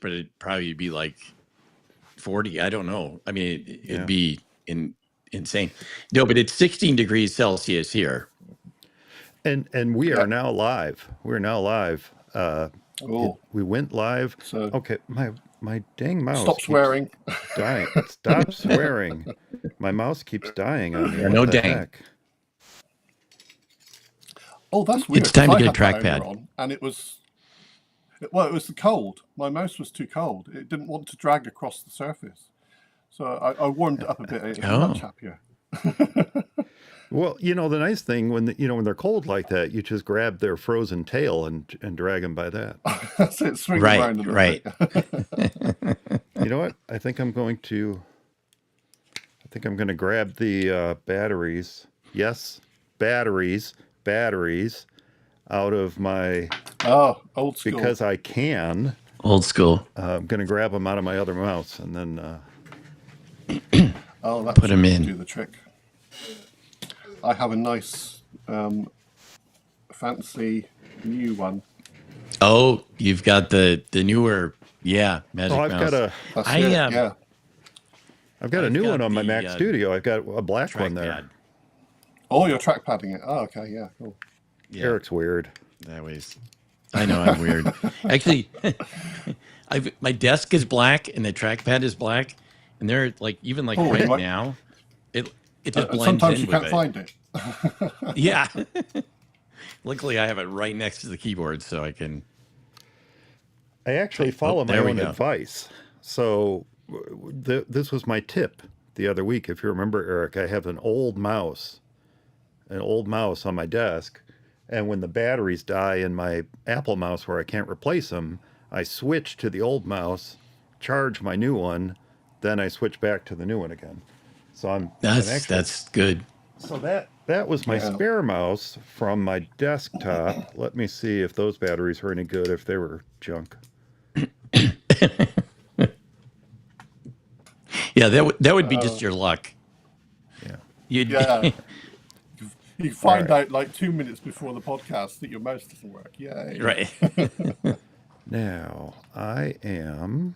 but it'd probably be like 40. I don't know. I mean, it'd be insane. No, but it's 16 degrees Celsius here. And we are now live. We're now live. We went live. So okay, my dang mouse. Stop swearing. Dying. Stop swearing. My mouse keeps dying on me. No dang. Heck? Oh, that's weird. It's time to get a trackpad. And it was the cold. My mouse was too cold. It didn't want to drag across the surface. So I warmed it up a bit. It's much happier. Well, the nice thing when they're cold like that, you just grab their frozen tail and drag them by that. That's it. Swing around a little bit. You know what? I think I'm going to grab the batteries. Yes, batteries out of my old school. Because I can. Old school. I'm going to grab them out of my other mouse and then put them in. Do the trick. I have a nice, fancy new one. Oh, you've got the newer, Magic Mouse. I've got a new one on my Mac Studio. I've got a black one there. Oh, you're trackpadding it. Oh, okay, yeah, cool. Yeah. Eric's weird. That ways. I know I'm weird. Actually, my desk is black and the trackpad is black, and they're now, it just blends sometimes in you can't find it. Yeah. Luckily, I have it right next to the keyboard, so I can. I actually follow my own advice. So this was my tip the other week. If you remember, Eric, I have an old mouse on my desk. And when the batteries die in my Apple mouse where I can't replace them, I switch to the old mouse, charge my new one, then I switch back to the new one again. So that's good. So that was my spare mouse from my desktop. Let me see if those batteries were any good, if they were junk. Yeah, that would be just your luck. Yeah. You find out like 2 minutes before the podcast that your mouse doesn't work. Yay. Right. Now, I am...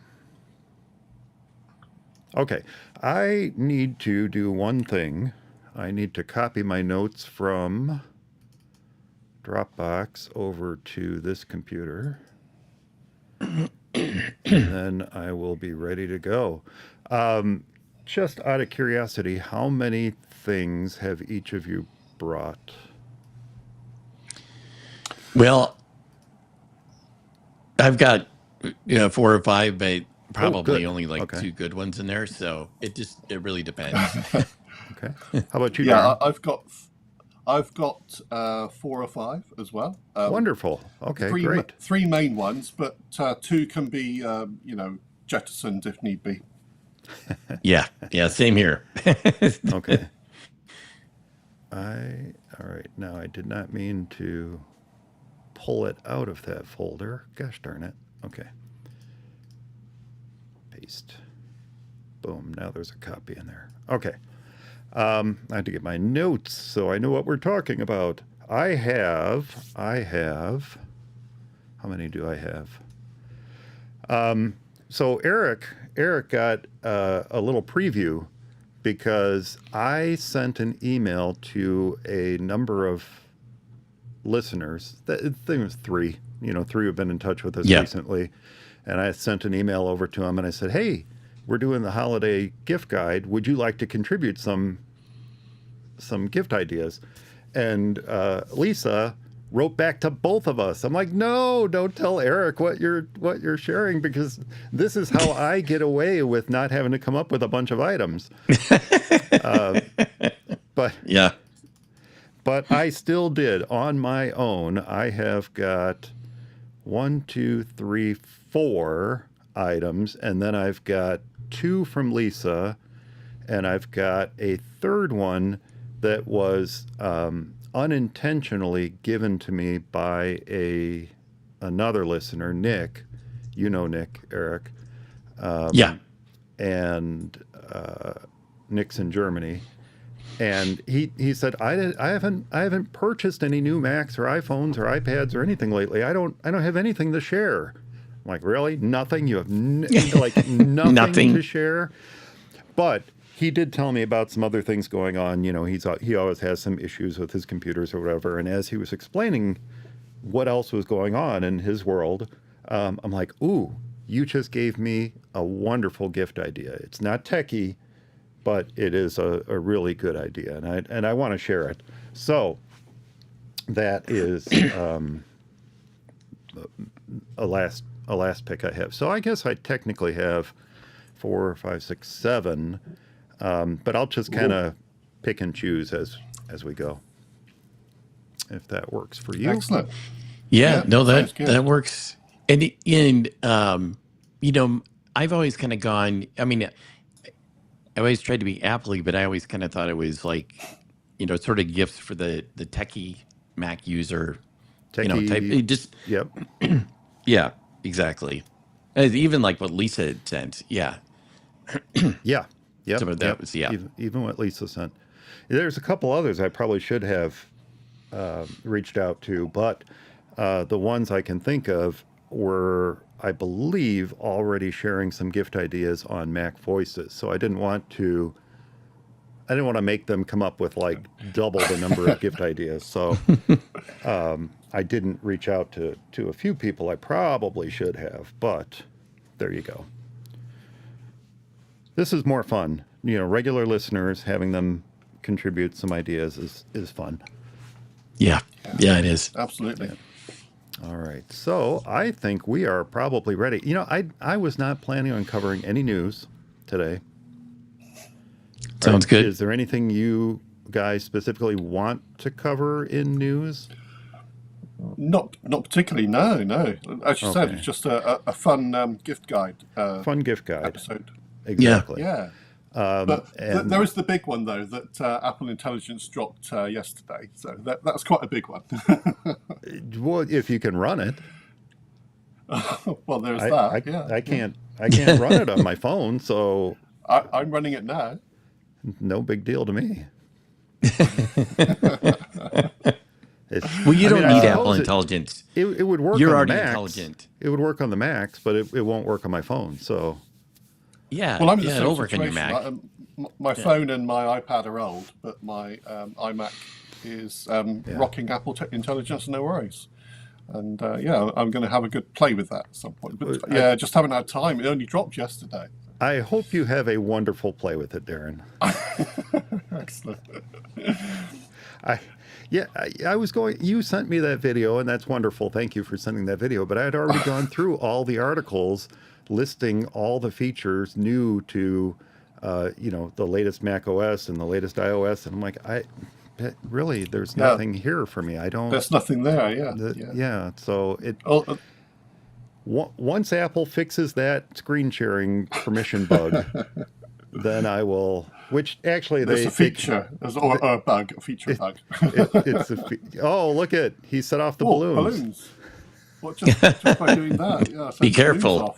Okay, I need to do one thing. I need to copy my notes from Dropbox over to this computer. And then I will be ready to go. Just out of curiosity, how many things have each of you brought? Well, I've got 4 or 5, but probably only two good ones in there. So it really depends. Okay. How about you, Darren? I've got 4 or 5 as well. Wonderful. Okay, great. 3 main ones, but 2 can be jettisoned if need be. Yeah, same here. Okay. All right. Now, I did not mean to pull it out of that folder. Gosh darn it. Okay. Paste. Boom. Now there's a copy in there. Okay. I had to get my notes so I know what we're talking about. I have, how many do I have? So Eric got a little preview because I sent an email to a number of listeners. I think it was 3. 3 have been in touch with us recently. And I sent an email over to them and I said, hey, we're doing the holiday gift guide. Would you like to contribute some gift ideas? And Lisa wrote back to both of us. I'm like, no, don't tell Eric what you're sharing, because this is how I get away with not having to come up with a bunch of items. But I still did on my own. I have got 1, 2, 3, 4 items, and then I've got 2 from Lisa, and I've got a third one that was unintentionally given to me by another listener, Nick. You know Nick, Eric. And Nick's in Germany. And he said, I haven't purchased any new Macs or iPhones or iPads or anything lately. I don't have anything to share. I'm like, really? Nothing? You have nothing Nothing. to share? But he did tell me about some other things going on. You know, he always has some issues with his computers or whatever. And as he was explaining what else was going on in his world, I'm like, ooh, you just gave me a wonderful gift idea. It's not techie, but it is a really good idea, and I want to share it. So that is a last pick I have. So I guess I technically have 4, 5, 6, 7, but I'll just kind of pick and choose as we go, if that works for you. Excellent. Yeah, no, sounds good. that works. And you know, I've always kind of gone. I mean, I always tried to be Apple-y, but I always kind of thought it was like, you know, sort of gifts for the techie Mac user. You know, type. It just Yep. yeah, exactly. Even like what Lisa had sent. Yeah, Yeah. Yep. some of that Yep. was yeah. Even what Lisa sent. There's a couple others I probably should have reached out to, but the ones I can think of were, I believe, already sharing some gift ideas on Mac Voices. So I didn't want to make them come up with like double the number of gift ideas. So I didn't reach out to a few people I probably should have, but there you go. This is more fun. You know, regular listeners, having them contribute some ideas is fun. Yeah, it is. Absolutely. Yeah. All right. So I think we are probably ready. You know, I was not planning on covering any news today. Sounds good. Is there anything you guys specifically want to cover in news? Not particularly. No. As you said, Okay. it's just a fun gift guide. Fun gift guide. Episode. Exactly. Yeah. But there was the big one though that Apple Intelligence dropped yesterday. So that's quite a big one. Well, if you can run it. Well, there's I can't run it on my phone, so I'm running it now. no big deal to me. Well, you don't need I Apple suppose Intelligence. It would work. You're on already the Macs. intelligent. It would work on the Macs, but it won't work on my phone. So Yeah, Well, I'm in the it'll same work on your situation. Mac. My phone and my iPad are old, but my iMac is rocking Apple Intelligence, no worries. And I'm going to have a good play with that at some point. But just haven't had time. It only dropped yesterday. I hope you have a wonderful play with it, Darren. Excellent. I was going. You sent me that video, and that's wonderful. Thank you for sending that video. But I had already gone through all the articles listing all the features new to, the latest Mac OS and the latest iOS, and I'm like, really, there's nothing here for me. I don't. There's nothing there. Yeah. So it. Oh, Once Apple fixes that screen sharing permission bug, then I will. Which actually there's a feature, or a bug, a feature bug. Oh, look at he set off the balloons. Balloons. What just by doing that? Yeah, Be careful.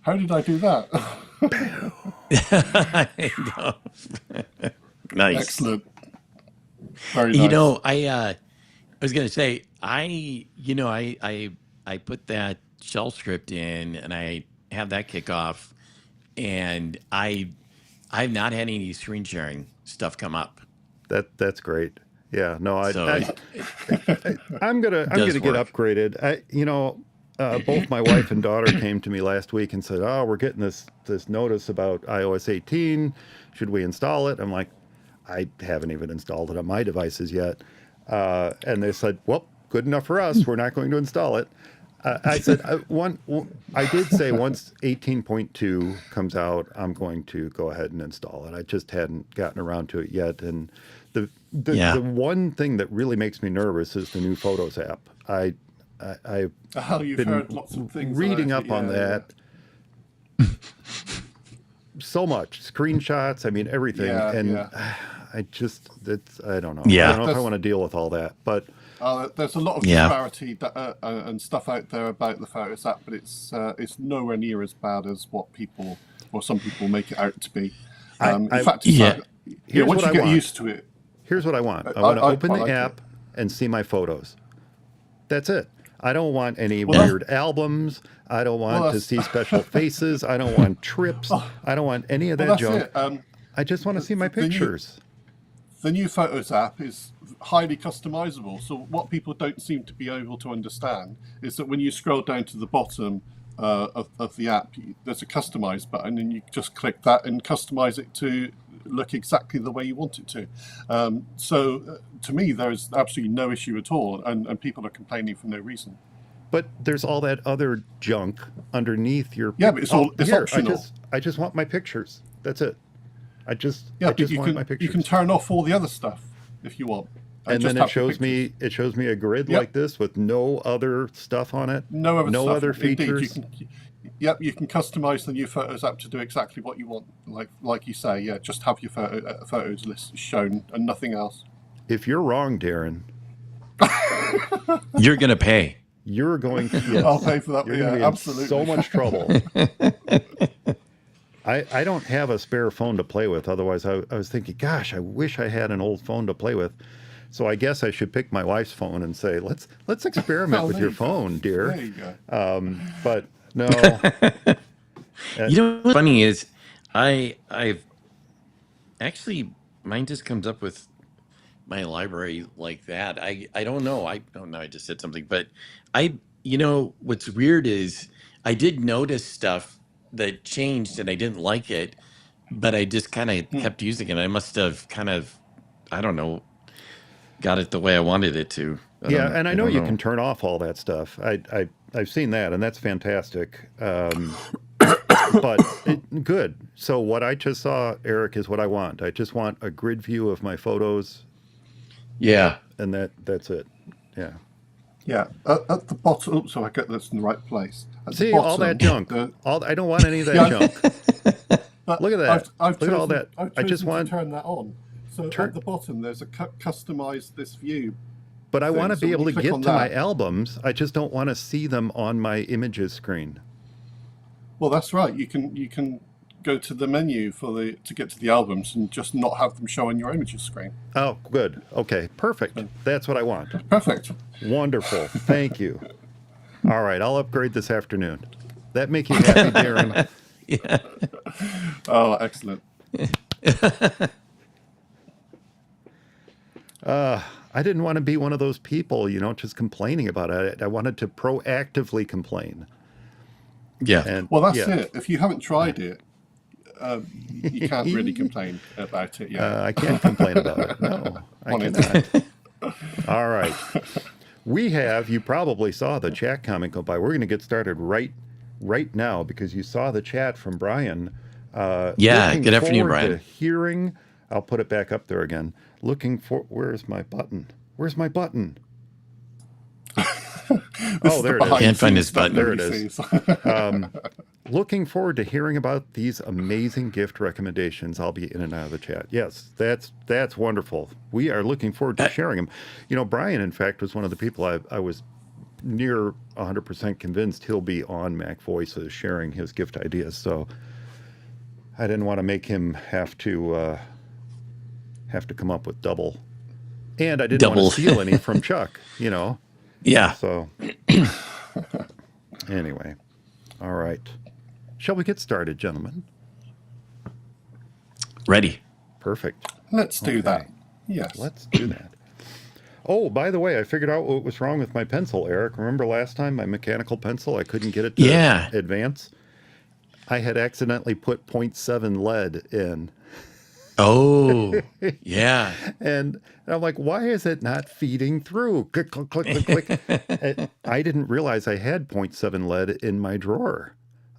How did I do that? I know. Nice. Excellent. Very nice. You know, I was going to say, I put that shell script in and I have that kick off, and I've not had any screen sharing stuff come up. That's great. Yeah, no, I'm gonna does get work. upgraded. Both my wife and daughter came to me last week and said, "Oh, we're getting this notice about iOS 18. Should we install it?" I'm like, I haven't even installed it on my devices yet. And they said, "Well, good enough for us. We're not going to install it." I said, I did say once 18.2 comes out, I'm going to go ahead and install it. I just hadn't gotten around to it yet. And the one thing that really makes me nervous is the new Photos app. I've you've been heard lots of things reading about up on that. So much screenshots. I mean, everything. I don't know. Yeah. I don't know if I want to deal with all that, but. There's a lot of disparity and stuff out there about the Photos app, but it's nowhere near as bad as what people or some people make it out to be. In fact, once you get used to it. Here's what I want. I want to open the app and see my photos. That's it. I don't want any Well, weird albums. I don't want to see special faces. I don't want trips. I don't want any of well, that that's junk. it. I just want to see my pictures. The new Photos app is highly customizable. So what people don't seem to be able to understand is that when you scroll down to the bottom of the app, there's a customize button, and you just click that and customize it to look exactly the way you want it to. So to me, there's absolutely no issue at all, and people are complaining for no reason. But there's all that other junk underneath your. Yeah, but it's optional. I just want my pictures. That's it. I just you want my pictures. You can turn off all the other stuff if you want. And then it shows me a grid like this with no other stuff on it. No other features. Indeed, you can customize the new Photos app to do exactly what you want. Like you say, yeah, just have your photos list shown and nothing else. If you're wrong, Darren, you're gonna pay. You're going to. Yes, I'll pay for that. You're Yeah, absolutely. In so much trouble. I don't have a spare phone to play with. Otherwise, I was thinking, gosh, I wish I had an old phone to play with. So I guess I should pick my wife's phone and say, let's experiment with your phone, dear. There you go. But no. You know what's funny is I've actually, mine just comes up with my library like that. I don't know. I don't know. I just said something, but what's weird is I did notice stuff that changed and I didn't like it, but I just kind of kept using it. I must have kind of, I don't know, got it the way I wanted it to. I know you can turn off all that stuff. I've seen that, and that's fantastic. But good. So what I just saw, Eric, is what I want. I just want a grid view of my photos. Yeah. And that's it. Yeah. Yeah. At the bottom, so I get this in the right place. See, all that junk. I don't want any of that junk. But look at that. Look at all that. I just want to turn that on. So at the bottom, there's a customize this view. But I want to be able to get to my albums. I just don't want to see them on my images screen. Well, that's right. You can go to the menu to get to the albums and just not have them show on your images screen. Oh, good. Okay, perfect. That's what I want. Perfect. Wonderful. Thank you. All right, I'll upgrade this afternoon. That make you happy, Darren? Yeah. Oh, excellent. I didn't want to be one of those people, just complaining about it. I wanted to proactively complain. Yeah. And, well, that's it. If you haven't tried it, you can't really complain about it. Yeah. I can't complain about it. No, I cannot. All right. You probably saw the chat comment go by. We're going to get started right now because you saw the chat from Brian. Good afternoon, Brian. I'll put it back up there again. Where's my button? Oh, there it is. Can't find his button. There it is. Looking forward to hearing about these amazing gift recommendations. I'll be in and out of the chat. Yes, that's wonderful. We are looking forward to sharing them. Brian, in fact, was one of the people I was near 100% convinced he'll be on Mac Voices sharing his gift ideas. So I didn't want to make him have to come up with double. And I didn't want to steal any from Chuck, Yeah. So anyway, all right. Shall we get started, gentlemen? Ready. Perfect. Let's do that. Yes. Let's do that. Oh, by the way, I figured out what was wrong with my pencil, Eric. Remember last time, my mechanical pencil, I couldn't get it to advance? I had accidentally put 0.7 lead in. Oh, yeah. And I'm like, why is it not feeding through? Click, click, click, click, click. I didn't realize I had 0.7 lead in my drawer.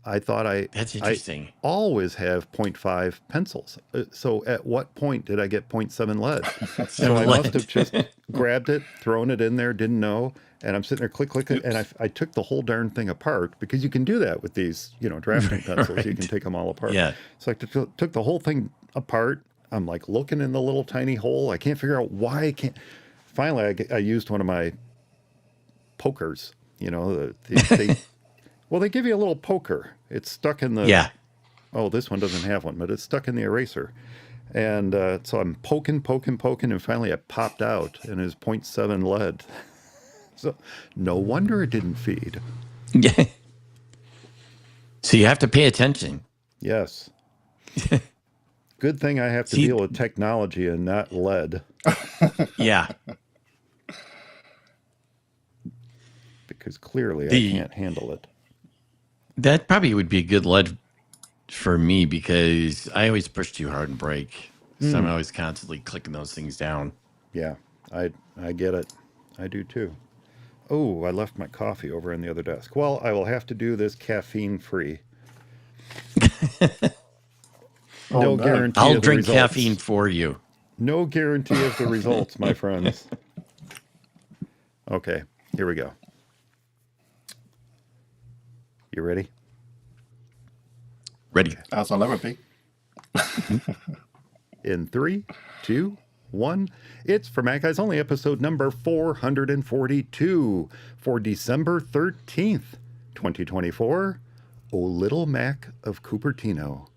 I thought That's interesting. I always have 0.5 pencils. So at what point did I get 0.7 lead? So I must have just grabbed it, thrown it in there, didn't know. And I'm sitting there click, click, and I took the whole darn thing apart because you can do that with these, drafting pencils. Right. You can take them all apart. Yeah. So I took the whole thing apart. I'm like looking in the little tiny hole. I can't figure out why I can't. Finally, I used one of my pokers. They give you a little poker. It's stuck in the. Yeah. Oh, this one doesn't have one, but it's stuck in the eraser. And so I'm poking, and finally it popped out, and it was 0.7 lead. So no wonder it didn't feed. Yeah. So you have to pay attention. Yes. Good thing I have to deal with technology and not lead. Yeah. Because clearly I can't handle it. That probably would be a good lead for me because I always push too hard and break. So I'm always constantly clicking those things down. Yeah, I get it. I do too. Oh, I left my coffee over on the other desk. Well, I will have to do this caffeine-free. No guarantee I'll of the drink results. caffeine for you. No guarantee of the results, my friends. Okay, here we go. You ready? Ready. As I'll ever be. In 3, 2, 1. It's For Mac Guys Only, episode number 442 for December 13th, 2024. O Little Mac of Cupertino.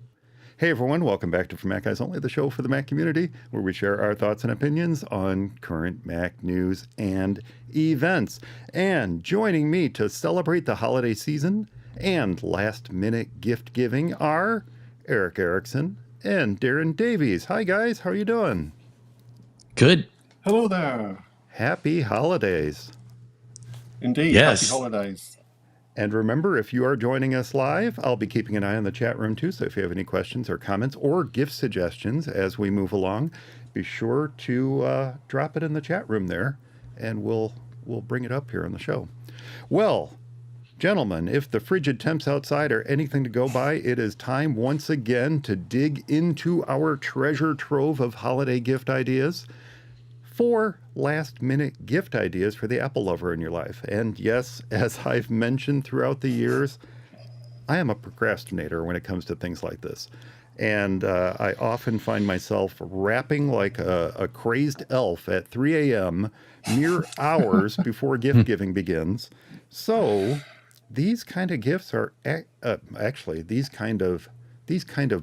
Hey everyone, welcome back to For Mac Guys Only, the show for the Mac community, where we share our thoughts and opinions on current Mac news and events. And joining me to celebrate the holiday season and last-minute gift giving are Eric Erickson and Darren Davies. Hi guys, how are you doing? Good. Hello there. Happy holidays. Indeed, Yes. happy holidays. And remember, if you are joining us live, I'll be keeping an eye on the chat room too. So if you have any questions or comments or gift suggestions as we move along, be sure to drop it in the chat room there, and we'll bring it up here on the show. Well, gentlemen, if the frigid temps outside are anything to go by, it is time once again to dig into our treasure trove of holiday gift ideas. 4 last-minute gift ideas for the Apple lover in your life. And yes, as I've mentioned throughout the years, I am a procrastinator when it comes to things like this. And I often find myself rapping like a crazed elf at 3 a.m., mere hours before gift giving begins. So these kind of gifts are actually, these kind of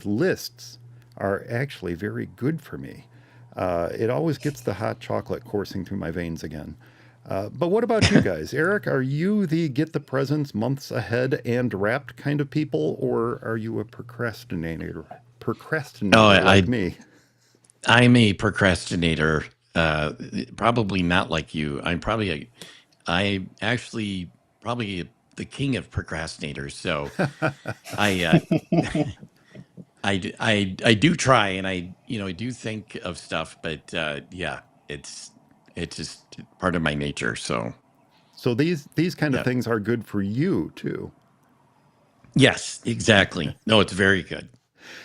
lists are actually very good for me. It always gets the hot chocolate coursing through my veins again. But what about you guys? Eric, are you the get the presents months ahead and wrapped kind of people, or are you a procrastinator like me? I'm a procrastinator. Probably not like you. I'm actually probably the king of procrastinators. So I do try, and I do think of stuff, but yeah, it's just part of my nature. So these kind of things are good for you too. Yes, exactly. No, it's very good.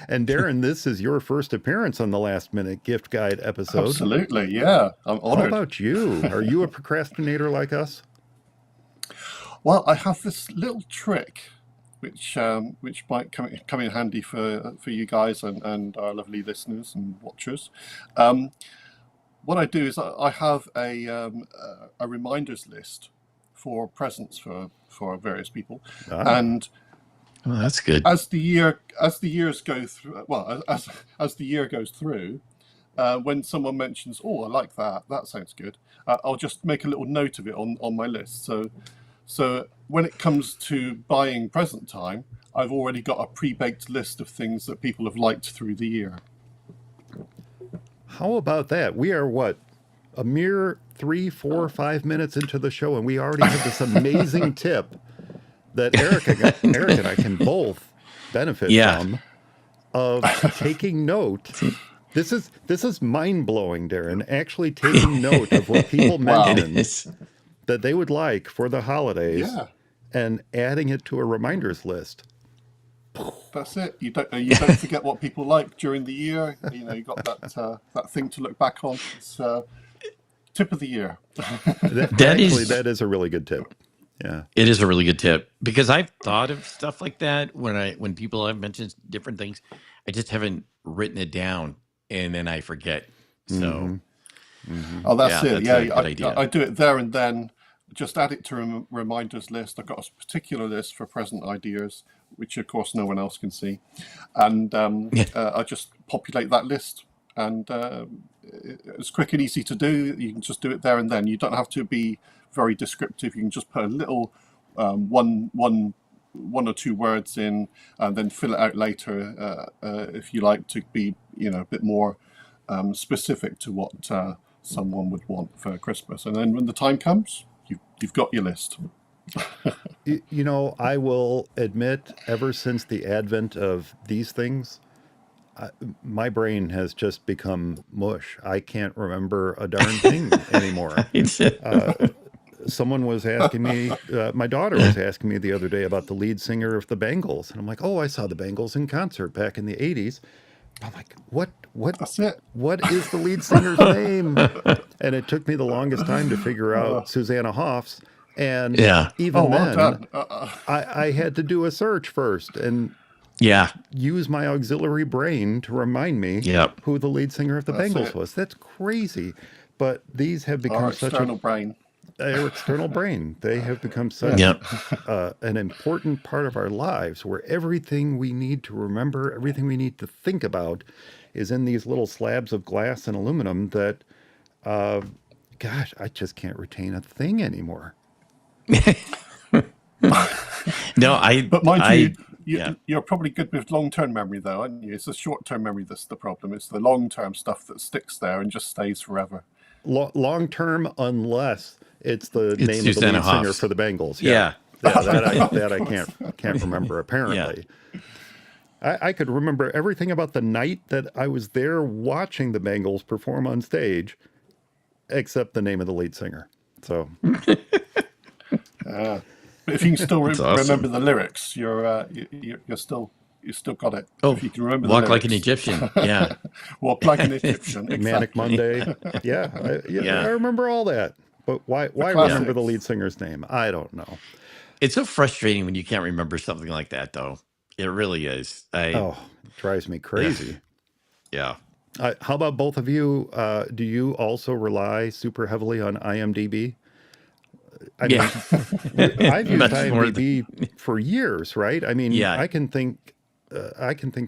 And Darren, this is your first appearance on the Last Minute Gift Guide episode. Absolutely, yeah. I'm honored. How about you? Are you a procrastinator like us? Well, I have this little trick which might come in handy for you guys and our lovely listeners and watchers. What I do is I have a reminders list for presents for various people, and that's good. as the years go through, well, as the year goes through, when someone mentions, "Oh, I like that. That sounds good," I'll just make a little note of it on my list. So when it comes to buying present time, I've already got a pre-baked list of things that people have liked through the year. How about that? We are a mere 3, 4, 5 minutes into the show, and we already have this amazing tip that Eric and I can both benefit from, of taking note. This is mind-blowing, Darren. Actually taking note of what people mention that they would like for the holidays, and adding it to a reminders list. That's it. You don't forget what people like during the year. You got that thing to look back on. It's tip of the year. That is a really good tip. Yeah, it is a really good tip, because I've thought of stuff like that when people have mentioned different things. I just haven't written it down, and then I forget. So, oh, that's it. That's a good idea. I do it there and then. Just add it to a reminders list. I've got a particular list for present ideas, which of course no one else can see, and I just populate that list, and it's quick and easy to do. You can just do it there and then. You don't have to be very descriptive. You can just put a little one or two words in, and then fill it out later if you like to be, a bit more specific to what someone would want for Christmas. And then when the time comes, you've got your list. I will admit, ever since the advent of these things, my brain has just become mush. I can't remember a darn thing anymore. Someone was asking me, my daughter was asking me the other day about the lead singer of the Bangles. And I'm like, oh, I saw the Bangles in concert back in the 80s. I'm like, what? That's it. What is the lead singer's name? And it took me the longest time to figure out Susanna Hoffs. And even then, I had to do a search first and use my auxiliary brain to remind me who the lead singer of the Bangles was. That's crazy. But these have become such external brain. Our external brain. They have become such an important part of our lives, where everything we need to remember, everything we need to think about is in these little slabs of glass and aluminum that, gosh, I just can't retain a thing anymore. No, But mind you're probably good with long-term memory, though, aren't you? It's the short-term memory that's the problem. It's the long-term stuff that sticks there and just stays forever. Long-term, unless it's the name Susanna of the lead Hoffs. singer for the Bangles. Yeah. That I can't remember. Apparently, I could remember everything about the night that I was there watching the Bangles perform on stage, except the name of the lead singer. So. But if you can still remember the lyrics, you're still got it. Oh, if you can remember walk the like lyrics. an Egyptian. Yeah. Walk like an Egyptian. Exactly. Manic Monday. I remember all that. But why remember the lead singer's name? I don't know. It's so frustrating when you can't remember something like that, though. It really is. It drives me crazy. Yeah. How about both of you? Do you also rely super heavily on IMDB? I mean, I've used IMDB for years, right? I mean, I can think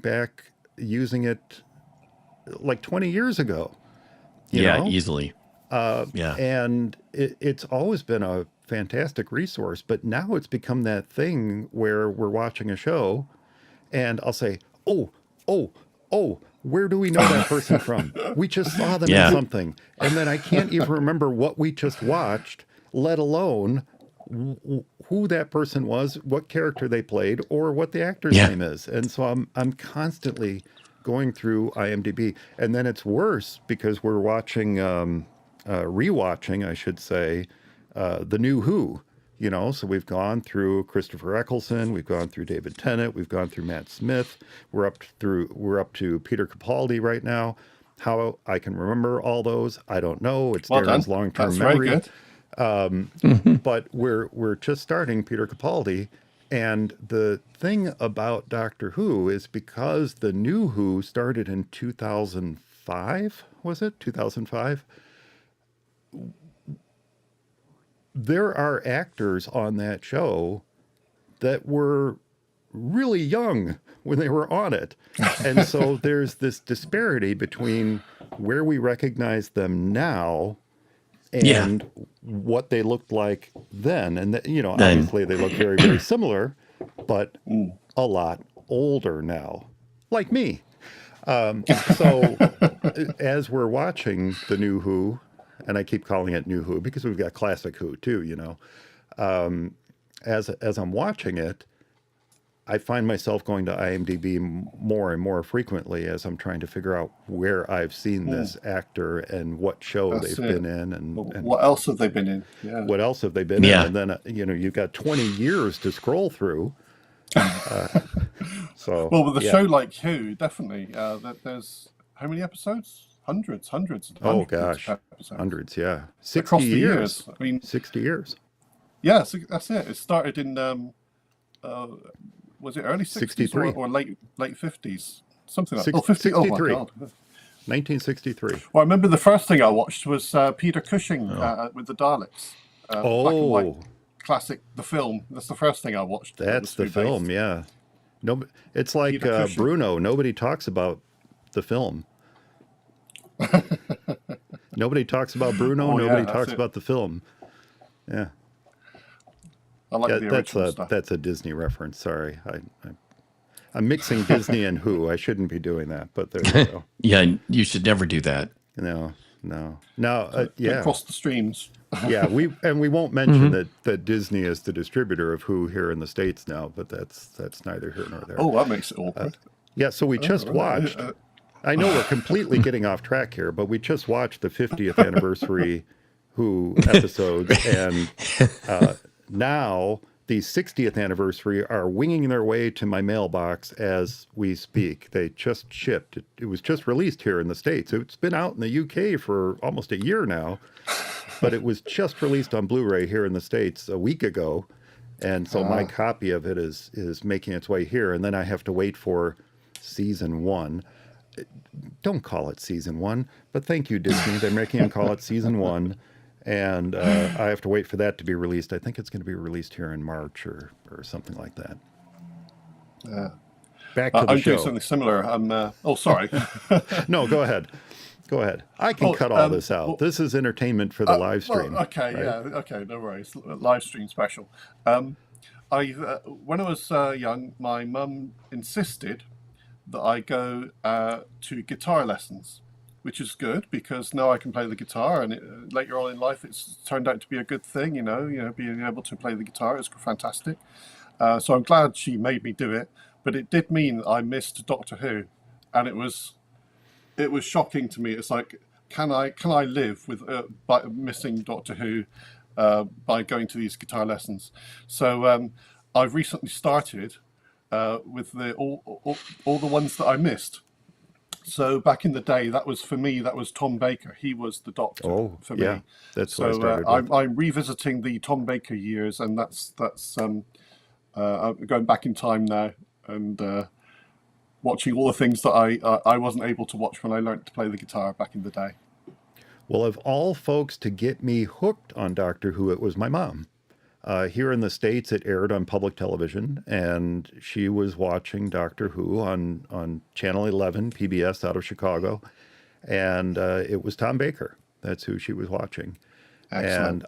back using it like 20 years ago. You know? Easily. And it's always been a fantastic resource, but now it's become that thing where we're watching a show and I'll say, oh, where do we know that person from? We just saw them in something. And then I can't even remember what we just watched, let alone who that person was, what character they played, or what the actor's name is. And so I'm constantly going through IMDb. And then it's worse because we're watching, rewatching, I should say, The New Who. You know, so we've gone through Christopher Eccleston, we've gone through David Tennant, we've gone through Matt Smith, we're up to Peter Capaldi right now. How I can remember all those, I don't know. It's Darren's long-term memory. But we're just starting Peter Capaldi, and the thing about Doctor Who is because The New Who started in 2005, was it 2005? There are actors on that show that were really young when they were on it. And so there's this disparity between where we recognize them now and what they looked like then. And, obviously they look very, very similar, but a lot older now, like me. So as we're watching The New Who, and I keep calling it New Who because we've got Classic Who too, as I'm watching it, I find myself going to IMDb more and more frequently as I'm trying to figure out where I've seen this actor and what show they've been in. And what else have they been in? Yeah. What else have they been in? And then, you've got 20 years to scroll through. Well, with a show like Who, definitely. There's how many episodes? Hundreds. Oh gosh, hundreds. Yeah, 60 across the years. I mean, 60 years. Yeah, so that's it. It started in was it early 60s or late 50s? Something like that. 63. Oh my God. 1963. Well, I remember the first thing I watched was Peter Cushing with the Daleks. Black and white classic, the film. That's the first thing I watched. That's the film, yeah. No, it's like Bruno. Nobody talks about the film. Nobody talks about Bruno. Nobody talks about the film. Yeah. I like the original stuff. That's a Disney reference. Sorry, I'm mixing Disney and Who. I shouldn't be doing that, but there you go. Yeah, you should never do that. No. Don't cross the streams. Yeah, we won't mention that Disney is the distributor of Who here in the States now, but that's neither here nor there. Oh, that makes it awkward. Yeah, so we just watched. I know we're completely getting off track here, but we just watched the 50th anniversary Who episodes, and now the 60th anniversary are winging their way to my mailbox as we speak. They just shipped. It was just released here in the States. It's been out in the UK for almost a year now, but it was just released on Blu-ray here in the States a week ago. And so my copy of it is making its way here. And then I have to wait for season 1. Don't call it season 1, but thank you, Disney. They're making them call it season 1. And I have to wait for that to be released. I think it's going to be released here in March or something like that. Back to the I'm show. doing something similar. Oh, sorry. No, go ahead. Go ahead. I can cut all this out. This is entertainment for the live stream. Well, okay, right? Okay, no worries. Live stream special. When I was young, my mum insisted that I go to guitar lessons, which is good because now I can play the guitar, and later on in life, it's turned out to be a good thing. You know, being able to play the guitar is fantastic. So I'm glad she made me do it, but it did mean I missed Doctor Who, and it was shocking to me. It's like, can I live with by missing Doctor Who by going to these guitar lessons? So I've recently started with all the ones that I missed. So back in the day, that was Tom Baker. He was the Doctor for me. That's so what I started with. I'm revisiting the Tom Baker years, and that's I'm going back in time now and watching all the things that I wasn't able to watch when I learned to play the guitar back in the day. Well, of all folks to get me hooked on Doctor Who, it was my mom. Here in the States, it aired on public television, and she was watching Doctor Who on Channel 11, PBS out of Chicago, and it was Tom Baker. That's who she was watching. Excellent. And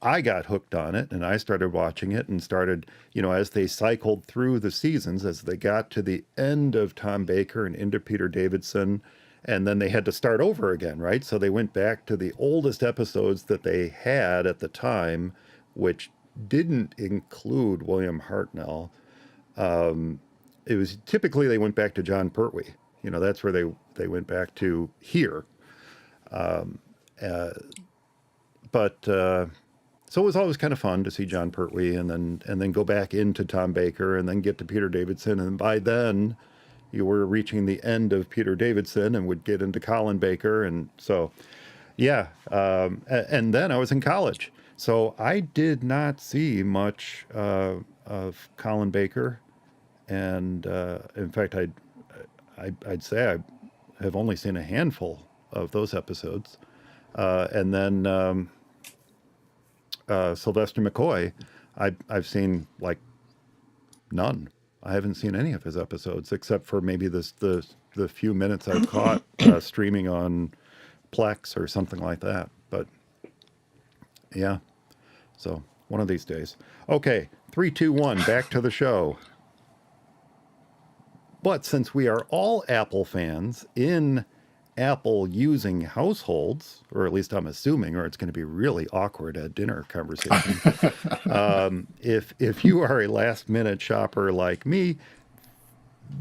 I got hooked on it, and I started watching it and started, as they cycled through the seasons, as they got to the end of Tom Baker and into Peter Davidson, and then they had to start over again, right? So they went back to the oldest episodes that they had at the time, which didn't include William Hartnell. It was typically they went back to John Pertwee. That's where they went back to here. But so it was always kind of fun to see John Pertwee and then go back into Tom Baker and then get to Peter Davidson. And by then you were reaching the end of Peter Davidson and would get into Colin Baker. And so, and then I was in college. So I did not see much of Colin Baker, and in fact, I'd say I have only seen a handful of those episodes, and then Sylvester McCoy, I've seen like none. I haven't seen any of his episodes except for maybe the few minutes I've caught streaming on Plex or something like that. But yeah. So one of these days. Okay, 3, 2, 1, back to the show. But since we are all Apple fans in Apple using households, or at least I'm assuming, or it's going to be really awkward at dinner conversation. If you are a last minute shopper like me,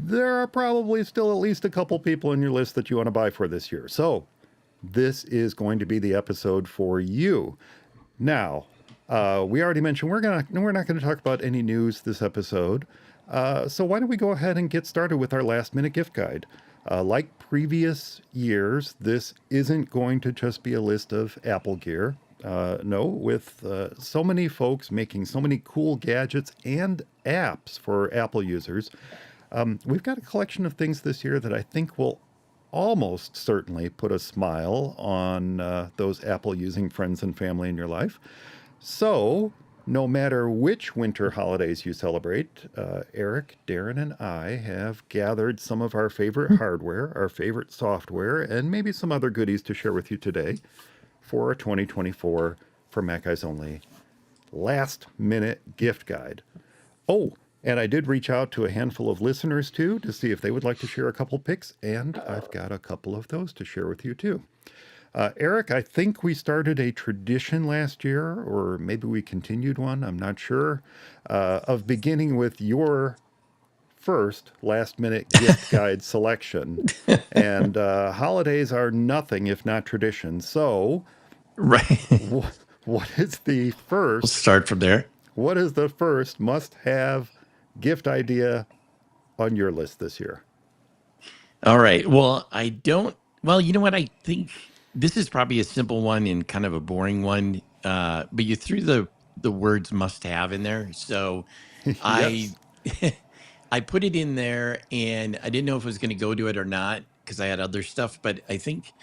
there are probably still at least a couple people in your list that you want to buy for this year. So this is going to be the episode for you. Now, we already mentioned we're not going to talk about any news this episode. So why don't we go ahead and get started with our last minute gift guide? Like previous years, this isn't going to just be a list of Apple gear. No, with so many folks making so many cool gadgets and apps for Apple users, we've got a collection of things this year that I think will almost certainly put a smile on those Apple using friends and family in your life. So, no matter which winter holidays you celebrate, Eric, Darren, and I have gathered some of our favorite hardware, our favorite software, and maybe some other goodies to share with you today for 2024 for Mac Eyes Only last-minute gift guide. Oh, and I did reach out to a handful of listeners, too, to see if they would like to share a couple picks, and I've got a couple of those to share with you, too. Eric, I think we started a tradition last year, or maybe we continued one, I'm not sure, of beginning with your first last-minute gift guide selection. And holidays are nothing if not tradition. So, Right. what is the We'll first? start from there. What is the first must-have gift idea on your list this year? All right. Well, you know what? I think this is probably a simple one and kind of a boring one. But you threw the words must have in there. So I, Yes. I put it in there and I didn't know if I was going to go to it or not because I had other stuff, but I think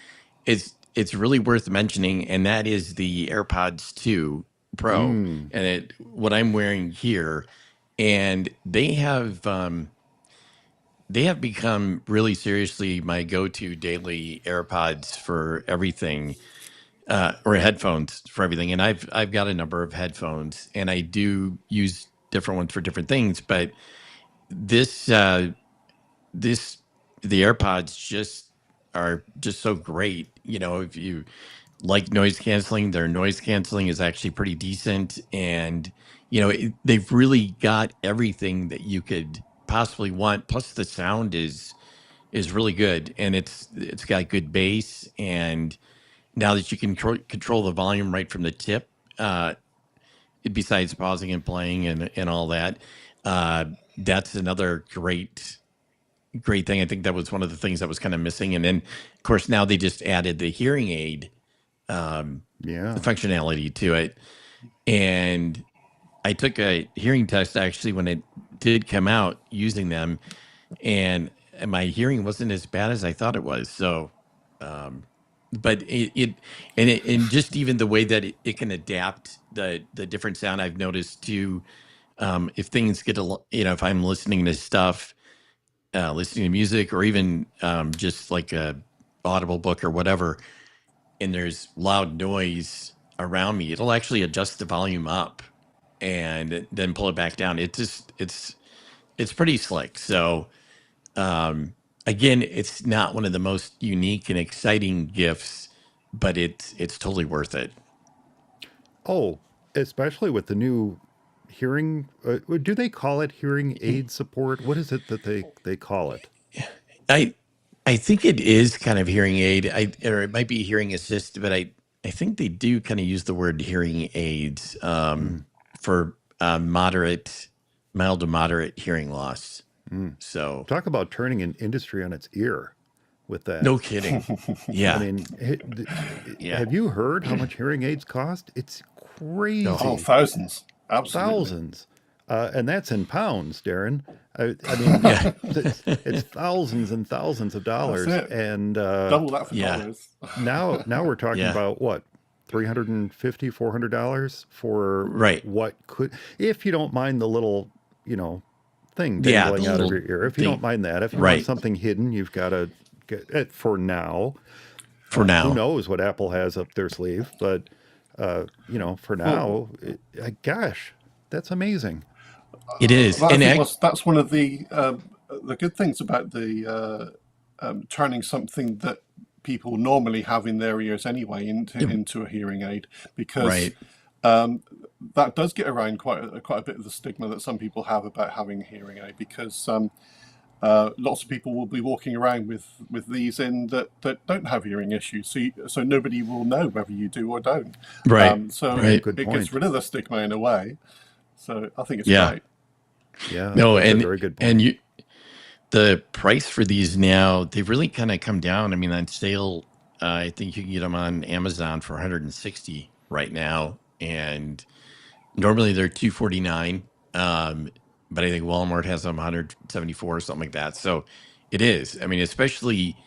it's really worth mentioning. And that is the AirPods 2 Pro and what I'm wearing here. And they have become really seriously my go-to daily AirPods for everything, or headphones for everything. And I've got a number of headphones, and I do use different ones for different things. But this this the AirPods just are just so great. You know, if you like noise canceling, their noise canceling is actually pretty decent, and they've really got everything that you could possibly want. Plus, the sound is really good, and it's got good bass. And now that you can control the volume right from the tip, besides pausing and playing and all that, that's another great thing. I think that was one of the things that was kind of missing. And then, of course, now they just added the hearing aid Yeah. functionality to it. And I took a hearing test actually when it did come out using them, and my hearing wasn't as bad as I thought it was. So, but and just even the way that it can adapt the different sound, I've noticed too. If things get if I'm listening to stuff, listening to music, or even just like a audible book or whatever, and there's loud noise around me, it'll actually adjust the volume up and then pull it back down. It's pretty slick. So again, it's not one of the most unique and exciting gifts, but it's totally worth it. Oh, especially with the new hearing. Do they call it hearing aid support? What is it that they call it? I I think it is kind of hearing aid, or it might be hearing assist, but I think they do kind of use the word hearing aids Mm, for mild to moderate hearing loss. mm. So Talk about turning an industry on its ear with that. no kidding. I Yeah, mean, yeah. have you heard how much hearing aids cost? It's No. Oh, crazy. thousands. Absolutely. Thousands. And that's in pounds, Darren. I mean, Yeah, it's thousands and thousands of That's dollars. it. And Double that for yeah, dollars. now we're talking yeah. about what? $350, $400 for Right. what could, if you don't mind the little, thing Yeah, dangling the out of little your ear. If you don't thing. mind that, if you want Right. something hidden, you've got to get it for now. For Who now. knows what Apple has up their sleeve, but for Well, now, gosh, that's amazing. It is. I And think that's one of the good things about the turning something that people normally have in their ears anyway into a hearing aid, because right. that does get around quite a bit of the stigma that some people have about having a hearing aid, because lots of people will be walking around with these in that don't have hearing issues, so nobody will know whether you do or don't. Right. So Yeah, Right. good it gets point. rid of the stigma in a way. So I think it's Yeah. great. Yeah, No, that's a very good and point. the price for these now, they've really kind of come down. I mean, on sale, I think you can get them on Amazon for 160 right now, and normally they're 249. But I think Walmart has them 174 or something like that. So it is. I mean, especially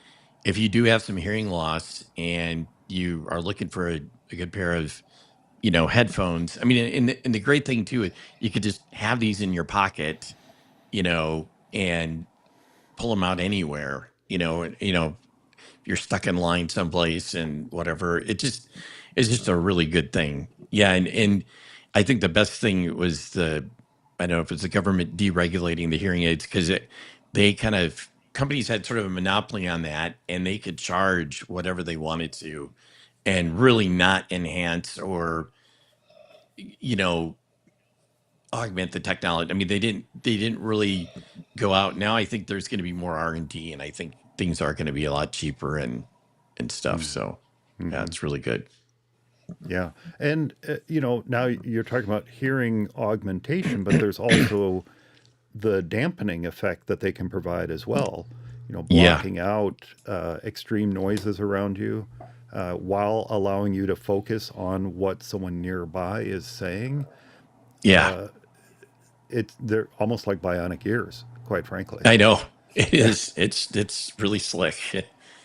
if you do have some hearing loss and you are looking for a good pair of headphones. I mean, and the great thing too, you could just have these in your pocket, and pull them out anywhere. You're stuck in line someplace and whatever. It's just a really good thing. Yeah, and I think the best thing was I don't know if it's the government deregulating the hearing aids, because they kind of, companies had sort of a monopoly on that, and they could charge whatever they wanted to and really not enhance or, you know, augment the technology. I mean, they didn't really go out. Now I think there's going to be more R&D, and I think things are going to be a lot cheaper and stuff. So yeah, it's really good. Yeah. And, now you're talking about hearing augmentation, but there's also the dampening effect that they can provide as well, Yeah. blocking out extreme noises around you while allowing you to focus on what someone nearby is saying. Yeah. They're almost like bionic ears, quite frankly. I know. It is. It's really slick.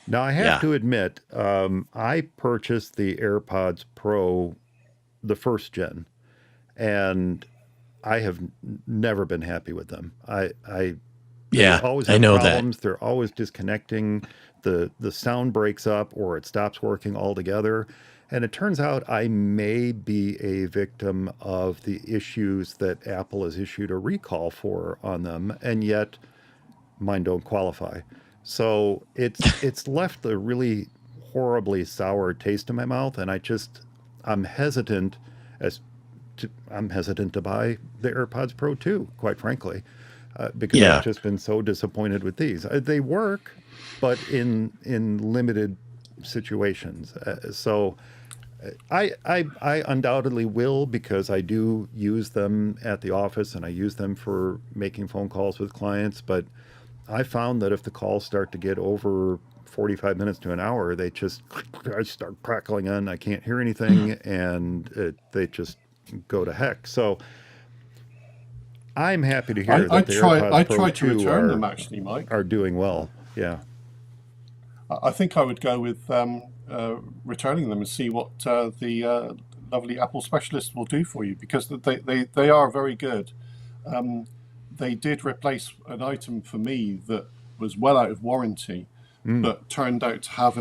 Now, I have Yeah. to admit, I purchased the AirPods Pro, the first gen, and I have never been happy with them. They Yeah. always I have know problems. They're always disconnecting. The sound breaks up or it stops working altogether. And it turns out I may be a victim of the issues that Apple has issued a recall for on them, and yet mine don't qualify. So it's left a really horribly sour taste in my mouth, and I'm hesitant I'm hesitant to buy the AirPods Pro 2, quite frankly, because Yeah. I've just been so disappointed with these. They work, but in limited situations. I undoubtedly will, because I do use them at the office and I use them for making phone calls with clients. But I found that if the calls start to get over 45 minutes to an hour, I start crackling on. I can't hear anything, and they just go to heck. So I'm happy to hear that the AirPods Pro tried to 2 return them, actually, Mike. are doing well. Yeah. I think I would go with returning them and see what the lovely Apple specialist will do for you, because they are very good. They did replace an item for me that was well out of warranty, but turned out to have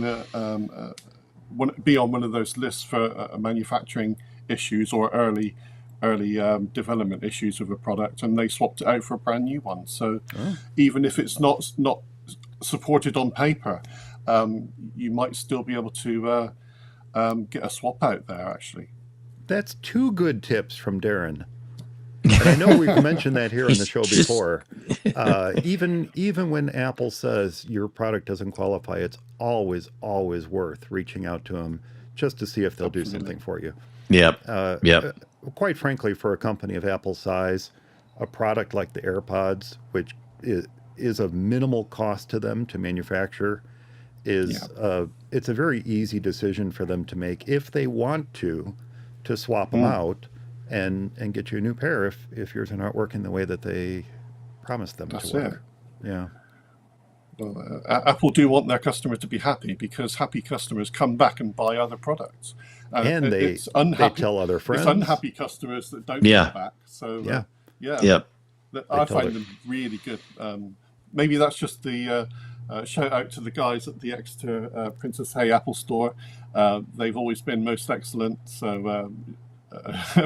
be on one of those lists for manufacturing issues or early development issues of a product, and they swapped it out for a brand new one. So even if it's not supported on paper, you might still be able to get a swap out there, actually. That's two good tips from Darren. And I know we've mentioned that here on the show before. Even when Apple says your product doesn't qualify, it's always worth reaching out to them just to see if they'll do something for you. Yep. Quite frankly, for a company of Apple's size, a product like the AirPods, which is of minimal cost to them to manufacture, it's a very easy decision for them to make if they want to swap them out and get you a new pair if yours are not working the way that they promised them to work. Yeah. Well, Apple do want their customer to be happy, because happy customers come back and buy other products. And they tell other friends. It's unhappy customers that don't come back. So I find them really good. Maybe that's just the shout out to the guys at the Exeter Princess Hay Apple Store. They've always been most excellent. So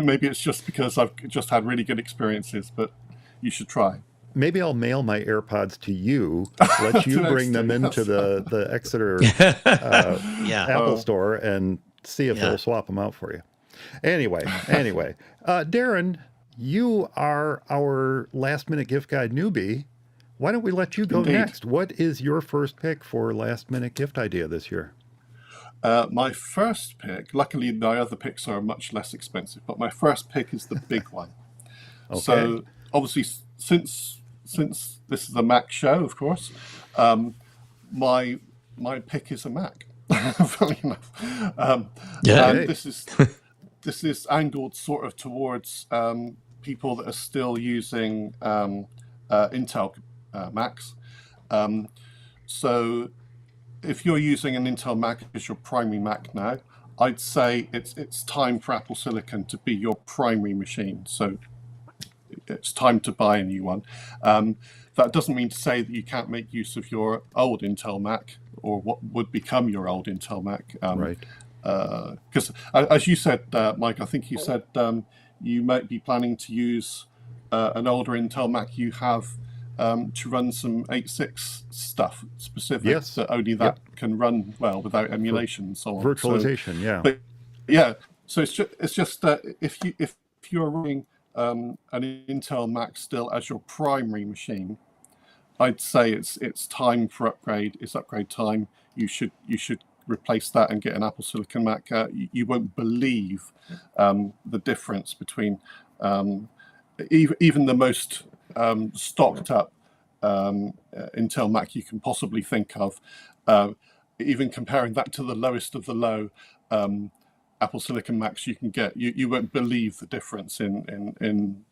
maybe it's just because I've just had really good experices, but you should try. Maybe I'll mail my AirPods to you, let you bring them into the Exeter Apple Store and see if they'll swap them out for you. Anyway, Darren, you are our last minute gift guide newbie. Why don't we let you go next? What is your first pick for last minute gift idea this year? My first pick, luckily my other picks are much less expensive, but my first pick is the big one. Okay. So obviously, since this is a Mac show, of course, my pick is a Mac. Funny enough, this is angled sort of towards people that are still using Intel Macs. So if you're using an Intel Mac as your primary Mac now, I'd say it's time for Apple Silicon to be your primary machine. So it's time to buy a new one. That doesn't mean to say that you can't make use of your old Intel Mac or what would become your old Intel Mac. Right. Because as you said, Mike, I think you said you might be planning to use an older Intel Mac you have to run some 8.6 stuff specific that only that can run well without emulation and so on. Virtualization, But yeah, so it's just that if you're running an Intel Mac still as your primary machine, I'd say it's time for upgrade. It's upgrade time. You should replace that and get an Apple Silicon Mac. You won't believe the difference between even the most stocked up Intel Mac you can possibly think of. Even comparing that to the lowest of the low Apple Silicon Macs you can get, you won't believe the difference in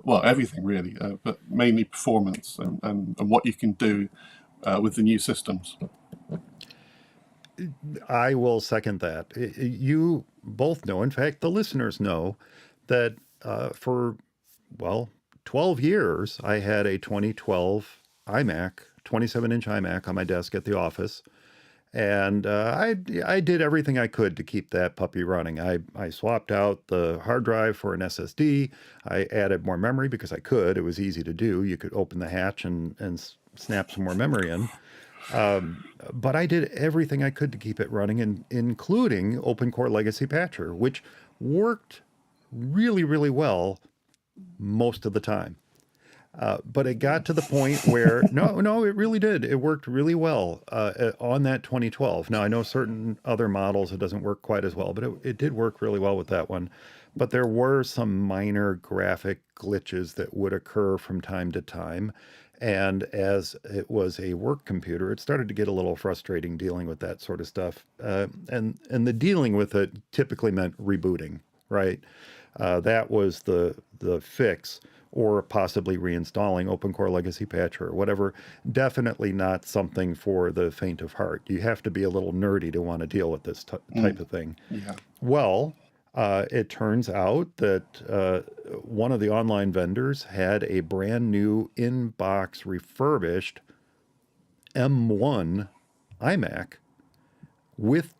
well, everything really, but mainly performance and what you can do with the new systems. I will second that. You both know, in fact, the listeners know that for, 12 years, I had a 2012 iMac, 27-inch iMac on my desk at the office. And I did everything I could to keep that puppy running. I swapped out the hard drive for an SSD. I added more memory because I could. It was easy to do. You could open the hatch and snap some more memory in. But I did everything I could to keep it running, including OpenCore Legacy Patcher, which worked really, really well most of the time. But it got to the point where, no, it really did. It worked really well on that 2012. Now, I know certain other models, it doesn't work quite as well, but it did work really well with that one. But there were some minor graphic glitches that would occur from time to time. And as it was a work computer, it started to get a little frustrating dealing with that sort of stuff. And the dealing with it typically meant rebooting, right? That was the fix, or possibly reinstalling OpenCore Legacy Patcher or whatever. Definitely not something for the faint of heart. You have to be a little nerdy to want to deal with this type of thing. Yeah. Well, it turns out that one of the online vendors had a brand new in-box refurbished M1 iMac with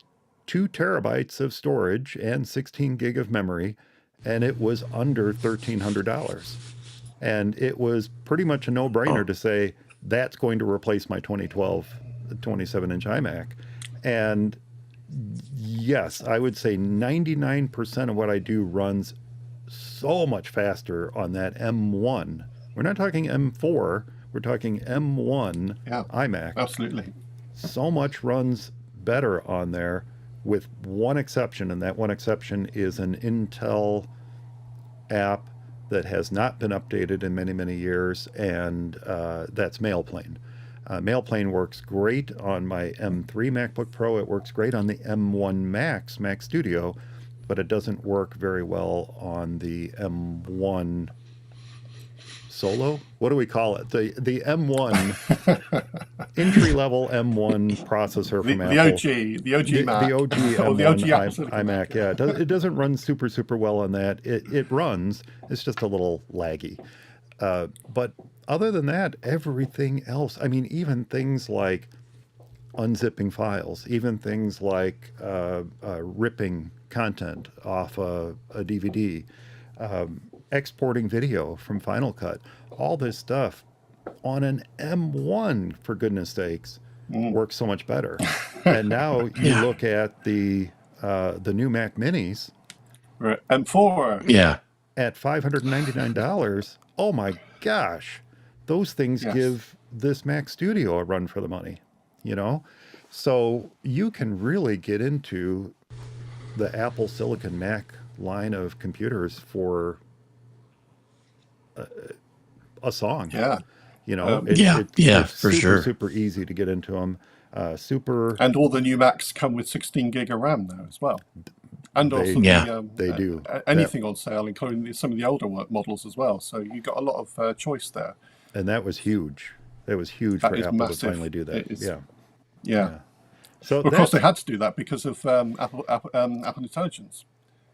2 terabytes of storage and 16 gig of memory, and it was under $1,300. And it was pretty much a no-brainer to say, that's going to replace my 2012 27-inch iMac. And yes, I would say 99% of what I do runs so much faster on that M1. We're not talking M4, we're talking M1 iMac. Absolutely. So much runs better on there, with one exception, and that one exception is an Intel app that has not been updated in many, many years, and that's MailPlane. MailPlane works great on my M3 MacBook Pro. It works great on the M1 Mac Studio, but it doesn't work very well on the M1 Solo. What do we call it? The M1 entry-level M1 processor from Apple. The OG Mac. The OG M1 the OG iMac. Yeah, it doesn't run super well on that. It runs. It's just a little laggy. But other than that, everything else. I mean, even things like unzipping files, even things like ripping content off a DVD. Exporting video from Final Cut, all this stuff on an M1, for goodness sakes, works so much better. And now you look at the new Mac Minis, right. M4, at $599. Oh my gosh, those things give this Mac Studio a run for the money, you know? So you can really get into the Apple Silicon Mac line of computers for a song. You know, it's for sure. Super easy to get into them. And all the new Macs come with 16 gig of RAM now as well. And also they do anything on sale, including some of the older models as well. So you got a lot of choice there. And that was huge. That was huge for Apple to finally do that. Yeah. So of course they had to do that because of Apple Intelligence,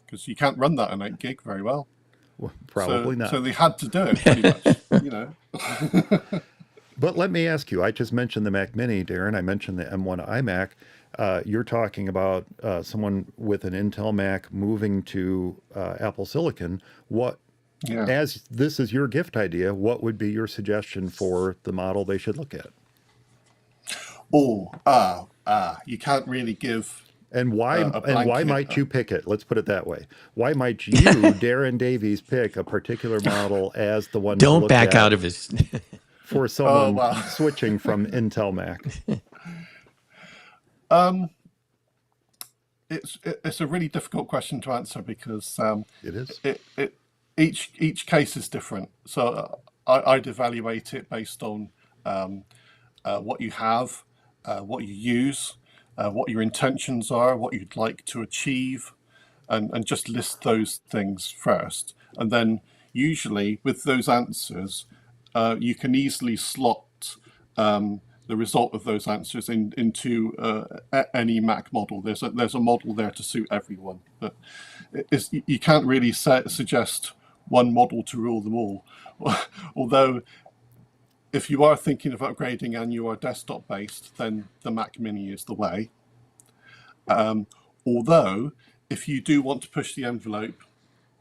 because you can't run that on 8 gig very well. Well, probably not. So they had to do it pretty much, you know. But let me ask you, I just mentioned the Mac Mini, Darren. I mentioned the M1 iMac. You're talking about someone with an Intel Mac moving to Apple Silicon. What, Yeah. as this is your gift idea, what would be your suggestion for the model they should look at? You can't really give And why a why blanket. might you pick it? Let's put it that way. Why might you, Darren Davies, pick a particular model as the one to Don't look back out at of his. for someone Well, switching from Intel Mac? it's a really difficult question to answer because It is. each case is different. So I'd evaluate it based on what you have, what you use, what your intentions are, what you'd like to achieve, and just list those things first. And then usually with those answers, you can easily slot the result of those answers into any Mac model. There's a model there to suit everyone, but you can't really suggest one model to rule them all. Although, if you are thinking of upgrading and you are desktop based, then the Mac Mini is the way. Although, if you do want to push the envelope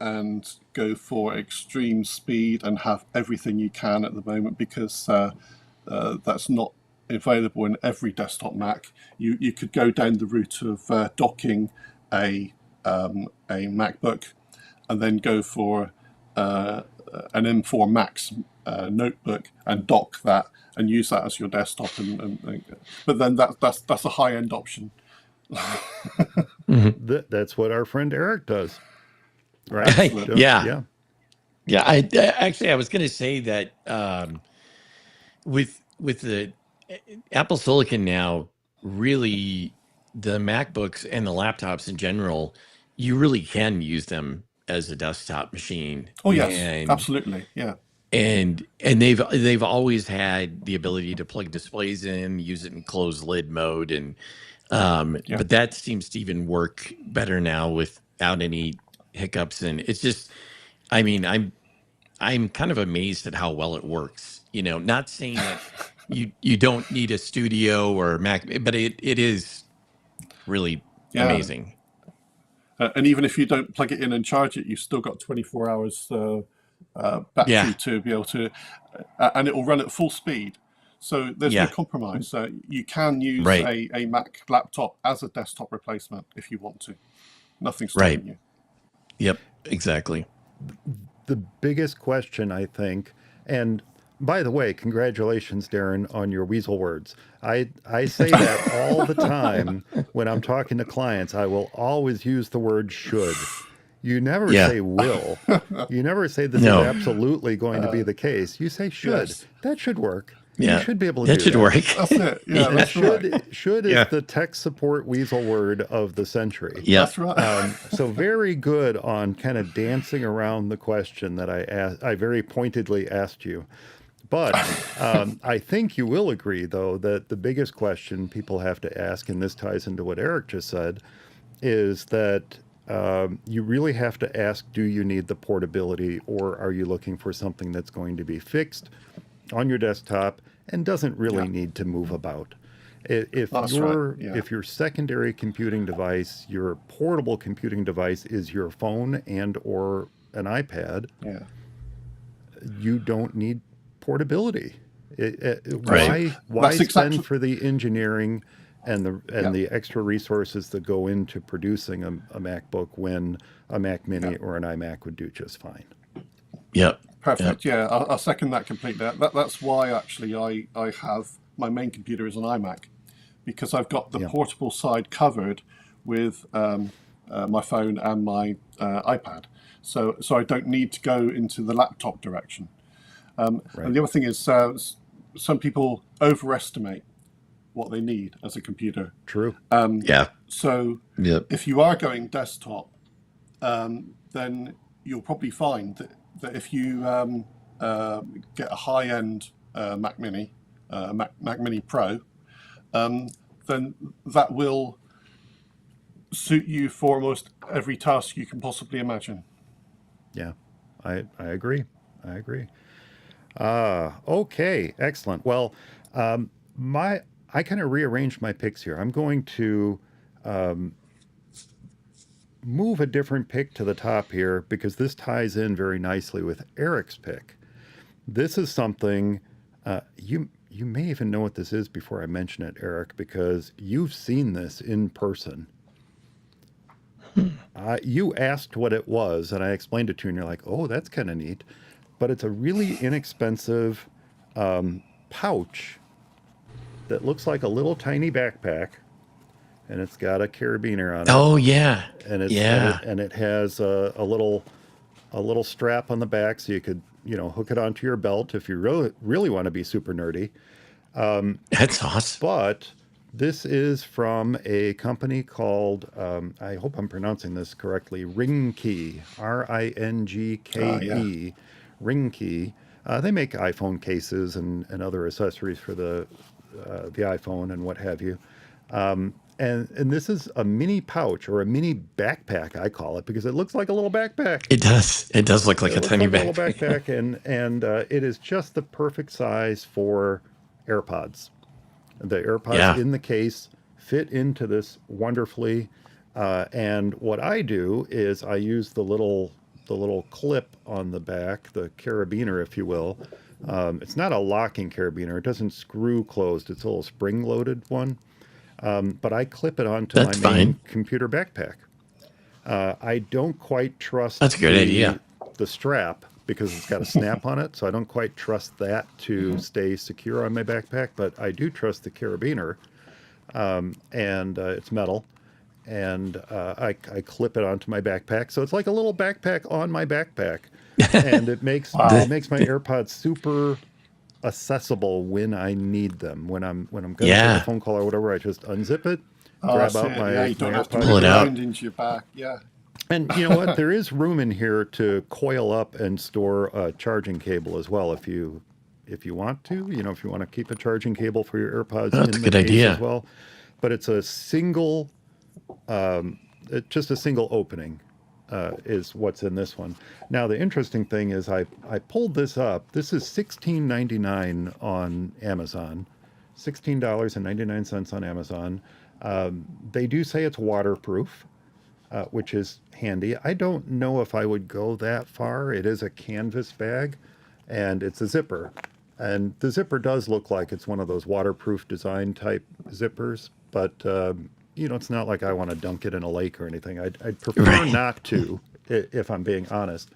and go for extreme speed and have everything you can at the moment, because that's not available in every desktop Mac, you could go down the route of docking a MacBook and then go for an M4 Max notebook and dock that and use that as your desktop. But then that's a high-end option. That's what our friend Eric does, right? Yeah. I was going to say that with the Apple Silicon now, really the MacBooks and the laptops in general, you really can use them as a desktop machine. Oh yes, absolutely, yeah. And they've always had the ability to plug displays in, use it in closed lid mode, and but that seems to even work better now without any hiccups. And it's just, I mean, I'm kind of amazed at how well it works. You know, not saying that you don't need a studio or Mac, but it is really amazing. And even if you don't plug it in and charge it, you've still got 24 hours battery to be able to, and it will run at full speed. So there's no compromise. You can use a Mac laptop as a desktop replacement if you want to. Nothing's stopping you. Yep, exactly. The biggest question, I think, and by the way, congratulations, Darren, on your weasel words. I say that all the time when I'm talking to clients. I will always use the word should. You never say will. You never say this is absolutely going to be the case. You say should. Yes. That should work. Yeah. You should be able to do that. Should work. That's it. Yeah, that's right. Should is the tech support weasel word of the century. Yeah. That's right. So very good on kind of dancing around the question that I very pointedly asked you. But I think you will agree, though, that the biggest question people have to ask, and this ties into what Eric just said, is that you really have to ask, do you need the portability, or are you looking for something that's going to be fixed on your desktop and doesn't really need to move about? If your secondary computing device, your portable computing device, is your phone and or an iPad, you don't need portability. Why spend for the engineering and the extra resources that go into producing a MacBook when a Mac Mini or an iMac would do just fine? Yep. Perfect. Yeah, I'll second that completely. That's why actually I have my main computer is an iMac, because I've got the portable side covered with my phone and my iPad. So I don't need to go into the laptop direction. And the other thing is some people overestimate what they need as a computer. True. So if you are going desktop, then you'll probably find that if you get a high-end Mac Mini, Mac Mini Pro, then that will suit you for almost every task you can possibly imagine. Yeah, I agree. Okay, excellent. Well, I kind of rearranged my picks here. I'm going to move a different pick to the top here because this ties in very nicely with Eric's pick. This is something you may even know what this is before I mention it, Eric, because you've seen this in person. You asked what it was, and I explained it to you, and you're like, "Oh, that's kind of neat." But it's a really inexpensive pouch that looks like a little tiny backpack, and it's got a carabiner on it. Oh yeah, And yeah. it has a little strap on the back, so you could hook it onto your belt if you really want to be super nerdy. That's awesome. But this is from a company called I hope I'm pronouncing this correctly, Ringke, Ringke, Ringke. They make iPhone cases and other accessories for the iPhone and what have you. And this is a mini pouch or a mini backpack, I call it, because it looks like a little backpack. It does. It does look like It a looks tiny like a bag. little backpack, and it is just the perfect size for AirPods. The AirPods in the case fit into this wonderfully. And what I do is I use the little clip on the back, the carabiner, if you will. It's not a locking carabiner. It doesn't screw closed. It's a little spring-loaded one. But I clip it onto That's my main fine. computer backpack. I don't quite trust That's a good idea. the strap because it's got a snap on it, so I don't quite trust that to stay secure on my backpack, but I do trust the carabiner, and it's metal, and I clip it onto my backpack, so it's like a little backpack on my backpack, and it makes my AirPods super accessible when I need them. When I'm going to take a phone call or whatever, I just unzip it, grab out my you don't have to AirPods. Pull it out. into your back. Yeah. And you know what? There is room in here to coil up and store a charging cable as well, if you want to. If you want to keep a charging cable for your AirPods That's in a the good case idea. as well. But it's a single, just a single opening is what's in this one. Now the interesting thing is I pulled this up. This is $16.99 on Amazon, $16.99 on Amazon. They do say it's waterproof. Which is handy. I don't know if I would go that far. It is a canvas bag, and it's a zipper. And the zipper does look like it's one of those waterproof design type zippers, but it's not like I want to dunk it in a lake or anything. I'd prefer not to, if I'm being honest.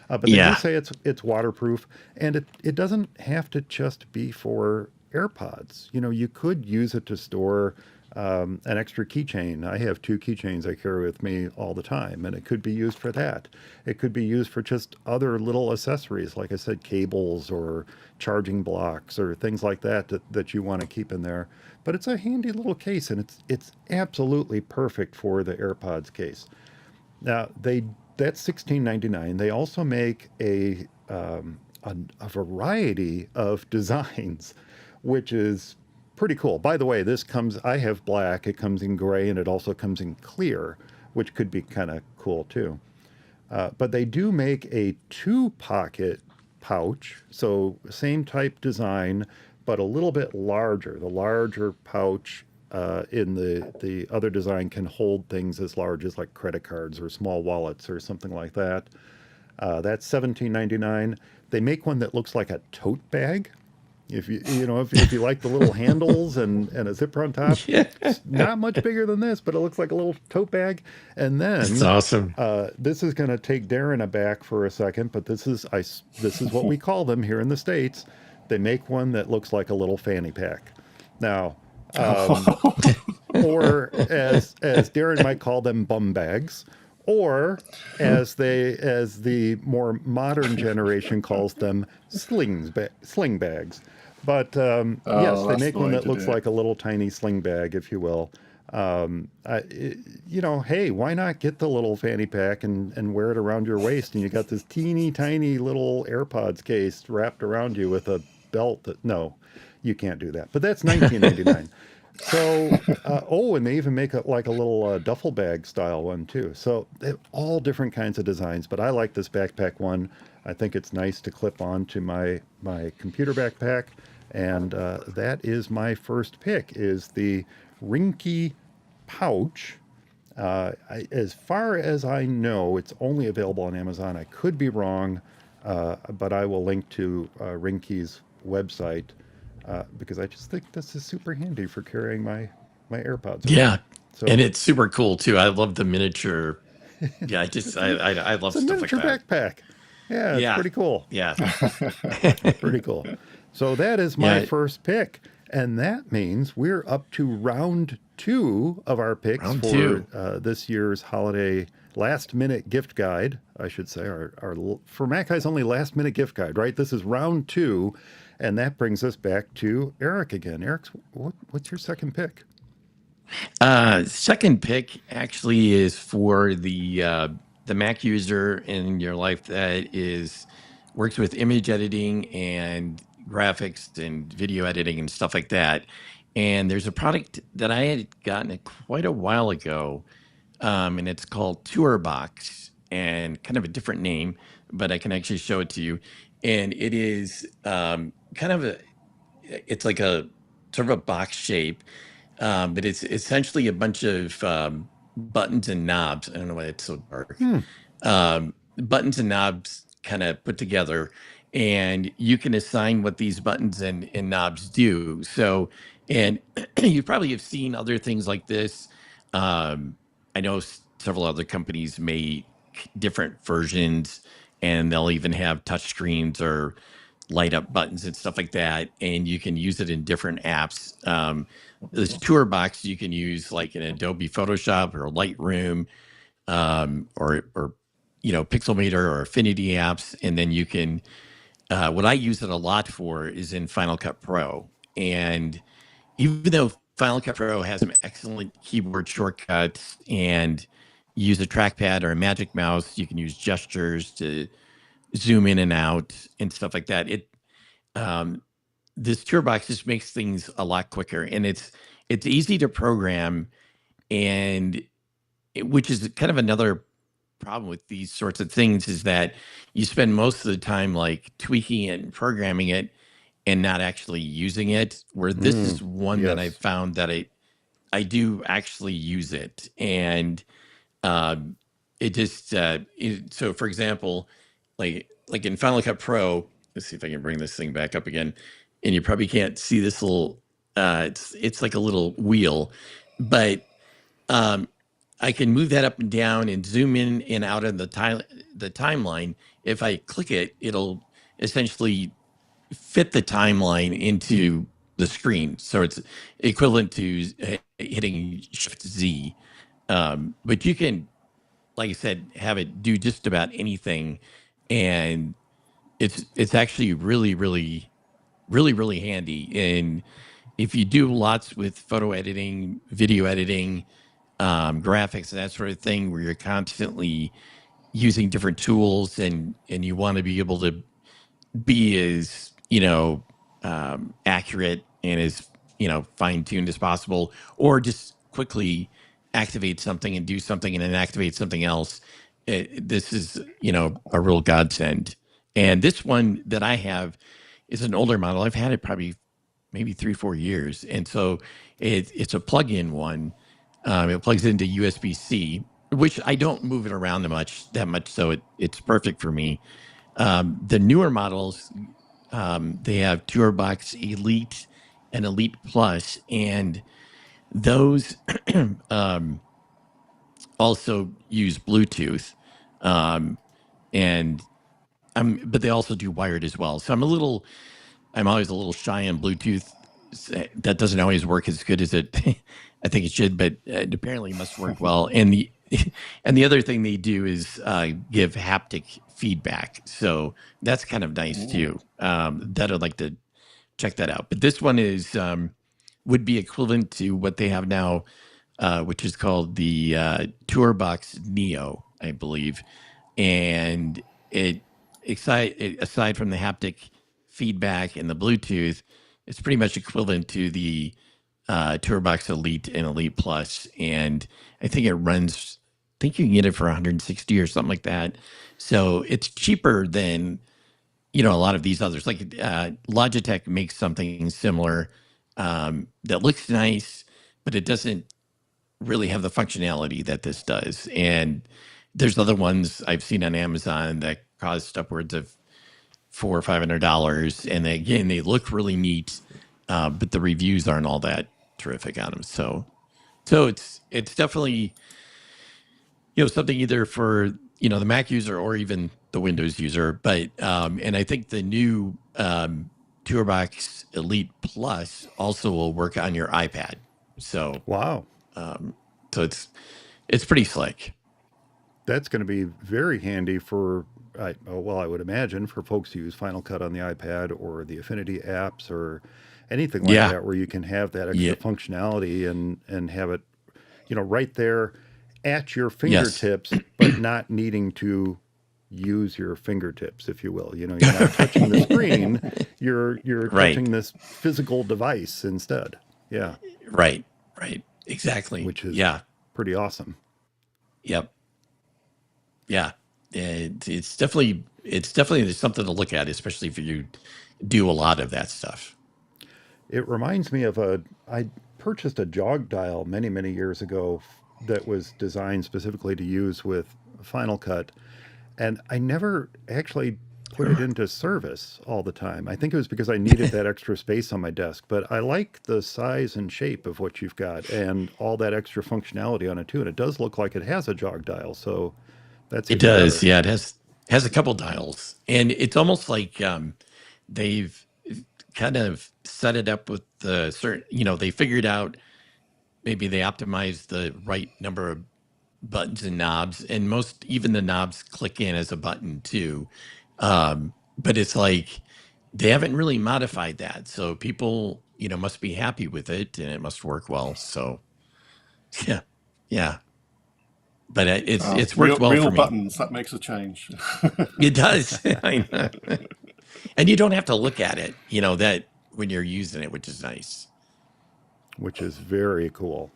But they do say it's waterproof, and it doesn't have to just be for AirPods. You could use it to store an extra keychain. I have 2 keychains I carry with me all the time, and it could be used for that. It could be used for just other little accessories, like I said, cables or charging blocks or things like that you want to keep in there. But it's a handy little case, and it's absolutely perfect for the AirPods case. Now that's $16.99. They also make a variety of designs, which is pretty cool. By the way, I have black, it comes in gray, and it also comes in clear, which could be kind of cool too. But they do make a 2-pocket pouch, so same type design, but a little bit larger. The larger pouch in the other design can hold things as large as like credit cards or small wallets or something like that. That's $17.99. They make one that looks like a tote bag. If you like the little handles and a zipper on top, it's not much bigger than this, but it looks like a little tote bag. And then It's awesome. this is going to take Darren aback for a second, but this is what we call them here in the States. They make one that looks like a little fanny pack. Now, or as Darren might call them, bum bags. Or as the more modern generation calls them, sling bags. But yes, they make one that looks like a little tiny sling bag, if you will. Hey, why not get the little fanny pack and wear it around your waist, and you got this teeny tiny little AirPods case wrapped around you with a belt no, you can't do that. But that's $19.99. So, and they even make like a little duffel bag style one too. So, all different kinds of designs. But I like this backpack one. I think it's nice to clip on to my computer backpack, and that is my first pick. Is the Ringke Pouch. As far as I know, it's only available on Amazon. I could be wrong, but I will link to Ringke's website because I just think this is super handy for carrying my AirPods Yeah. around. So And it's super cool too. I love the miniature. Yeah, I it's love a stuff like miniature that. backpack. Yeah, it's Yeah. pretty cool. Yeah. Pretty cool. So that is my Yeah. first pick. And that means we're up to round two of our picks Round for two. this year's holiday last minute gift guide, I should say, our for Mac Eyes only last minute gift guide, right? This is round two. And that brings us back to Eric again. Eric, what's your second pick? Second pick actually is for the Mac user in your life that is works with image editing and graphics and video editing and stuff like that. And there's a product that I had gotten quite a while ago, and it's called TourBox, and kind of a different name, but I can actually show it to you. And it is kind of it's like a sort of a box shape, but it's essentially a bunch of buttons and knobs. I don't know why it's so dark. Buttons and knobs kind of put together, and you can assign what these buttons and knobs do. So, and you probably have seen other things like this. I know several other companies make different versions, and they'll even have touch screens or light up buttons and stuff like that, and you can use it in different apps. This TourBox you can use like in Adobe Photoshop or Lightroom, or Pixelmator or Affinity apps, and then you can. What I use it a lot for is in Final Cut Pro, and even though Final Cut Pro has some excellent keyboard shortcuts and use a trackpad or a magic mouse, you can use gestures to zoom in and out and stuff like that. Um, this TourBox just makes things a lot quicker, and it's easy to program, and which is kind of another problem with these sorts of things is that you spend most of the time like tweaking it and programming it and not actually using it. Where this is one that I Yes. found that I do actually use it, and it just so for example, like in Final Cut Pro, let's see if I can bring this thing back up again, and you probably can't see this little. It's like a little wheel, but um, I can move that up and down and zoom in and out of the timeline. If I click it, it'll essentially fit the timeline into the screen. So it's equivalent to hitting Shift Z. But you can, like I said, have it do just about anything, and it's actually really handy. And if you do lots with photo editing, video editing, graphics, and that sort of thing, where you're constantly using different tools, and you want to be able to be as accurate and as fine tuned as possible, or just quickly activate something and do something and then activate something else. This is a real godsend. And this one that I have is an older model. I've had it probably maybe 3-4 years, and so it's a plug-in one. It plugs into USB-C, which I don't move it around that much, so it's perfect for me. The newer models, they have TourBox Elite and Elite Plus, and those also use Bluetooth, um, and but they also do wired as well. So I'm always a little shy on Bluetooth. That doesn't always work as good as it I think it should, but it apparently must work well. And the other thing they do is give haptic feedback, so that's kind of nice too. That I'd like to check that out. But this one is would be equivalent to what they have now, which is called the TourBox Neo, I believe, and aside from the haptic feedback and the Bluetooth, it's pretty much equivalent to the TourBox Elite and Elite Plus, and I think it runs. I think you can get it for 160 or something like that. So it's cheaper than a lot of these others. Like Logitech makes something similar that looks nice, but it doesn't really have the functionality that this does. And there's other ones I've seen on Amazon that cost upwards of $400 or $500, and again, they look really neat, but the reviews aren't all that terrific on them. So it's definitely something either for the Mac user or even the Windows user. But and I think the new TourBox Elite Plus also will work on your iPad. So Wow. So it's pretty slick. That's going to be very handy for, I would imagine, for folks who use Final Cut on the iPad or the Affinity apps or anything like Yeah. that, where you can have that extra Yeah. functionality and have it, right there at your Yes. fingertips, but not needing to use your fingertips, if you will. You're not touching the screen, you're Right. touching this physical device instead. Yeah. Right. Exactly. Which is pretty awesome. Yep. Yeah. It's definitely something to look at, especially if you do a lot of that stuff. It reminds me of I purchased a jog dial many, many years ago that was designed specifically to use with Final Cut, and I never actually put it into service all the time. I think it was because I needed that extra space on my desk, but I like the size and shape of what you've got and all that extra functionality on it too. And it does look like it has a jog dial, so that's It even does. better. Yeah, it has a couple dials, and it's almost like they've kind of set it up with the certain. They figured out maybe they optimized the right number of buttons and knobs, and most even the knobs click in as a button too. But it's like they haven't really modified that, so people must be happy with it, and it must work well. So yeah. But it's worked well real for me. buttons, that makes a change. It does. I know. And you don't have to look at it, that when you're using it, which is nice. Which is very cool.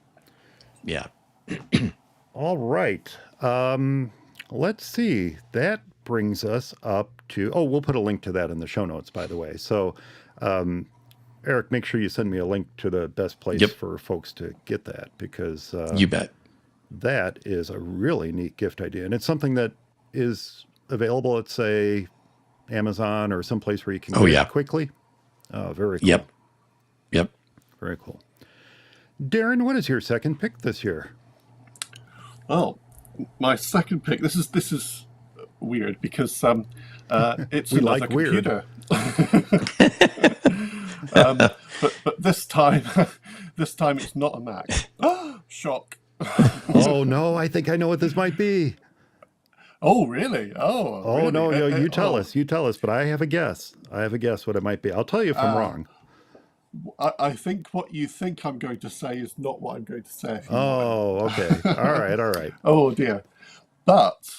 Yeah. All right. Let's see. That brings us up to, we'll put a link to that in the show notes, by the way. So, Eric, make sure you send me a link to the best place for folks to get that, because You bet. that is a really neat gift idea. And it's something that is available at, say, Amazon or someplace where you can get it quickly. Very cool. Yep. Very cool. Darren, what is your second pick this year? Oh, my second pick. This is weird because it's We another like weird. computer. But this time it's not a Mac. Shock. Oh no, I think I know what this might be. Oh really? Oh really? No, you tell us. You tell us. But I have a guess. What it might be. I'll tell you if I'm wrong. I think what you think I'm going to say is not what I'm going to say. Okay. All right. Oh dear. But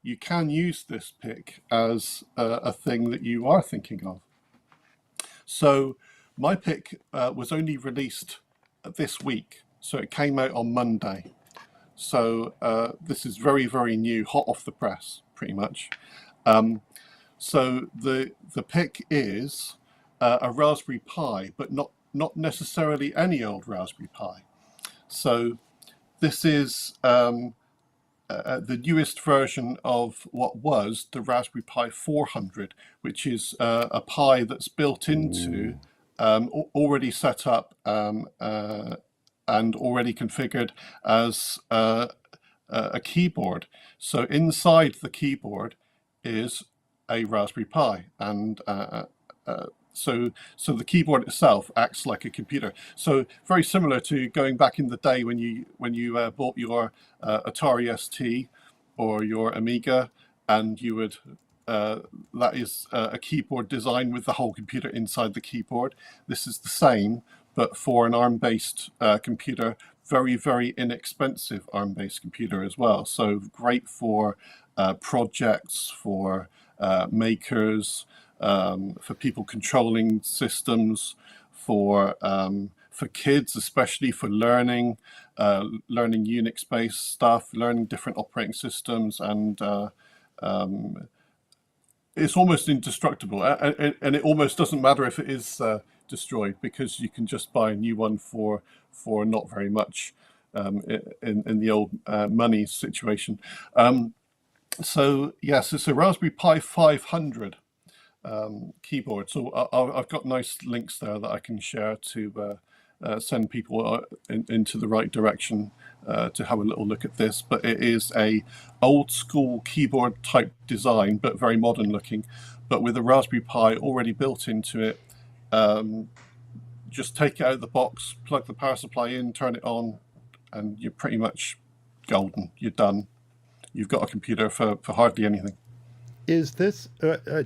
you can use this pick as a thing that you are thinking of. So my pick was only released this week. So it came out on Monday. So this is very, very new, hot off the press, pretty much. So the pick is a Raspberry Pi, but not necessarily any old Raspberry Pi. So this is the newest version of what was the Raspberry Pi 400, which is a Pi that's built into, already set up and already configured as a keyboard. So inside the keyboard is a Raspberry Pi, and so the keyboard itself acts like a computer. So very similar to going back in the day when you bought your Atari ST or your Amiga, and you would that is a keyboard designed with the whole computer inside the keyboard. This is the same, but for an ARM-based computer, very, very inexpensive ARM-based computer as well. So great for projects, for makers, for people controlling systems, for for kids, especially for learning Unix-based stuff, learning different operating systems, and it's almost indestructible. And it almost doesn't matter if it is destroyed, because you can just buy a new one for not very much in the old money situation. So yes, it's a Raspberry Pi 500 keyboard. So I've got nice links there that I can share to send people into the right direction to have a little look at this. But it is a old school keyboard type design, but very modern looking, but with a Raspberry Pi already built into it. Just take it out of the box, plug the power supply in, turn it on, and you're pretty much golden. You're done. You've got a computer for hardly anything. Is this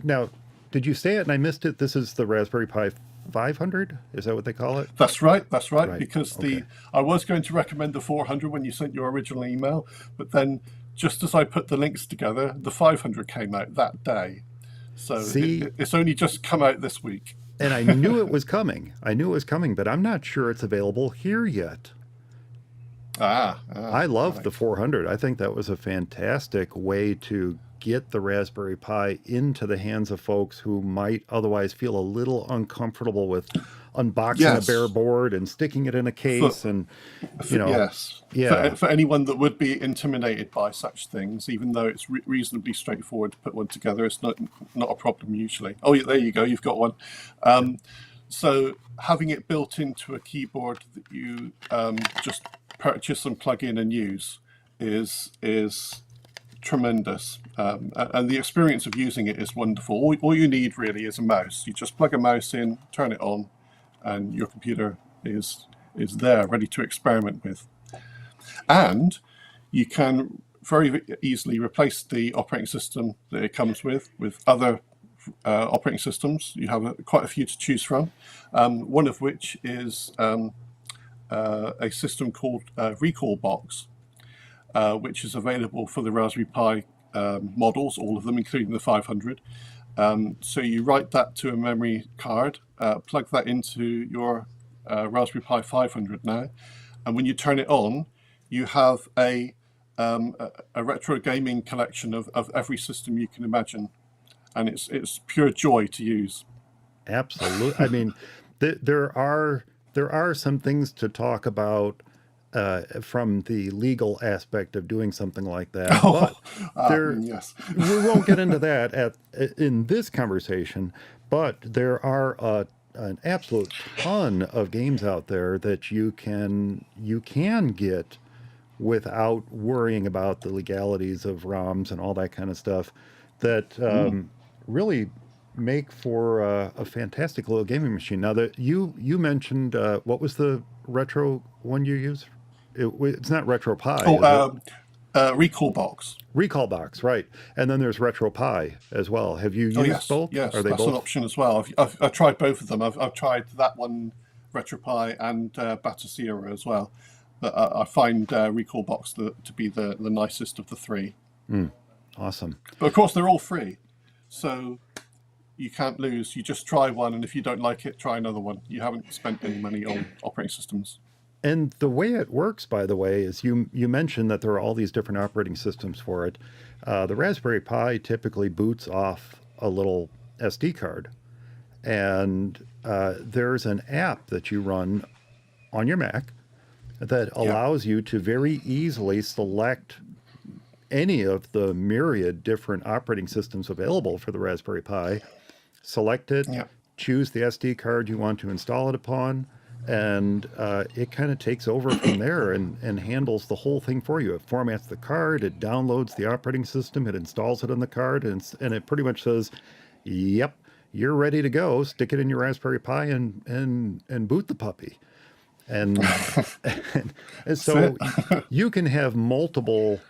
now? Did you say it and I missed it? This is the Raspberry Pi 500. Is that what they call it? That's right. That's right. Right. Because Okay. I was going to recommend the 400 when you sent your original email, but then just as I put the links together, the 500 came out that day. So See? it's only just come out this week. And I knew it was coming. I knew it was coming, but I'm not sure it's available here yet. I love right. the 400. I think that was a fantastic way to get the Raspberry Pi into the hands of folks who might otherwise feel a little uncomfortable with unboxing Yes. a bare board and sticking it in a case. And, you know, Yes. yeah. For anyone that would be intimidated by such things, even though it's reasonably straightforward to put one together, it's not a problem usually. Oh, yeah, there you go. You've got one. So having it built into a keyboard that you just purchase and plug in and use is tremendous. And the experience of using it is wonderful. All you need really is a mouse. You just plug a mouse in, turn it on, and your computer is there, ready to experiment with. And you can very easily replace the operating system that it comes with other operating systems. You have quite a few to choose from, one of which is a system called Recallbox, which is available for the Raspberry Pi models, all of them, including the 500. So you write that to a memory card, plug that into your Raspberry Pi 500 now, and when you turn it on, you have a retro gaming collection of every system you can imagine, and it's pure joy to use. Absolutely. I mean, there are some things to talk about from the legal aspect of doing something like that. But Yes. we won't get into that in this conversation, but there are an absolute ton of games out there that you can get without worrying about the legalities of ROMs and all that kind of stuff that really make for a fantastic little gaming machine. Now that you mentioned, what was the retro one you use? It's not RetroPie. Recallbox. Recallbox, right? And then there's RetroPie as well. Have you used both? Yes, Are they that's both an option as well. I've tried both of them. I've tried that one, RetroPie, and Bataseira as well. But I find Recallbox to be the nicest of the three. Awesome. But of course, they're all free, so you can't lose. You just try one, and if you don't like it, try another one. You haven't spent any money on operating systems. And the way it works, by the way, is you mentioned that there are all these different operating systems for it. The Raspberry Pi typically boots off a little SD card. And there's an app that you run on your Mac that allows you to very easily select any of the myriad different operating systems available for the Raspberry Pi, select it, choose the SD card you want to install it upon, and it kind of takes over from there and handles the whole thing for you. It formats the card, it downloads the operating system, it installs it on the card, and it pretty much says, yep, you're ready to go. Stick it in your Raspberry Pi and boot the puppy. And, and so you can have multiple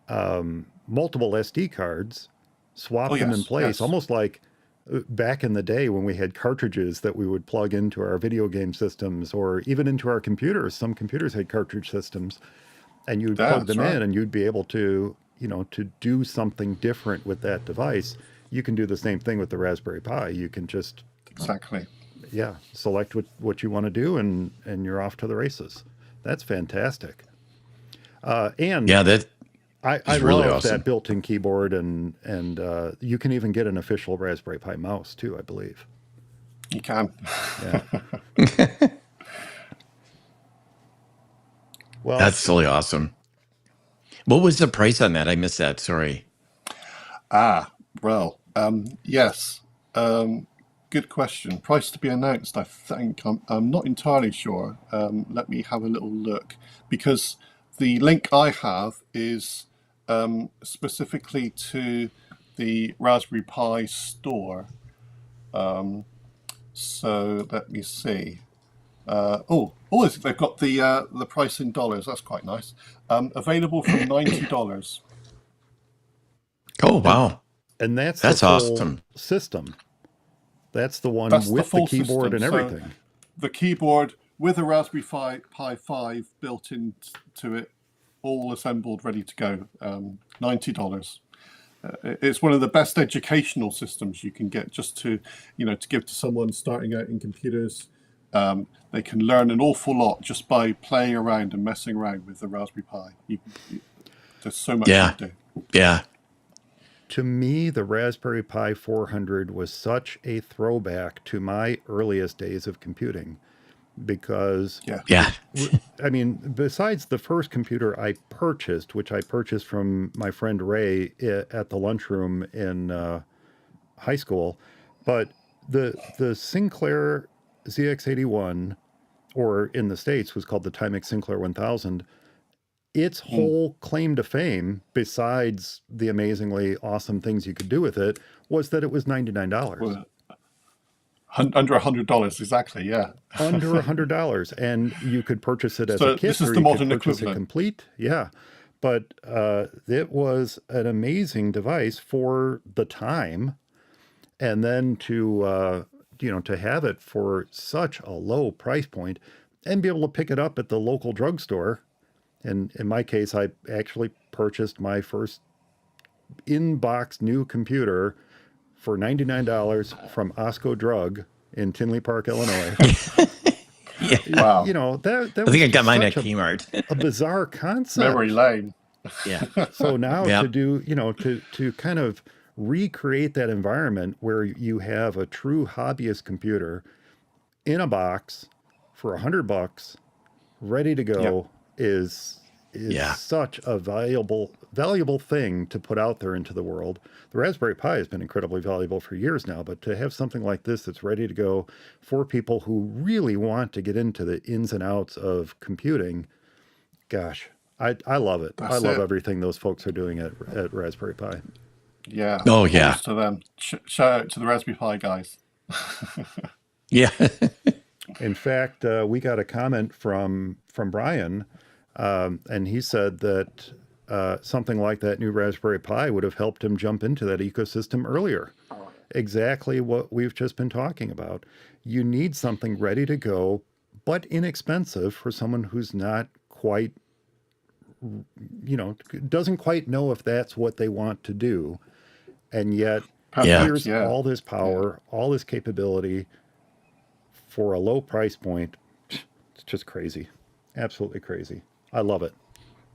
SD cards, swap them in place, almost like back in the day when we had cartridges that we would plug into our video game systems or even into our computers. Some computers had cartridge systems, and you'd plug them in and you'd be able to, to do something different with that device. You can do the same thing with the Raspberry Pi. You can just yeah, select what you want to do, and you're off to the races. That's fantastic. And Yeah, that I is really love that awesome. built-in keyboard, and you can even get an official Raspberry Pi mouse too, I believe. You can. Yeah. Well, That's really awesome. What was the price on that? I missed that. Sorry. Well, yes. Good question. Price to be announced, I think. I'm not entirely sure. Let me have a little look, because the link I have is specifically to the Raspberry Pi store. So let me see. They've got the price in dollars. That's quite nice. Available from $90. Oh, wow. and that's the That's full awesome. system. That's the one That's the with the full keyboard system. and So everything. the keyboard with a Raspberry Pi 5 built into it, all assembled, ready to go. $90. It's one of the best educational systems you can get, just to give to someone starting out in computers. They can learn an awful lot just by playing around and messing around with the Raspberry Pi. There's so much Yeah. you can do. Yeah. To me, the Raspberry Pi 400 was such a throwback to my earliest days of computing, because Yeah. I mean, besides the first computer I purchased, which I purchased from my friend Ray at the lunchroom in high school, but the Sinclair ZX81, or in the States was called the Timex Sinclair 1000, its whole claim to fame, besides the amazingly awesome things you could do with it, was that it was $99. Well, under $100, exactly. Yeah. Under $100, and you could purchase it as a So kit, this is or the you could modern purchase it equivalent. complete. Yeah, but it was an amazing device for the time, and then to to have it for such a low price point, and be able to pick it up at the local drugstore. And in my case, I actually purchased my first in-box new computer for $99 from Osco Drug in Tinley Park, Illinois. Yeah. Wow. That I was think I got just mine at such Kmart. a bizarre concept. Memory lane. Yeah. So now Yeah. to do, to kind of recreate that environment where you have a true hobbyist computer in a box for $100, ready to go, Yep. is Yeah. such a valuable thing to put out there into the world. The Raspberry Pi has been incredibly valuable for years now, but to have something like this that's ready to go for people who really want to get into the ins and outs of computing, gosh, I love it. I That's love it. everything those folks are doing at Raspberry Pi. Yeah. Oh, yeah. Balls to them. Shout out to the Raspberry Pi guys. Yeah. In fact, we got a comment from Brian, and he said that something like that new Raspberry Pi would have helped him jump into that ecosystem earlier. Exactly what we've just been talking about. You need something ready to go, but inexpensive for someone who's not quite, doesn't quite know if that's what they want to do. And yet, Yeah. here's Yeah. all this power, all this capability for a low price point. It's just crazy. Absolutely crazy. I love it.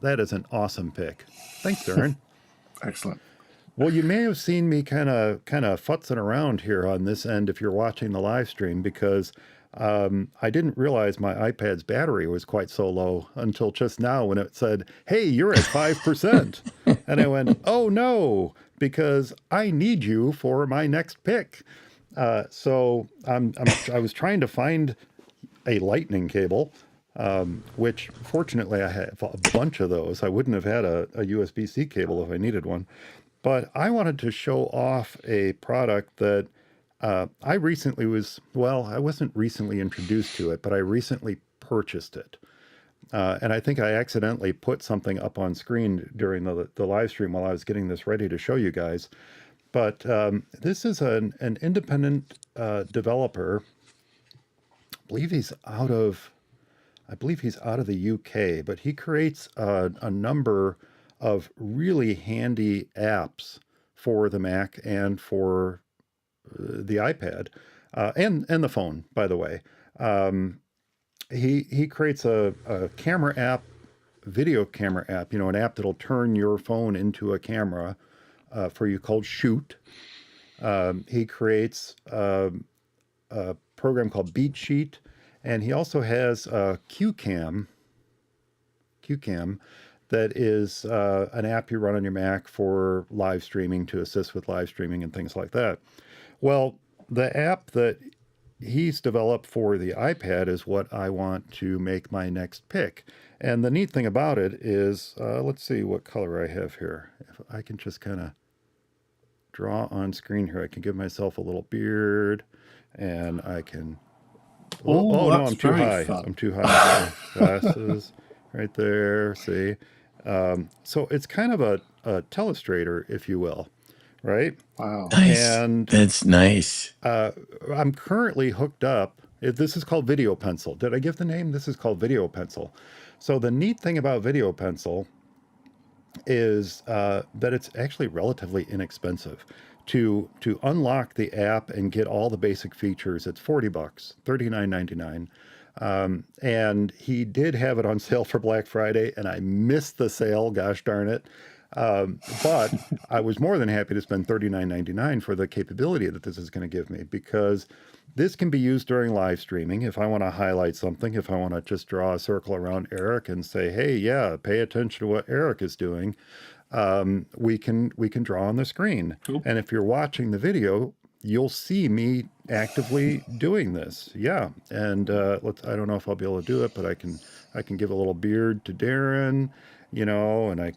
That is an awesome pick. Thanks, Darren. Excellent. Well, you may have seen me kind of futzing around here on this end if you're watching the live stream, because I didn't realize my iPad's battery was quite so low until just now when it said, "Hey, you're at 5%." And I went, "Oh no, because I need you for my next pick." So I was trying to find a lightning cable, which fortunately I have a bunch of those. I wouldn't have had a USB-C cable if I needed one. But I wanted to show off a product that I recently I wasn't recently introduced to it, but I recently purchased it. And I think I accidentally put something up on screen during the live stream while I was getting this ready to show you guys. But this is an independent developer. I believe he's out of the UK, but he creates a number of really handy apps for the Mac and for the iPad. and the phone, by the way. He creates a camera app, video camera app, an app that'll turn your phone into a camera for you called Shoot. He creates a program called Beat Sheet, and he also has a QCam that is an app you run on your Mac for live streaming, to assist with live streaming and things like that. Well, the app that he's developed for the iPad is what I want to make my next pick. And the neat thing about it is, let's see what color I have here. If I can just kind of draw on screen here, I can give myself a little beard, and I can... Oh no, I'm too high. Fun. I'm too high. Glasses right there, see? So it's kind of a telestrator, if you will, right? Wow. Nice. And that's nice. I'm currently hooked up. This is called Video Pencil. Did I give the name? This is called Video Pencil. So the neat thing about Video Pencil is that it's actually relatively inexpensive. To unlock the app and get all the basic features, it's $40, $39.99. And he did have it on sale for Black Friday, and I missed the sale, gosh darn it. But I was more than happy to spend $39.99 for the capability that this is going to give me, because this can be used during live streaming. If I want to highlight something, if I want to just draw a circle around Eric and say, hey, yeah, pay attention to what Eric is doing, we can draw on the screen. Cool. And if you're watching the video, you'll see me actively doing this. Yeah. And I don't know if I'll be able to do it, but I can give a little beard to Darren, and I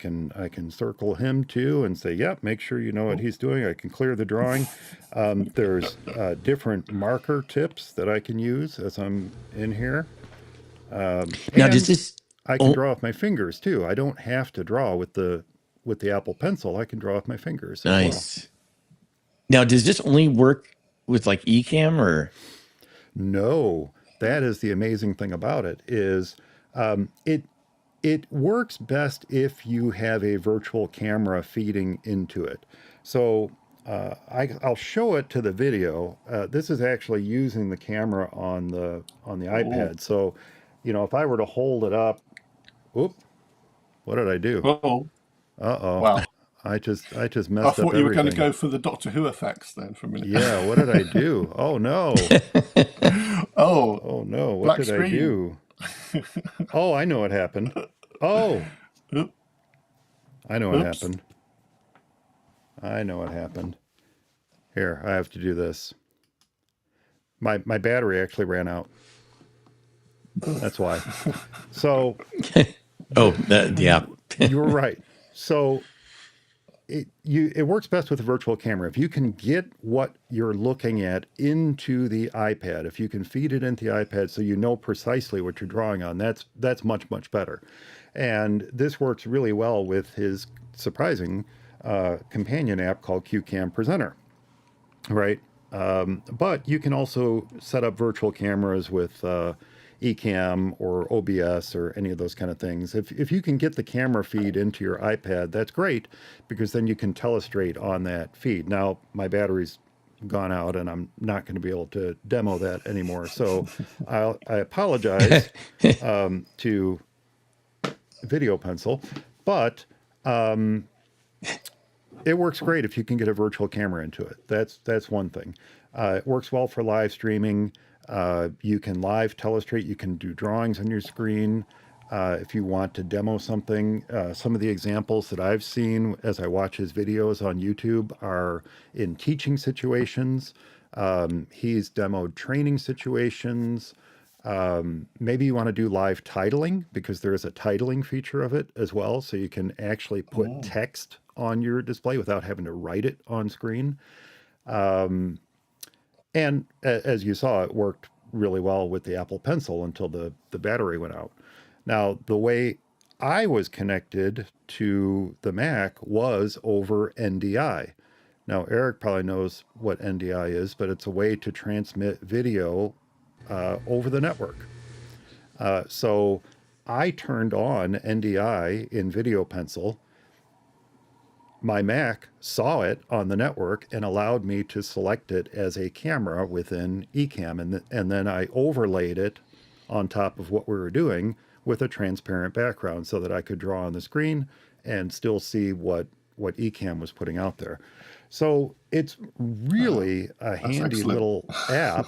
can circle him too and say, yep, make sure you know what he's doing. I can clear the drawing. There's different marker tips that I can use as I'm in here. Now, does this... I can draw with my fingers too. I don't have to draw with the Apple Pencil. I can draw with my fingers. Nice. As well. Now, does this only work with like eCam or? No, that is the amazing thing about it is it works best if you have a virtual camera feeding into it. So I'll show it to the video. This is actually using the camera on the iPad. So, if I were to hold it up, whoop, what did I do? Uh-oh. Wow. I just messed up everything. I thought you were going to go for the Doctor Who effects then for a minute. Yeah, what did I do? Oh no. Oh no, what did I do? Oh, I know what happened. Oh. I know what happened. Here, I have to do this. My battery actually ran out. That's why. So yeah. You were right. So it works best with a virtual camera. If you can get what you're looking at into the iPad, if you can feed it into the iPad so you know precisely what you're drawing on, that's much, much better. And this works really well with his surprising companion app called QCam Presenter, right? But you can also set up virtual cameras with eCam or OBS or any of those kind of things. If you can get the camera feed into your iPad, that's great, because then you can telestrate on that feed. Now, my battery's gone out and I'm not going to be able to demo that anymore. So I apologize to Video Pencil, but it works great if you can get a virtual camera into it. That's one thing. It works well for live streaming. You can live telestrate. You can do drawings on your screen. If you want to demo something, some of the examples that I've seen as I watch his videos on YouTube are in teaching situations. He's demoed training situations. Maybe you want to do live titling, because there is a titling feature of it as well. So you can actually put text on your display without having to write it on screen. And as you saw, it worked really well with the Apple Pencil until the battery went out. Now, the way I was connected to the Mac was over NDI. Now, Eric probably knows what NDI is, but it's a way to transmit video over the network. So I turned on NDI in Video Pencil, my Mac saw it on the network and allowed me to select it as a camera within Ecamm, and then I overlaid it on top of what we were doing with a transparent background so that I could draw on the screen and still see what Ecamm was putting out there. So it's really a handy excellent. little app.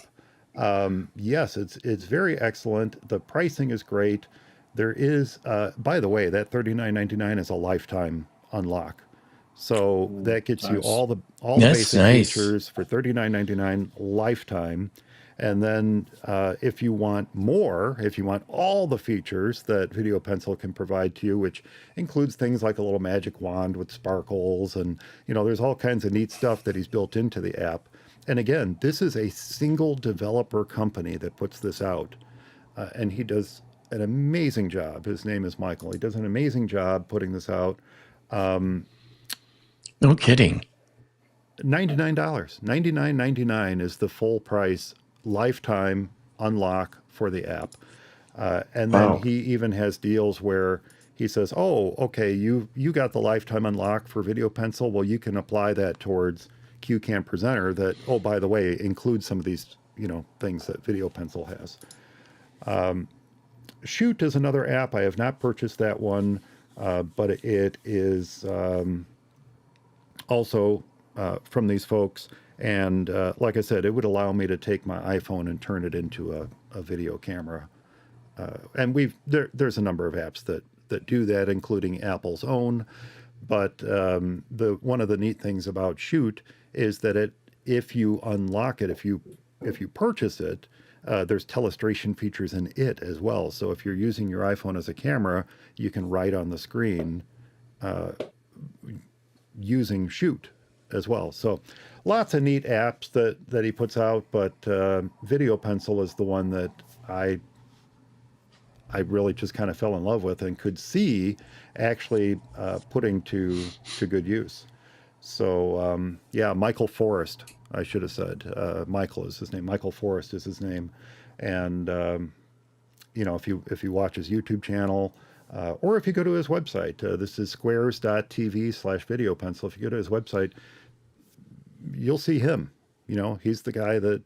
Yes, it's very excellent. The pricing is great. There is, by the way, that $39.99 is a lifetime unlock. So that gets you Nice. all the That's basic nice. features for $39.99 lifetime. And then if you want more, if you want all the features that Video Pencil can provide to you, which includes things like a little magic wand with sparkles, and there's all kinds of neat stuff that he's built into the app. And again, this is a single developer company that puts this out, and he does an amazing job. His name is Michael. He does an amazing job putting this out. No kidding. $99, $99.99 is the full price lifetime unlock for the app. And then Wow. he even has deals where he says, "Oh, okay, you got the lifetime unlock for Video Pencil. Well, you can apply that towards QCam Presenter. That, oh, by the way, includes some of these things that Video Pencil has." Shoot is another app. I have not purchased that one, but it is also from these folks. And like I said, it would allow me to take my iPhone and turn it into a video camera. And there's a number of apps that do that, including Apple's own. But the one of the neat things about Shoot is that if you unlock it, if you purchase it, there's telestration features in it as well. So if you're using your iPhone as a camera, you can write on the screen using Shoot as well. So lots of neat apps that he puts out, but Video Pencil is the one that I really just kind of fell in love with and could see actually putting to good use. So yeah, Michael Forrest, I should have said. Michael is his name. Michael Forrest is his name, and if you watch his YouTube channel. Or if you go to his website, this is squares.tv/video pencil. If you go to his website, you'll see him. He's the guy that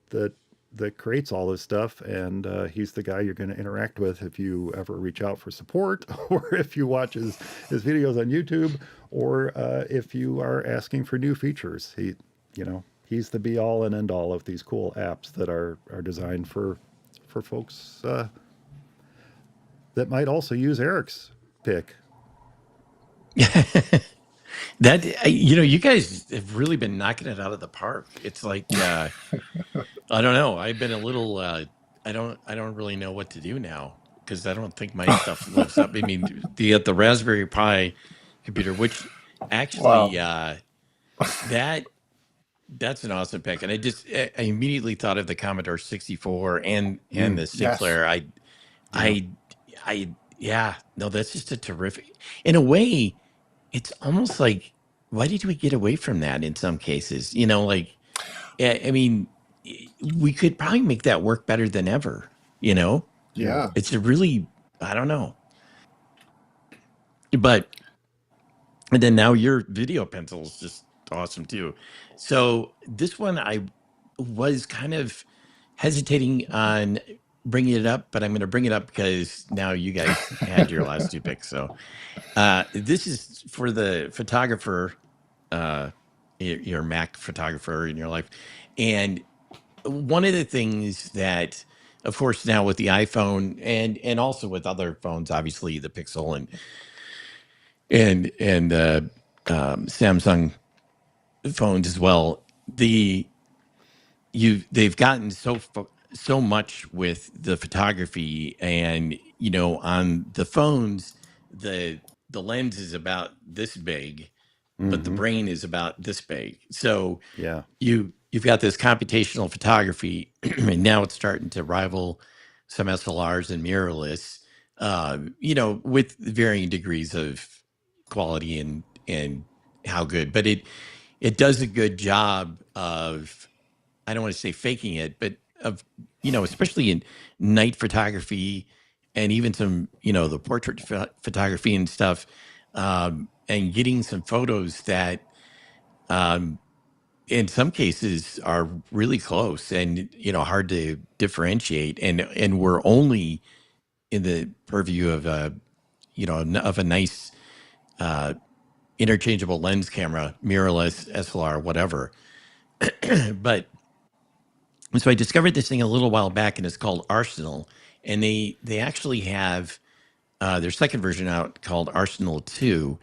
creates all this stuff, and he's the guy you're going to interact with if you ever reach out for support, or if you watch his videos on YouTube, or if you are asking for new features. He's the be all and end all of these cool apps that are designed for folks that might also use Eric's pick. You guys have really been knocking it out of the park. It's like I don't know. I've been a little. I don't really know what to do now because I don't think my stuff lives up. I mean, the Raspberry Pi computer, which actually Wow. that's an awesome pick, and I immediately thought of the Commodore 64 and the Yes. Sinclair. Yeah. I yeah, no, that's just a terrific. In a way, it's almost like, why did we get away from that in some cases? I mean, we could probably make that work better than ever. Yeah. Yeah. It's a really, I don't know. But, and then now your video pencil is just awesome too. So this one, I was kind of hesitating on bringing it up, but I'm going to bring it up because now you guys had your last two picks. So this is for the photographer, your Mac photographer in your life. And one of the things that, of course, now with the iPhone and also with other phones, obviously the Pixel and Samsung phones as well, they've gotten so much with the photography, and on the phones, the lens is about this big, but the Mm-hmm. brain is about this big. So Yeah. you've got this computational photography, and now it's starting to rival some SLRs and mirrorless, with varying degrees of quality and how good. But it does a good job of, I don't want to say faking it, but of, especially in night photography and even some, the portrait photography and stuff. and getting some photos that in some cases are really close and hard to differentiate, and we're only in the purview of a nice interchangeable lens camera, mirrorless, SLR, whatever. But so I discovered this thing a little while back, and it's called Arsenal, and they actually have their second version out called Arsenal 2,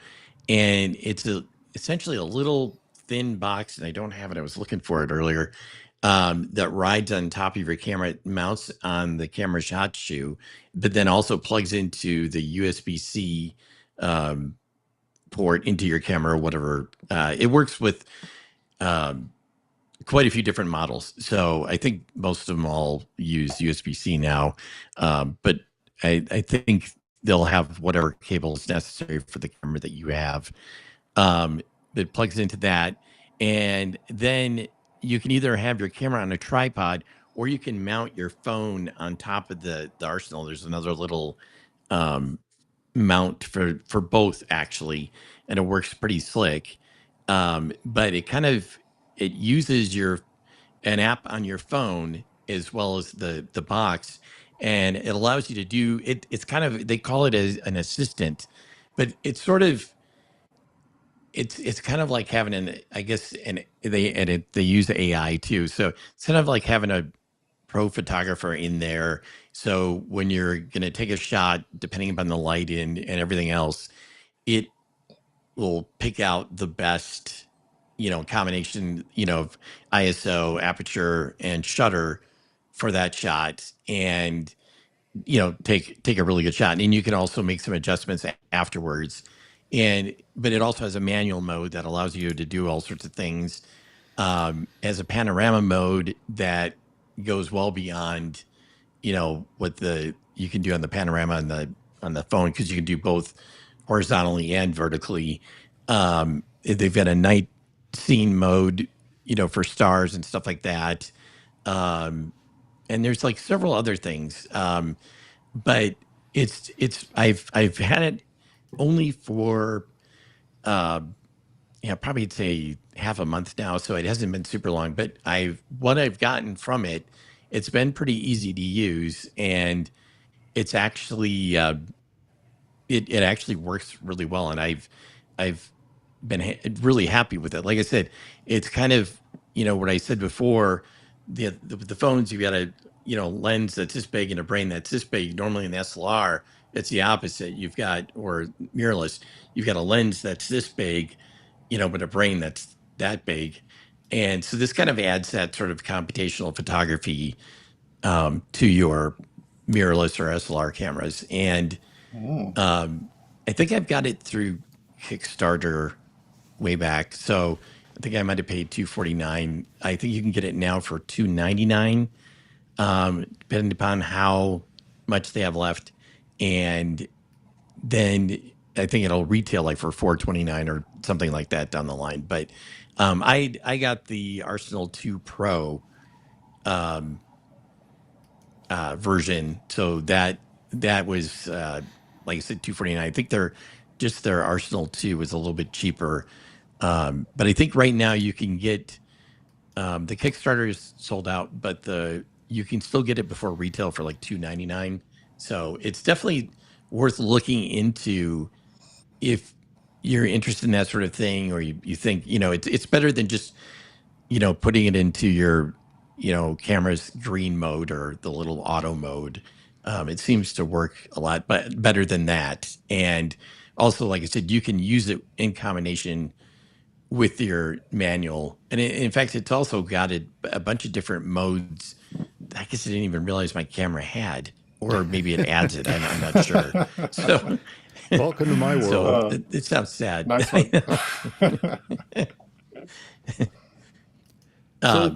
and it's essentially a little thin box, and I don't have it. I was looking for it earlier. That rides on top of your camera. It mounts on the camera's hot shoe, but then also plugs into the USB-C port into your camera or whatever. It works with quite a few different models. So I think most of them all use USB-C now, but I think they'll have whatever cables necessary for the camera that you have. It plugs into that, and then you can either have your camera on a tripod, or you can mount your phone on top of the Arsenal. There's another little mount for both, actually, and it works pretty slick. But it uses an app on your phone as well as the box, and it allows you to do it. It's they call it an assistant, but it's sort of it's kind of like having they use AI too. So it's kind of like having a pro photographer in there. So when you're going to take a shot, depending upon the light and everything else, it will pick out the best, combination, of ISO, aperture, and shutter for that shot, and take a really good shot. And you can also make some adjustments afterwards. But it also has a manual mode that allows you to do all sorts of things. As a panorama mode that goes well beyond, what you can do on the panorama on the phone, because you can do both horizontally and vertically. They've got a night scene mode, for stars and stuff like that. And there's like several other things. But I've had it only for probably say half a month now, so it hasn't been super long. But what I've gotten from it, it's been pretty easy to use, and it's actually it actually works really well, and I've been really happy with it. Like I said, it's kind of what I said before. The phones, you've got a lens that's this big and a brain that's this big. Normally in the SLR, it's the opposite. Or mirrorless, you've got a lens that's this big, but a brain that's that big. And so this kind of adds that sort of computational photography to your mirrorless or SLR cameras. And I think I've got it through Kickstarter way back. So I think I might have paid $249. I think you can get it now for $299, depending upon how much they have left. And then I think it'll retail like for $429 or something like that down the line. But I got the Arsenal 2 Pro version, so that was like I said, $249. I think their Arsenal 2 was a little bit cheaper, but I think right now you can get the Kickstarter is sold out, but you can still get it before retail for like $299. So it's definitely worth looking into if you're interested in that sort of thing, or you think it's better than just putting it into your camera's green mode or the little auto mode. It seems to work a lot better than that. And also, like I said, you can use it in combination with your manual. And in fact, it's also got a bunch of different modes. I guess I didn't even realize my camera had, or maybe it adds it. I'm not sure. So, welcome to my world. So it sounds sad. Nice one.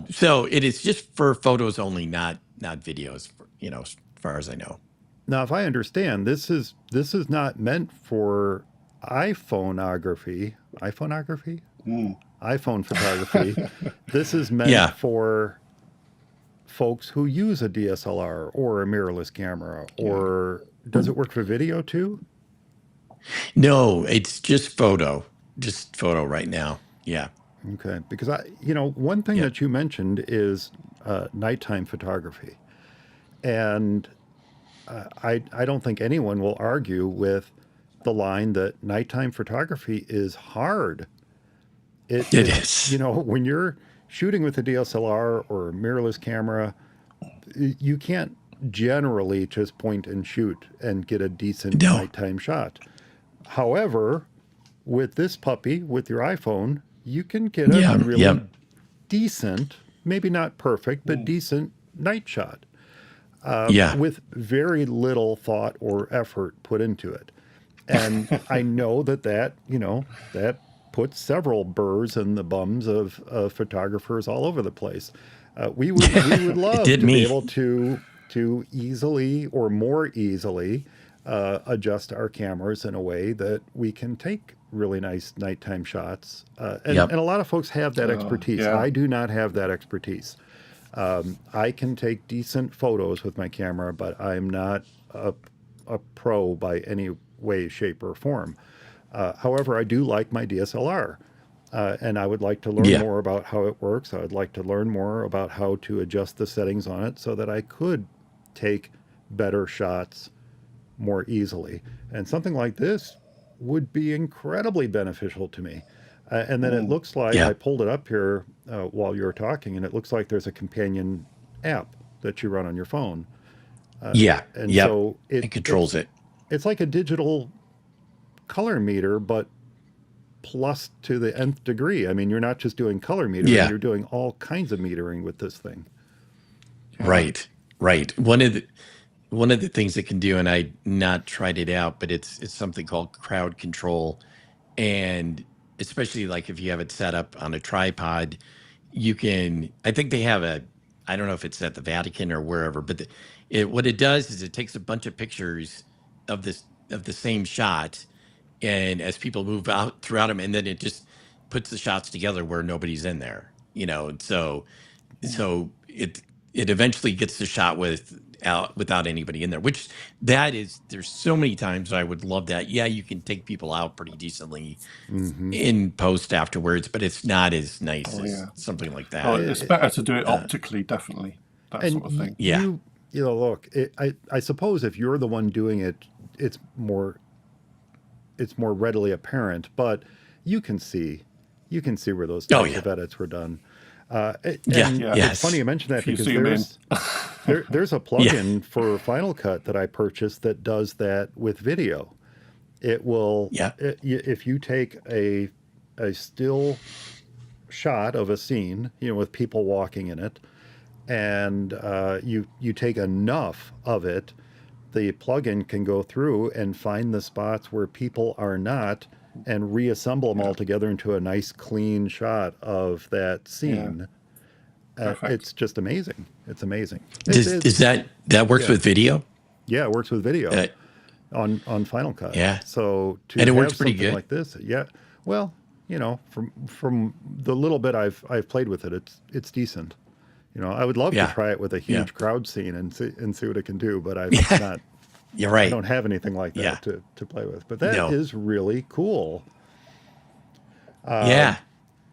So it is just for photos only, not videos, as far as I know. Now, if I understand, this is not meant for iPhone photography. This is meant for folks who use a DSLR or a mirrorless camera. Or does it work for video too? No, it's just photo right now. Yeah. Okay, because one thing Yep. that you mentioned is nighttime photography, and I don't think anyone will argue with the line that nighttime photography is hard. It It's is. when you're shooting with a DSLR or a mirrorless camera, you can't generally just point and shoot and get a decent No. nighttime shot. However, with this puppy, with your iPhone, you can get a Yeah. really Yep. decent, maybe not perfect, but decent night shot Yeah. with very little thought or effort put into it. And I know that puts several burrs in the bums of photographers all over the place. We would It love did to be me. able to easily or more easily adjust our cameras in a way that we can take really nice nighttime shots. And Yep. a lot of folks have that expertise. Yeah. I do not have that expertise. I can take decent photos with my camera, but I'm not a pro by any way, shape, or form. However, I do like my DSLR. And I would like to learn Yeah. more about how it works. I would like to learn more about how to adjust the settings on it so that I could take better shots more easily. And something like this would be incredibly beneficial to me. And then it looks like Yeah. I pulled it up here while you were talking, and it looks like there's a companion app that you run on your phone. Yeah. And Yep. so It controls it. it's like a digital color meter, but plus to the nth degree. I mean, you're not just doing color metering, Yeah. you're doing all kinds of metering with this thing. Right. Right. One of the things it can do, and I not tried it out, but it's something called crowd control, and especially like if you have it set up on a tripod, you can. I think they have a. I don't know if it's at the Vatican or wherever, but what it does is it takes a bunch of pictures of the same shot, and as people move out throughout them, and then it just puts the shots together where nobody's in there. And so it eventually gets the shot without anybody in there, which that is, there's so many times I would love that. Yeah, you can take people out pretty decently Mm-hmm. in post afterwards, but it's not as nice Oh, as yeah. something like Oh, that. it's better to do it optically, definitely. That And sort of thing. Yeah. look, I suppose if you're the one doing it, it's more readily apparent, but you can see where those Oh, types yeah. of edits were done. And Yeah. Yeah. Yes. it's funny you mention that If you because zoom in. there's a plugin for Final Cut that I purchased that does that with video. It will, Yeah. if you take a still shot of a scene, with people walking in it, and you take enough of it, the plugin can go through and find the spots where people are not and reassemble them all together into a nice clean shot of that scene. Perfect. It's just amazing. It's amazing. Is that works yeah. with video? Yeah, it works with video Uh, on Final Cut. Yeah. So to And it have works pretty something good? like this, yeah. Well, from the little bit I've played with it, it's decent. I would love Yeah. to try it with a Yeah. huge crowd scene and see what it can do, but I've not. You're I right. don't have anything like that Yeah. to play with. But that is No. really cool. Yeah.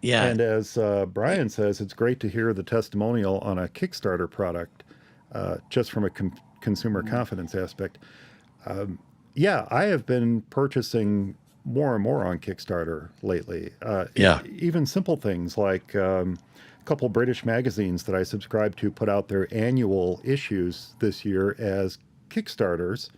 Yeah. And as Brian says, it's great to hear the testimonial on a Kickstarter product, just from a consumer confidence aspect. Yeah, I have been purchasing more and more on Kickstarter lately. Yeah. Even simple things like a couple British magazines that I subscribe to put out their annual issues this year as Kickstarters.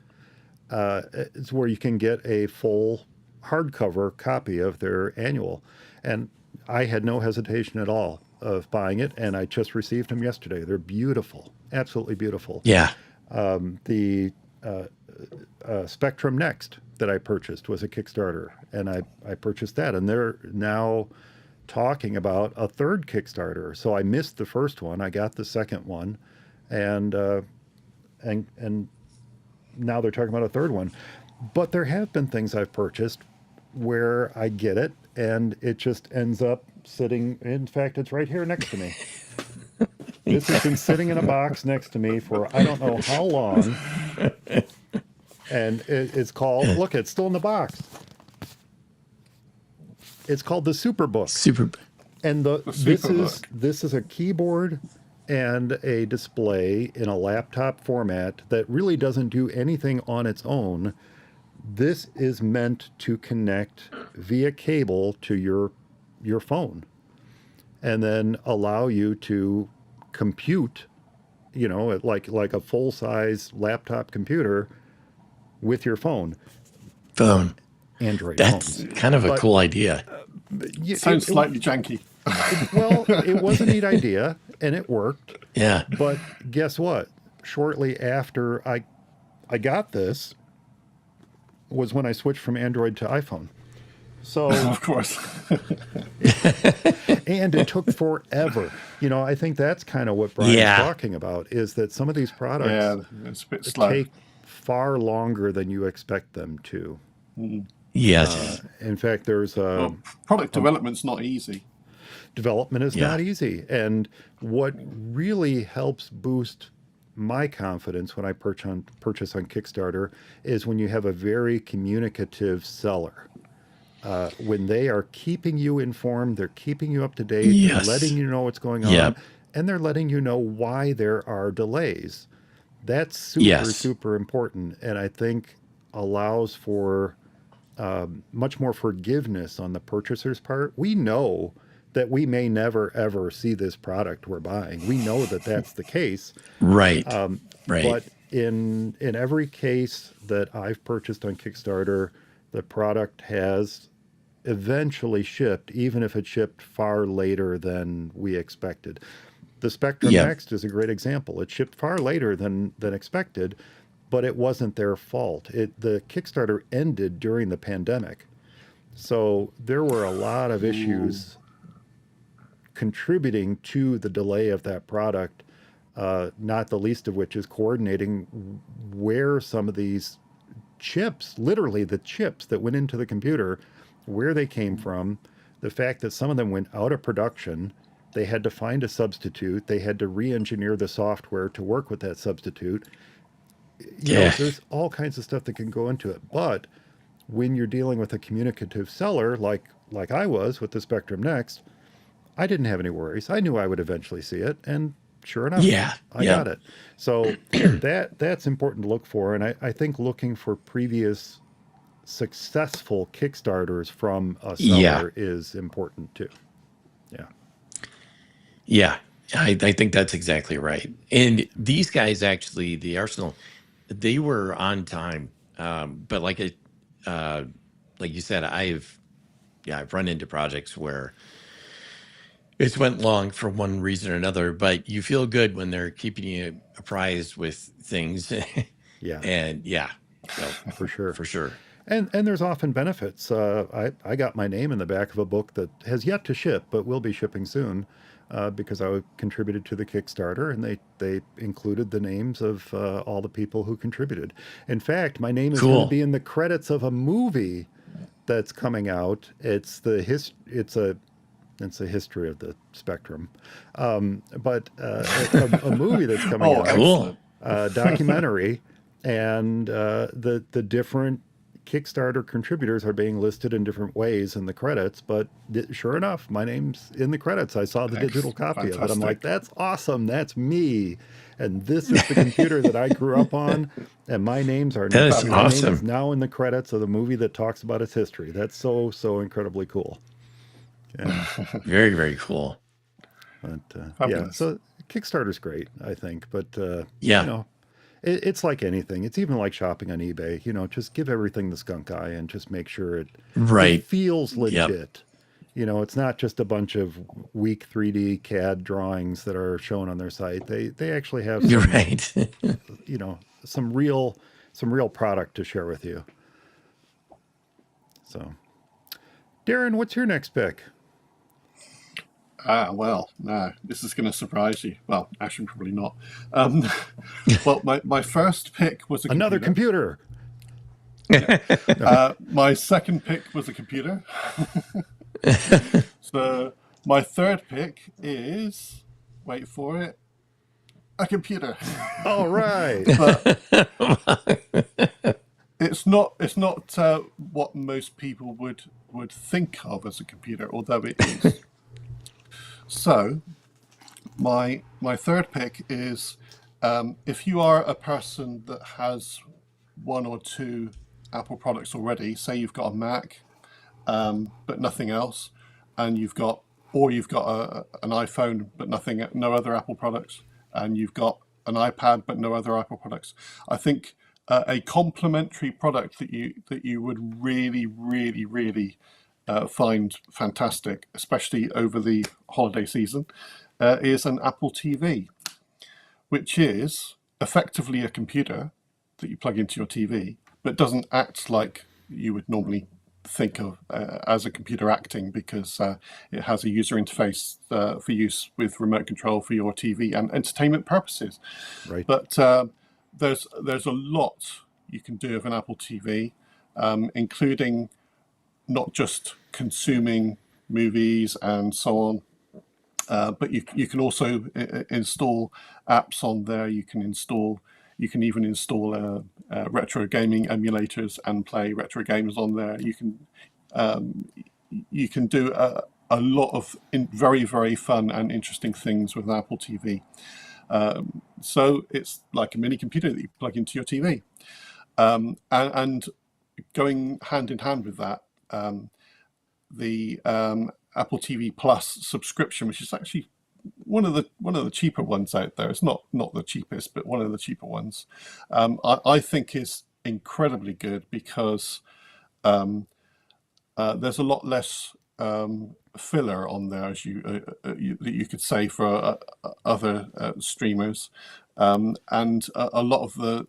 It's where you can get a full hardcover copy of their annual. And I had no hesitation at all of buying it, and I just received them yesterday. They're beautiful, absolutely beautiful. Yeah. The Spectrum Next that I purchased was a Kickstarter, and I purchased that, and they're now talking about a third Kickstarter. So I missed the first one. I got the second one, and now they're talking about a third one. But there have been things I've purchased where I get it, and it just ends up sitting. In fact, it's right here next to me. This has been sitting in a box next to me for I don't know how long. And it's called, look, it's still in the box. It's called the Superbook. And this is a keyboard and a display in a laptop format that really doesn't do anything on its own. This is meant to connect via cable to your phone and then allow you to compute, you know, like a full-size laptop computer with your phone. Android That's phones. kind of a cool idea. Sounds slightly janky. Well, it was a neat idea, and it worked. Yeah. But guess what? Shortly after I got this was when I switched from Android to iPhone. So of course. And it took forever. You know, I think that's kind of what Brian's talking about, is that some of these products it's a bit slow. take far longer than you expect them to. Yes. In fact, there's product development's not easy. Development is not easy. And what really helps boost my confidence when I purchase on Kickstarter is when you have a very communicative seller. When they are keeping you informed, they're keeping you up to date, they're letting you know what's going on, and they're letting you know why there are delays. That's super important, and I think allows for much more forgiveness on the purchaser's part. We know that we may never, ever see this product we're buying. We know that that's the case. Right. But in every case that I've purchased on Kickstarter, the product has eventually shipped, even if it shipped far later than we expected. The Spectrum Next is a great example. It shipped far later than expected, but it wasn't their fault. The Kickstarter ended during the pandemic. So there were a lot of issues contributing to the delay of that product, not the least of which is coordinating where some of these chips, literally the chips that went into the computer, where they came from, the fact that some of them went out of production, they had to find a substitute, they had to re-engineer the software to work with that substitute. You know, there's all kinds of stuff that can go into it. But when you're dealing with a communicative seller, like I was with the Spectrum Next, I didn't have any worries. I knew I would eventually see it, and sure enough, I got it. So that's important to look for, and I think looking for previous successful Kickstarters from a seller is important too. I think that's exactly right. And these guys actually, the Arsenal, they were on time. But like you said, I've run into projects where it's went long for one reason or another, but you feel good when they're keeping you apprised with things. And for sure. For sure. And there's often benefits. I got my name in the back of a book that has yet to ship, but will be shipping soon, because I contributed to the Kickstarter, and they included the names of all the people who contributed. In fact, my name is going to be in the credits of a movie that's coming out. It's a history of the Spectrum, but a movie that's coming out, documentary, and the different Kickstarter contributors are being listed in different ways in the credits, but sure enough, my name's in the credits. I saw the digital copy of it. I'm like, that's awesome. That's me. And this is the computer that I grew up on. And my names are name is now in the credits of the movie that talks about its history. That's so incredibly cool. Yeah. Very, very cool. But so Kickstarter's great, I think. But you know, it's like anything. It's even like shopping on eBay. You know, just give everything the skunk eye and just make sure it feels legit. You know, it's not just a bunch of weak 3D CAD drawings that are shown on their site. They actually have some, you know, some real product to share with you. So, Darren, what's your next pick? Well, no, this is going to surprise you. Well, actually, probably not. Well, my first pick was another computer. My second pick was a computer. So my third pick is, wait for it, a computer. All right. It's not what most people would think of as a computer, although it is. So my third pick is, if you are a person that has one or two Apple products already, say you've got a Mac, but nothing else, and you've got an iPhone but no other Apple products, and you've got an iPad but no other Apple products. I think a complementary product that you would really find fantastic, especially over the holiday season, is an Apple TV, which is effectively a computer that you plug into your TV, but doesn't act like you would normally think of as a computer acting, because it has a user interface for use with remote control for your TV and entertainment purposes. Right. But there's a lot you can do with an Apple TV, including not just consuming movies and so on, but you can also install apps on there. You can even install retro gaming emulators and play retro games on there. You can do a lot of very fun and interesting things with Apple TV. So it's like a mini computer that you plug into your TV, and going hand in hand with that, the Apple TV Plus subscription, which is actually one of the cheaper ones out there. It's not the cheapest, but one of the cheaper ones. I think is incredibly good, because there's a lot less filler on there, as you could say, for other streamers, and a lot of the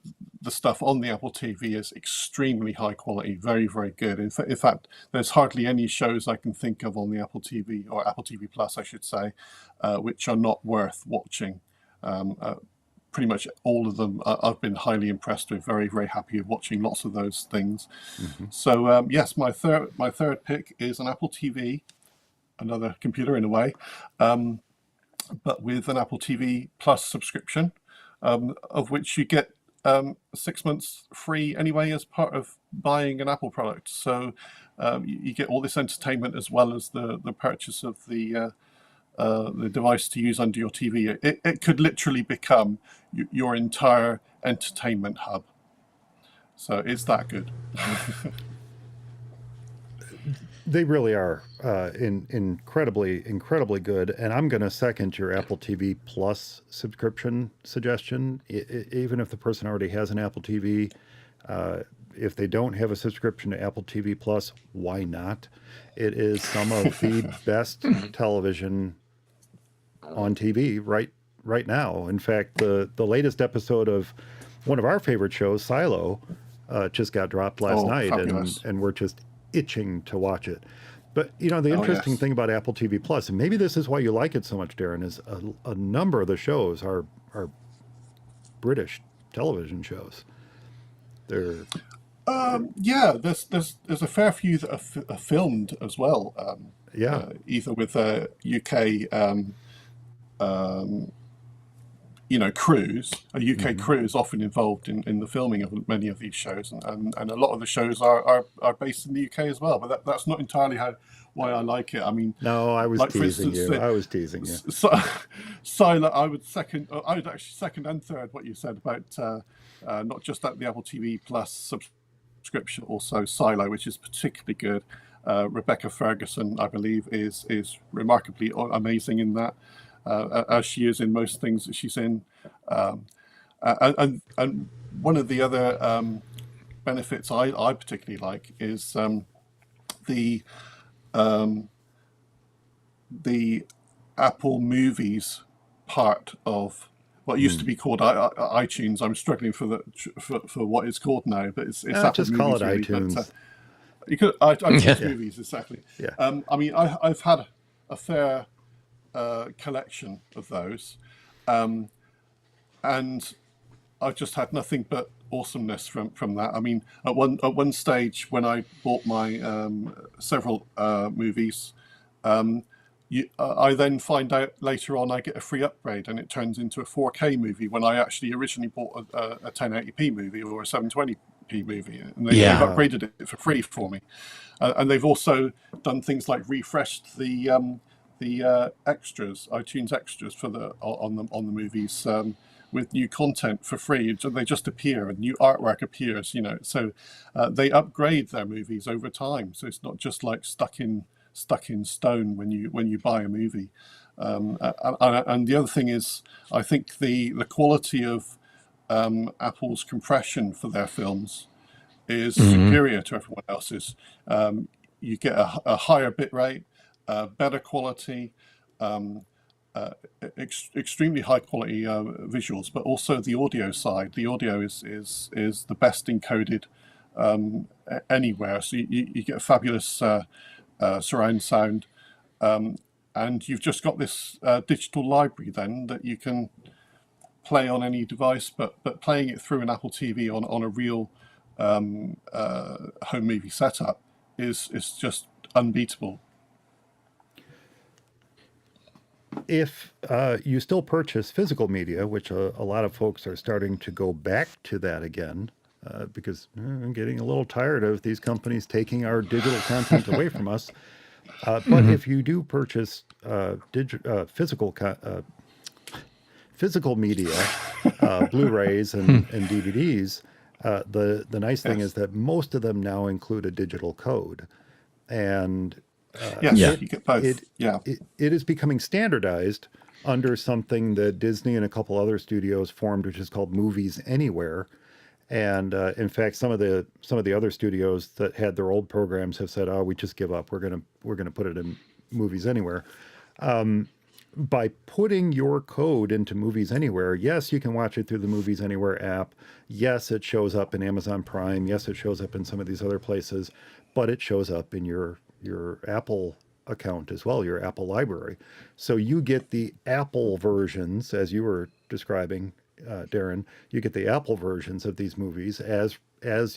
stuff on the Apple TV is extremely high quality, very good. In fact, there's hardly any shows I can think of on the Apple TV, or Apple TV Plus, I should say, which are not worth watching. Pretty much all of them I've been highly impressed with, very happy with watching lots of those things. Mm-hmm. So yes, my third pick is an Apple TV, another computer in a way, but with an Apple TV Plus subscription, of which you get 6 months free anyway as part of buying an Apple product. So you get all this entertainment as well as the purchase of the device to use under your TV. It could literally become your entire entertainment hub. So it's that good. They really are incredibly good. And I'm going to second your Apple TV Plus subscription suggestion. Even if the person already has an Apple TV, if they don't have a subscription to Apple TV Plus, why not? It is some of the best television on TV right now. In fact, the latest episode of one of our favorite shows, Silo, just got dropped last night, and we're just itching to watch it. But the interesting thing about Apple TV Plus, and maybe this is why you like it so much, Darren, is a number of the shows are British television shows. They're there's a fair few that are filmed as well. Either with a UK crews, a UK crew is often involved in the filming of many of these shows, and a lot of the shows are based in the UK as well. But that's not entirely why I like it. I mean, no, I was teasing you. I was teasing you. Silo, I would actually second and third what you said about not just the Apple TV Plus subscription, also Silo, which is particularly good. Rebecca Ferguson, I believe, is remarkably amazing in that. As she is in most things that she's in, and one of the other benefits I particularly like is the Apple Movies part of what used to be called iTunes. I'm struggling for what it's called now, but it's Apple just Movies, call it really. iTunes. But, you could iTunes Movies, exactly. Yeah. I mean, I've had a fair collection of those, and I've just had nothing but awesomeness from that. I mean, at one stage when I bought my several movies, I then find out later on I get a free upgrade and it turns into a 4K movie when I actually originally bought a 1080p movie or a 720 movie, and they've Yeah. upgraded it for free for me. And they've also done things like refreshed the extras, iTunes extras for on the movies with new content for free. So they just appear and new artwork appears. So they upgrade their movies over time. So it's not just like stuck in stone when you buy a movie. And the other thing is, I think the quality of Apple's compression for their films is superior to everyone else's. You get a higher bit rate, better quality, extremely high quality visuals, but also the audio side. The audio is the best encoded anywhere. So you get a fabulous surround sound, and you've just got this digital library then that you can play on any device, but playing it through an Apple TV on a real home movie setup is just unbeatable. If you still purchase physical media, which a lot of folks are starting to go back to that again, because I'm getting a little tired of these companies taking our digital content away from us. But if you do purchase physical media, Blu-rays and DVDs, the nice thing is that most of them now include a digital code, and you get both. It is becoming standardized under something that Disney and a couple other studios formed, which is called Movies Anywhere. And in fact, some of the other studios that had their old programs have said, "Oh, we just give up. We're gonna put it in Movies Anywhere." By putting your code into Movies Anywhere, yes, you can watch it through the Movies Anywhere app. Yes, it shows up in Amazon Prime. Yes, it shows up in some of these other places, but it shows up in your Apple account as well, your Apple library. So you get the Apple versions, as you were describing, Darren. You get the Apple versions of these movies as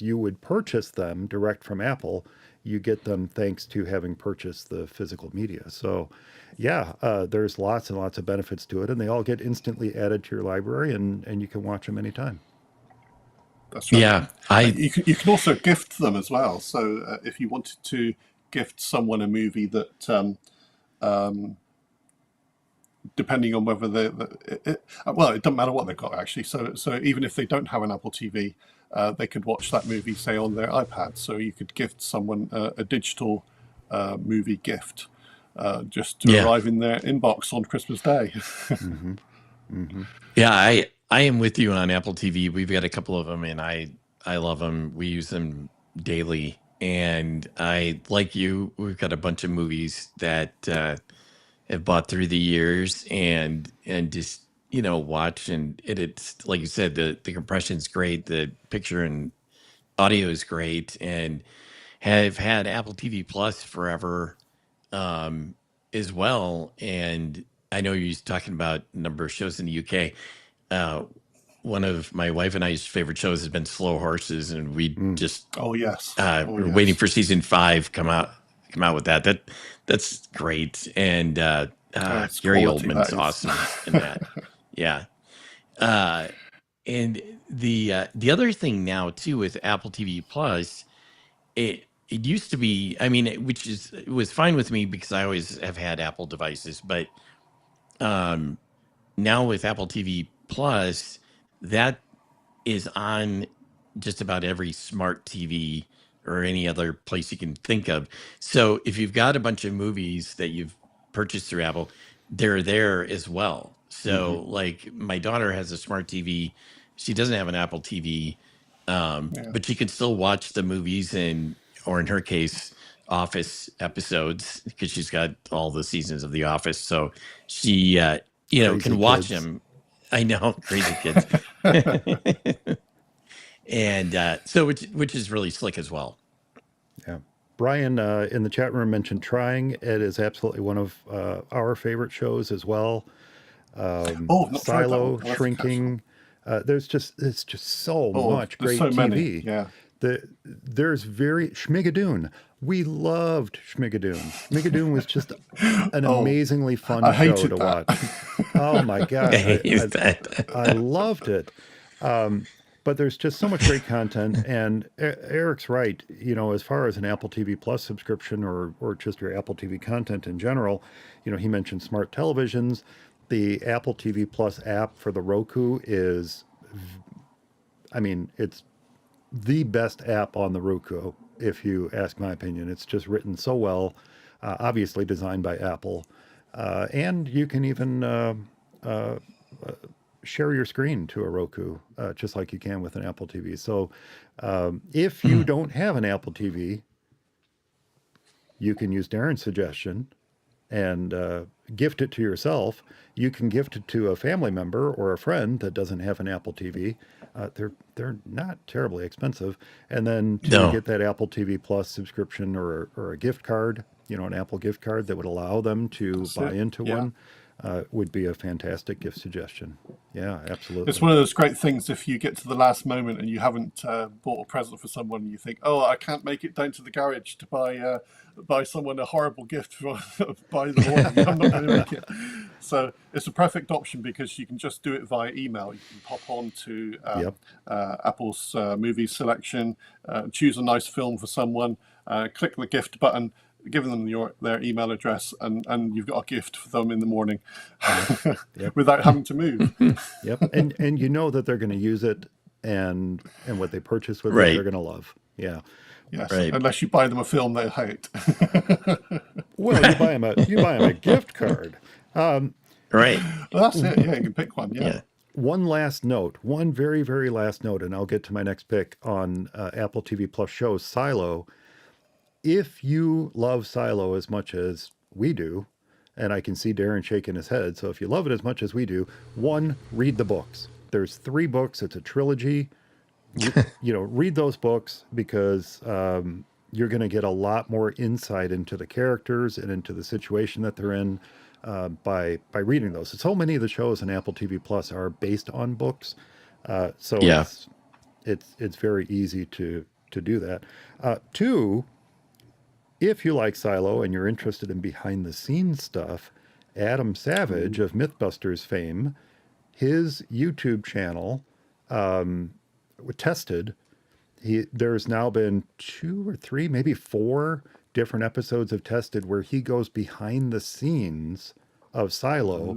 you would purchase them direct from Apple. You get them thanks to having purchased the physical media. So, there's lots and lots of benefits to it, and they all get instantly added to your library, and you can watch them anytime. That's right. Yeah, you can also gift them as well. So if you wanted to gift someone a movie that, depending on whether it doesn't matter what they've got actually. So even if they don't have an Apple TV, they could watch that movie, say, on their iPad. So you could gift someone a digital movie gift just to arrive in their inbox on Christmas Day. Yeah, I am with you on Apple TV. We've got a couple of them, and I love them. We use them daily, and like you, we've got a bunch of movies that have bought through the years, and just watch, and it's like you said, the compression's great, the picture and audio is great, and have had Apple TV Plus forever as well. And I know you're talking about a number of shows in the UK. One of my wife and I's favorite shows has been Slow Horses, and we just we're waiting for season 5 come out with that. That's great. And Gary Oldman's awesome in that. Yeah. And the other thing now too with Apple TV Plus, it used to be, it was fine with me because I always have had Apple devices, but now with Apple TV Plus, that is on just about every smart TV or any other place you can think of. So if you've got a bunch of movies that you've purchased through Apple, they're there as well. So like my daughter has a smart TV. She doesn't have an Apple TV, but she can still watch the movies or in her case, Office episodes, because she's got all the seasons of The Office. So she, can watch them. I know, crazy kids. And so which is really slick as well. Yeah. Brian in the chat room mentioned Trying. It is absolutely one of our favorite shows as well. Silo, Shrinking. It's just so much great TV. Many. Yeah. There's Schmigadoon. We loved Schmigadoon. Schmigadoon was just an amazingly fun show to watch. Oh my God. I loved it. but there's just so much great content. And Eric's right. You know, as far as an Apple TV Plus subscription or just your Apple TV content in general, you know, he mentioned smart televisions. The Apple TV Plus app for the Roku is, I mean, it's the best app on the Roku, if you ask my opinion. It's just written so well, obviously designed by Apple. And you can even share your screen to a Roku, just like you can with an Apple TV. So if you don't have an Apple TV, you can use Darren's suggestion and gift it to yourself. You can gift it to a family member or a friend that doesn't have an Apple TV. They're not terribly expensive. And then to get that Apple TV Plus subscription or a gift card, you know, an Apple gift card that would allow them to buy into one, would be a fantastic gift suggestion. Yeah, absolutely. It's one of those great things if you get to the last moment and you haven't bought a present for someone and you think, oh, I can't make it down to the garage to buy someone a horrible gift by the morning. I'm not going to make it. So it's a perfect option because you can just do it via email. You can pop on to Apple's movie selection, choose a nice film for someone, click the gift button, give them their email address, and you've got a gift for them in the morning without having to move. And you know that they're going to use it, and what they purchase with it, they're going to love. Yeah. Yes, unless you buy them a film they hate. Well, you buy them a gift card. Right. Well, that's it. Yeah, you can pick one. Yeah. One last note, one very, very last note, and I'll get to my next pick on Apple TV Plus shows, Silo. If you love Silo as much as we do, and I can see Darren shaking his head, so if you love it as much as we do, one, read the books. There's 3 books. It's a trilogy. You know, read those books because you're going to get a lot more insight into the characters and into the situation that they're in by reading those. So many of the shows on Apple TV Plus are based on books, so it's very easy to do that. 2, if you like Silo and you're interested in behind the scenes stuff, Adam Savage of Mythbusters fame, his YouTube channel tested. There's now been 2 or 3, maybe 4 different episodes of Tested where he goes behind the scenes of Silo.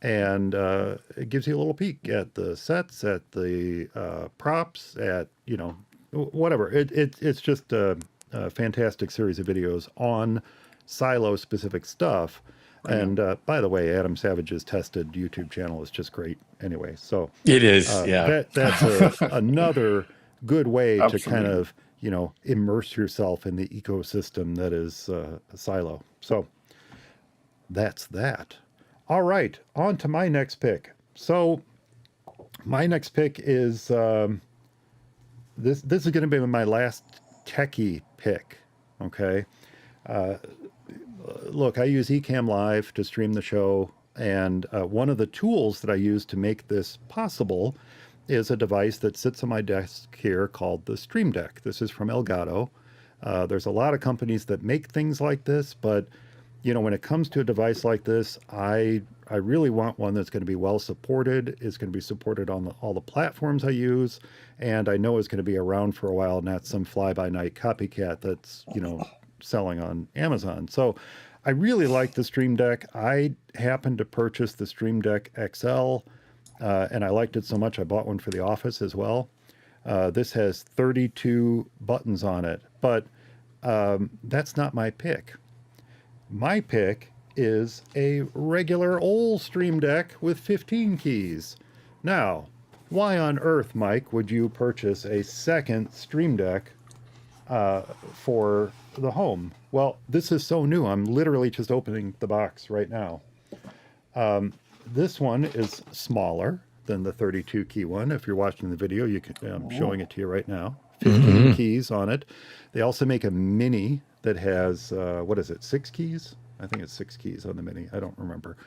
And it gives you a little peek at the sets, at the props, at, you know, whatever. It's just a fantastic series of videos on Silo specific stuff. And by the way, Adam Savage's Tested YouTube channel is just great anyway. So it is. That's another good way to kind of, you know, immerse yourself in the ecosystem that is Silo. So that's that. All right, on to my next pick. So my next pick is this is going to be my last techie pick. Okay. Look, I use Ecamm Live to stream the show, and one of the tools that I use to make this possible is a device that sits on my desk here called the Stream Deck. This is from Elgato. There's a lot of companies that make things like this, but you know, when it comes to a device like this, I really want one that's going to be well supported, is going to be supported on all the platforms I use, and I know is going to be around for a while, not some fly-by-night copycat that's, you know, selling on Amazon. So I really like the Stream Deck. I happened to purchase the Stream Deck XL, and I liked it so much I bought one for the office as well. This has 32 buttons on it, but that's not my pick. My pick is a regular old Stream Deck with 15 keys. Now, why on earth, Mike, would you purchase a second Stream Deck for the home? Well, this is so new. I'm literally just opening the box right now. This one is smaller than the 32 key one. If you're watching the video, I'm showing it to you right now. 15 keys on it. They also make a mini that has, 6 keys? I think it's 6 keys on the mini. I don't remember.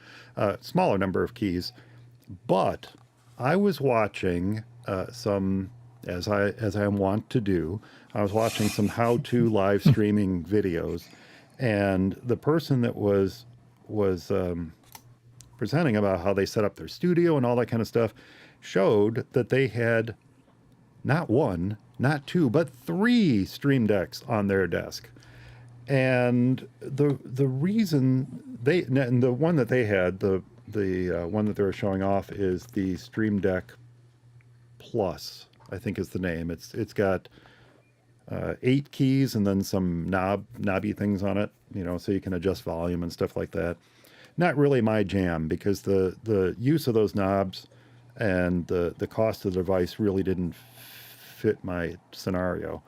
Smaller number of keys. But I was watching some, as I am wont to do, I was watching some how-to live streaming videos, and the person that was presenting about how they set up their studio and all that kind of stuff showed that they had not one, not two, but three Stream Decks on their desk. And the reason and the one that they had, the one that they were showing off is the Stream Deck Plus, I think is the name. It's got 8 keys and then some knobby things on it, so you can adjust volume and stuff like that. Not really my jam, because the use of those knobs and the cost of the device really didn't fit my scenario.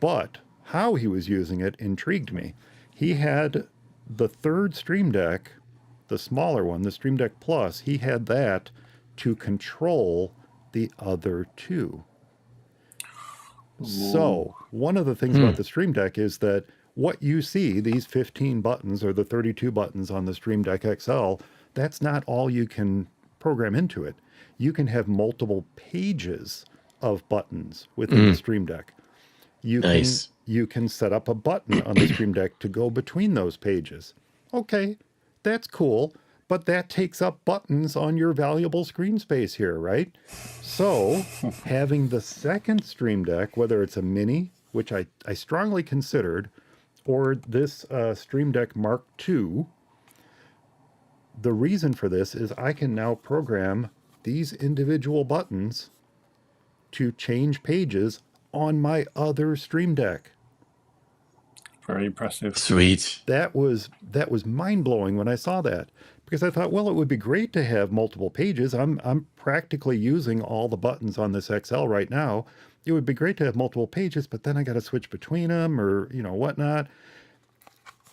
But how he was using it intrigued me. He had the third Stream Deck, the smaller one, the Stream Deck Plus, he had that to control the other two. So one of the things about the Stream Deck is that what you see, these 15 buttons or the 32 buttons on the Stream Deck XL, that's not all you can program into it. You can have multiple pages of buttons within the Stream Deck. You can set up a button on the Stream Deck to go between those pages. Okay, that's cool, but that takes up buttons on your valuable screen space here, right? So having the second Stream Deck, whether it's a mini, which I strongly considered, or this Stream Deck Mark II, the reason for this is I can now program these individual buttons to change pages on my other Stream Deck. Very impressive. Sweet. That was mind-blowing when I saw that, because I thought, well, it would be great to have multiple pages. I'm practically using all the buttons on this XL right now. It would be great to have multiple pages, but then I got to switch between them or, whatnot.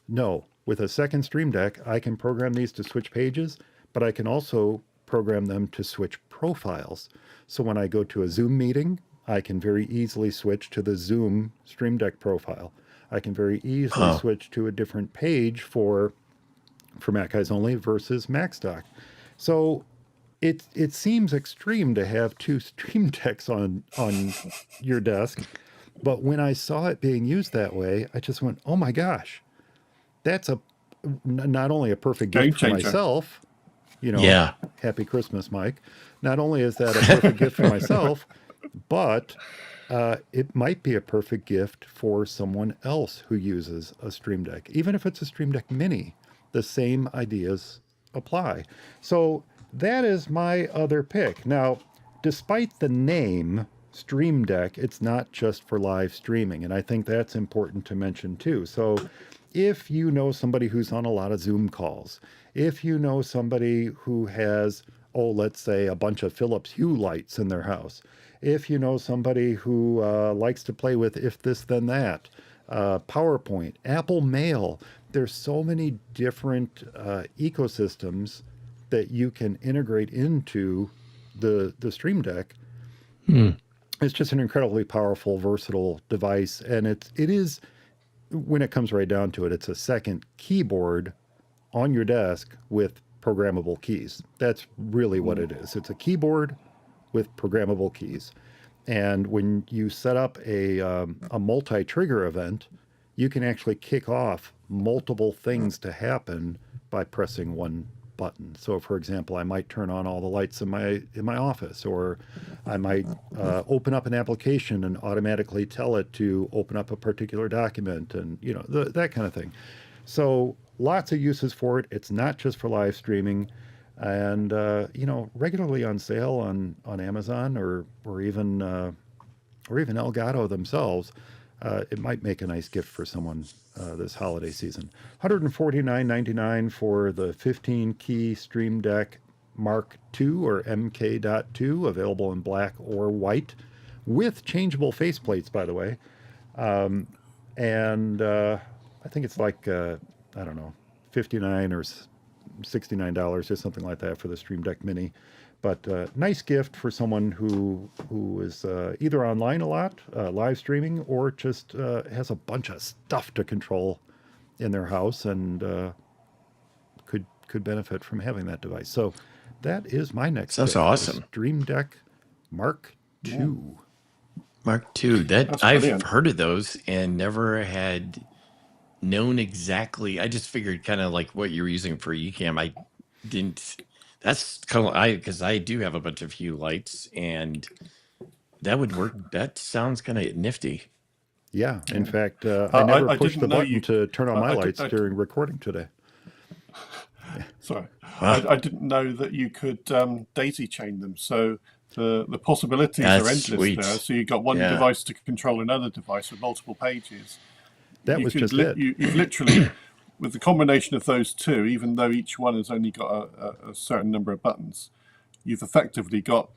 No, with a second Stream Deck, I can program these to switch pages, but I can also program them to switch profiles. So when I go to a Zoom meeting, I can very easily switch to the Zoom Stream Deck profile. I can very easily switch to a different page for Mac Eyes Only versus Mac Stock. So it seems extreme to have two Stream Decks on your desk, but when I saw it being used that way, I just went, oh my gosh, that's not only a perfect gift for myself, Happy Christmas, Mike. Not only is that a perfect gift for myself, but it might be a perfect gift for someone else who uses a Stream Deck. Even if it's a Stream Deck Mini, the same ideas apply. So that is my other pick. Now, despite the name Stream Deck, it's not just for live streaming, and I think that's important to mention too. So if you know somebody who's on a lot of Zoom calls, if you know somebody who has, let's say a bunch of Philips Hue lights in their house, if you know somebody who likes to play with if this then that, PowerPoint, Apple Mail, there's so many different ecosystems that you can integrate into the Stream Deck. It's just an incredibly powerful, versatile device, and it is, when it comes right down to it, it's a second keyboard on your desk with programmable keys. That's really what it is. It's a keyboard with programmable keys. And when you set up a multi-trigger event, you can actually kick off multiple things to happen by pressing one button. So for example, I might turn on all the lights in my office, or I might open up an application and automatically tell it to open up a particular document, and that kind of thing. So lots of uses for it. It's not just for live streaming, and regularly on sale on Amazon or even Elgato themselves. It might make a nice gift for someone this holiday season. $149.99 for the 15-key Stream Deck Mark II or MK.2, available in black or white, with changeable faceplates, by the way. And I think it's like, I don't know, $59 or $69 or something like that for the Stream Deck Mini. But nice gift for someone who is either online a lot, live streaming, or just has a bunch of stuff to control in their house and could benefit from having that device. So that is my next pick. That's awesome. Stream Deck Mark II. Mark II. I've heard of those and never had known exactly. I just figured kind of like what you were using for Ecamm. I didn't. That's kind of because I do have a bunch of Hue lights, and that would work. That sounds kind of nifty. Yeah. In fact, I never I pushed didn't the know button you. to turn on my I lights during recording today. Sorry, Wow, I didn't know that you could daisy chain them. So the possibilities are that's endless there. sweet. So you've got one Yeah. device to control another device with multiple pages. That You was could just it. you've literally, with the combination of those two, even though each one has only got a certain number of buttons, you've effectively got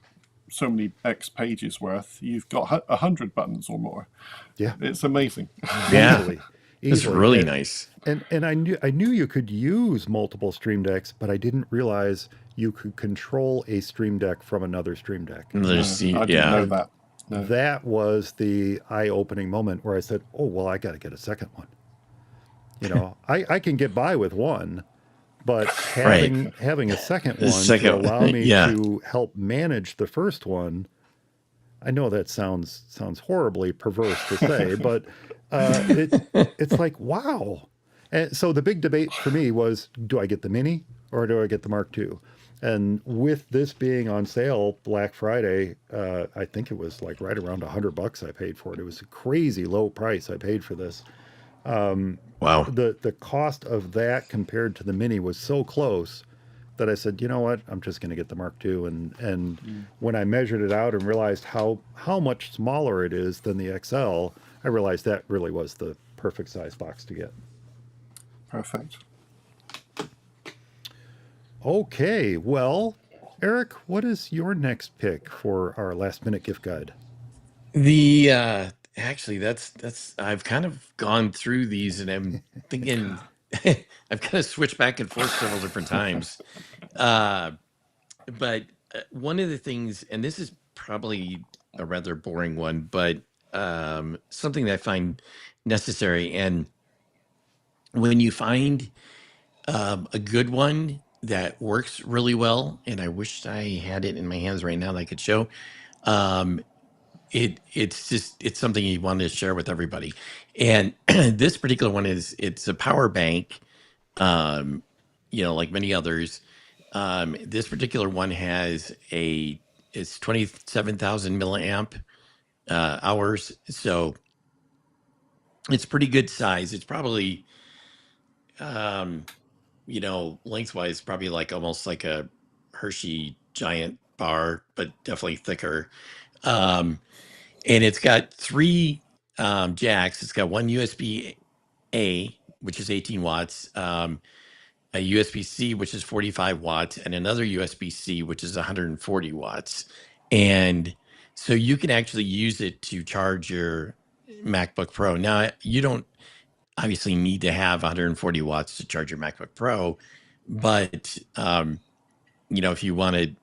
so many X pages worth. You've got 100 buttons or more. Yeah. It's amazing. Yeah. Easily. It's Easily. really nice. And I knew you could use multiple Stream Decks, but I didn't realize you could control a Stream Deck from another Stream Deck. There's I didn't yeah. know that. No. That was the eye-opening moment where I said, "Oh, well, I got to get a second one." You know, I can get by with one, but having a second The one to second, allow me yeah. to help manage the first one. I know that sounds horribly perverse to say, but it's like, wow. And so the big debate for me was, do I get the Mini or do I get the Mark II? And with this being on sale Black Friday, I think it was like right around $100 I paid for it. It was a crazy low price I paid for this. Wow. The cost of that compared to the Mini was so close that I said, you know what, I'm just going to get the Mark II. And when I measured it out and realized how much smaller it is than the XL, I realized that really was the perfect size box to get. Perfect. Okay, well, Eric, what is your next pick for our last minute gift guide? The actually that's I've kind of gone through these and I'm thinking I've kind of switched back and forth several different times. But one of the things, and this is probably a rather boring one, but something that I find necessary. And when you find a good one that works really well, and I wish I had it in my hands right now that I could show, um, it's something you want to share with everybody. And this particular one it's a power bank, like many others. This particular one it's 27,000 milliamp hours, so it's pretty good size. It's probably lengthwise probably like almost like a Hershey giant bar, but definitely thicker. Um, and it's got three jacks. It's got one USB A, which is 18 watts, a USB C, which is 45 watts, and another USB C, which is 140 watts. And so you can actually use it to charge your MacBook Pro. Now, you don't obviously need to have 140 watts to charge your MacBook Pro, but if you wanted,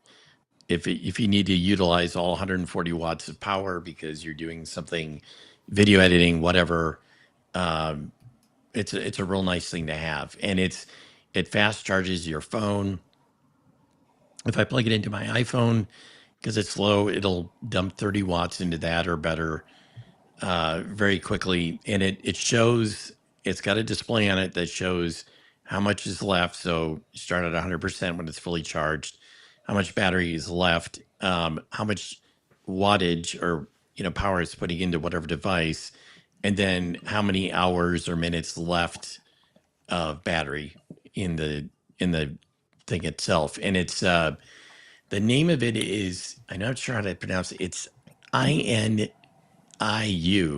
if you need to utilize all 140 watts of power because you're doing something, video editing, whatever, it's a real nice thing to have, and it fast charges your phone. If I plug it into my iPhone, because it's slow, it'll dump 30 watts into that or better very quickly, and it shows. It's got a display on it that shows how much is left. So you start at 100% when it's fully charged, how much battery is left, how much wattage or power it's putting into whatever device, and then how many hours or minutes left of battery in the thing itself. And it's the name of it is, I'm not sure how to pronounce it. It's Iniu.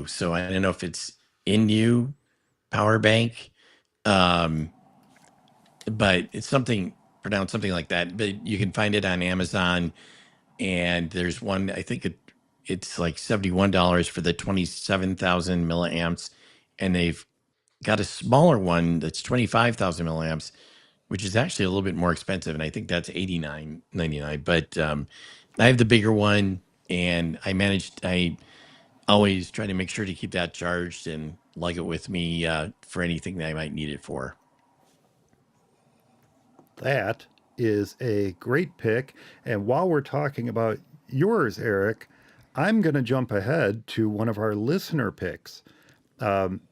So I don't know if it's Iniu power bank, but it's pronounced something like that. But you can find it on Amazon, and there's one, I think it's like $71 for the 27,000 milliamps, and they've got a smaller one that's 25,000 milliamps, which is actually a little bit more expensive, and I think that's $89.99. But I have the bigger one, and I always try to make sure to keep that charged and lug it with me for anything that I might need it for. That is a great pick. And while we're talking about yours, Eric, I'm going to jump ahead to one of our listener picks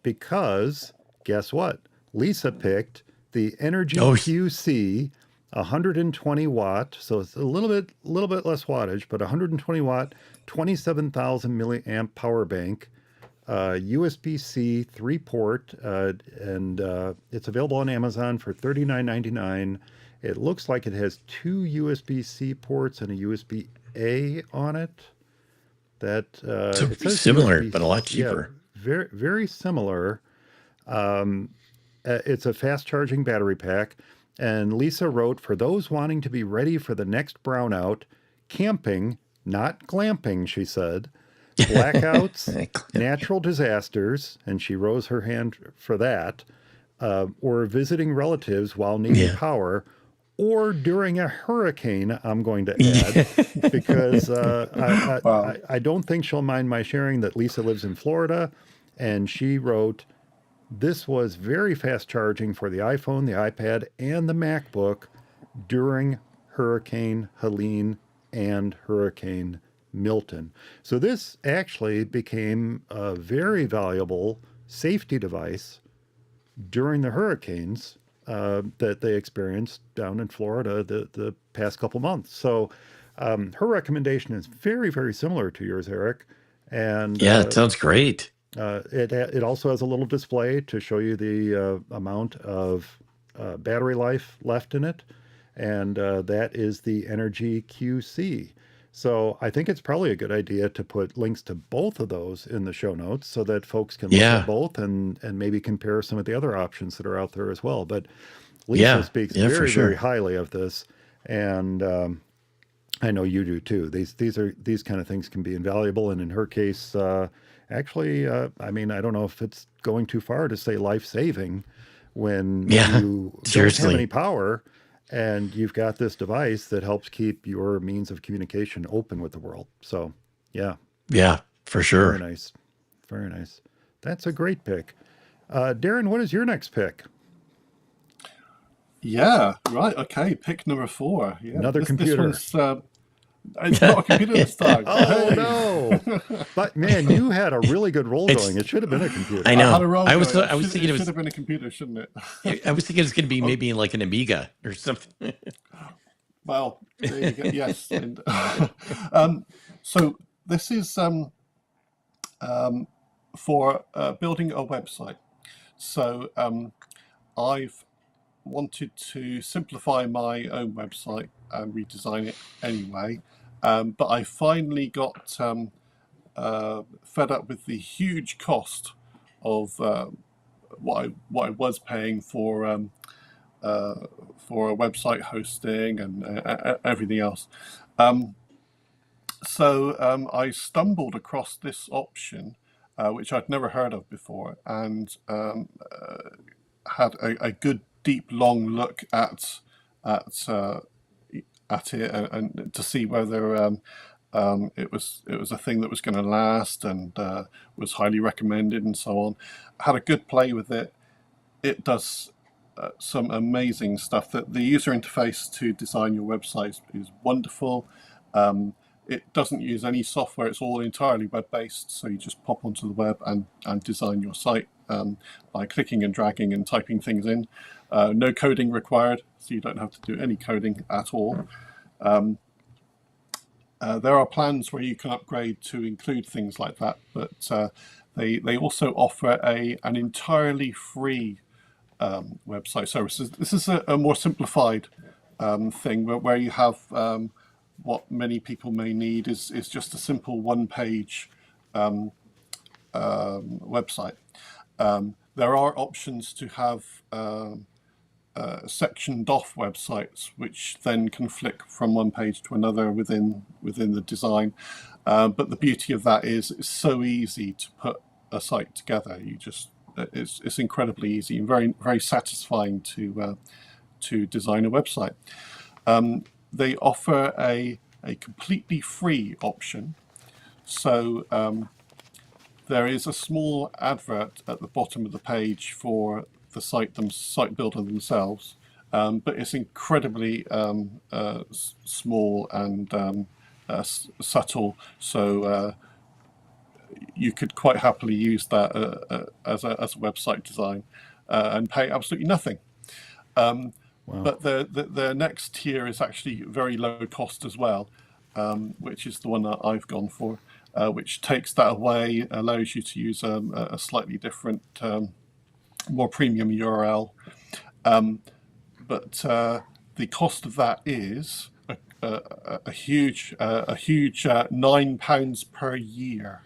because guess what? Lisa picked the Oh, EnergyQC 120 watt, so it's a little bit less wattage, but 120 watt, 27,000 milliamp power bank, USB-C 3-port, and it's available on Amazon for $39.99. It looks like it has 2 USB-C ports and a USB-A on it. That So it says similar, USB, but a lot yeah, cheaper. very similar. It's a fast charging battery pack. And Lisa wrote, for those wanting to be ready for the next brownout, camping, not glamping, she said, blackouts, natural disasters, and she rose her hand for that, or visiting relatives while needing power, or during a hurricane, I'm going to add, because Wow. I don't think she'll mind my sharing that Lisa lives in Florida, and she wrote, this was very fast charging for the iPhone, the iPad, and the MacBook during Hurricane Helene and Hurricane Milton. So this actually became a very valuable safety device during the hurricanes that they experienced down in Florida the past couple months. So her recommendation is very similar to yours, Eric. And Yeah, it sounds great. it also has a little display to show you the amount of battery life left in it, and that is the EnergyQC. So I think it's probably a good idea to put links to both of those in the show notes so that folks can look at Yeah. both and maybe compare some of the other options that are out there as well. But Lisa Yeah. speaks Yeah, for very sure. highly of this, and I know you do too. These kind of things can be invaluable, and in her case, actually, I mean, I don't know if it's going too far to say life-saving when Yeah. you don't have Seriously. any power, and you've got this device that helps keep your means of communication open with the world. So, yeah, Yeah, for sure. very nice, very nice. That's a great pick. Darren, what is your next pick? Yeah, right. Okay, pick number 4. Yeah, Another this computer. one's it's not a computer this time. Oh Hey. no! But man, you had a really good roll It's- going. It should have been a computer. I I had a know. roll I was going. thinking It it should was have been a computer, shouldn't it? I was thinking it was going to be maybe like an Amiga or something. Well, there you go. Yes. And, so this is for building a website. So I've wanted to simplify my own website and redesign it anyway. But I finally got fed up with the huge cost of what I was paying for website hosting and everything else. So I stumbled across this option, which I'd never heard of before, and had a good, deep, long look at it and to see whether it was a thing that was going to last and was highly recommended and so on. Had a good play with it. It does some amazing stuff. That the user interface to design your website is wonderful. It doesn't use any software. It's all entirely web-based. So you just pop onto the web and design your site by clicking and dragging and typing things in. No coding required, so you don't have to do any coding at all. There are plans where you can upgrade to include things like that, but they also offer an entirely free website service. This is a more simplified thing where you have what many people may need is just a simple one-page website. There are options to have sectioned off websites, which then can flick from one page to another within the design. But the beauty of that is it's so easy to put a site together. It's incredibly easy and very satisfying to design a website. They offer a completely free option. So there is a small advert at the bottom of the page for the site builder themselves, but it's incredibly small and subtle. So you could quite happily use that as a website design and pay absolutely nothing. Wow. But the next tier is actually very low cost as well, which is the one that I've gone for, which takes that away, allows you to use a slightly different, more premium URL. But the cost of that is a huge £9 per year.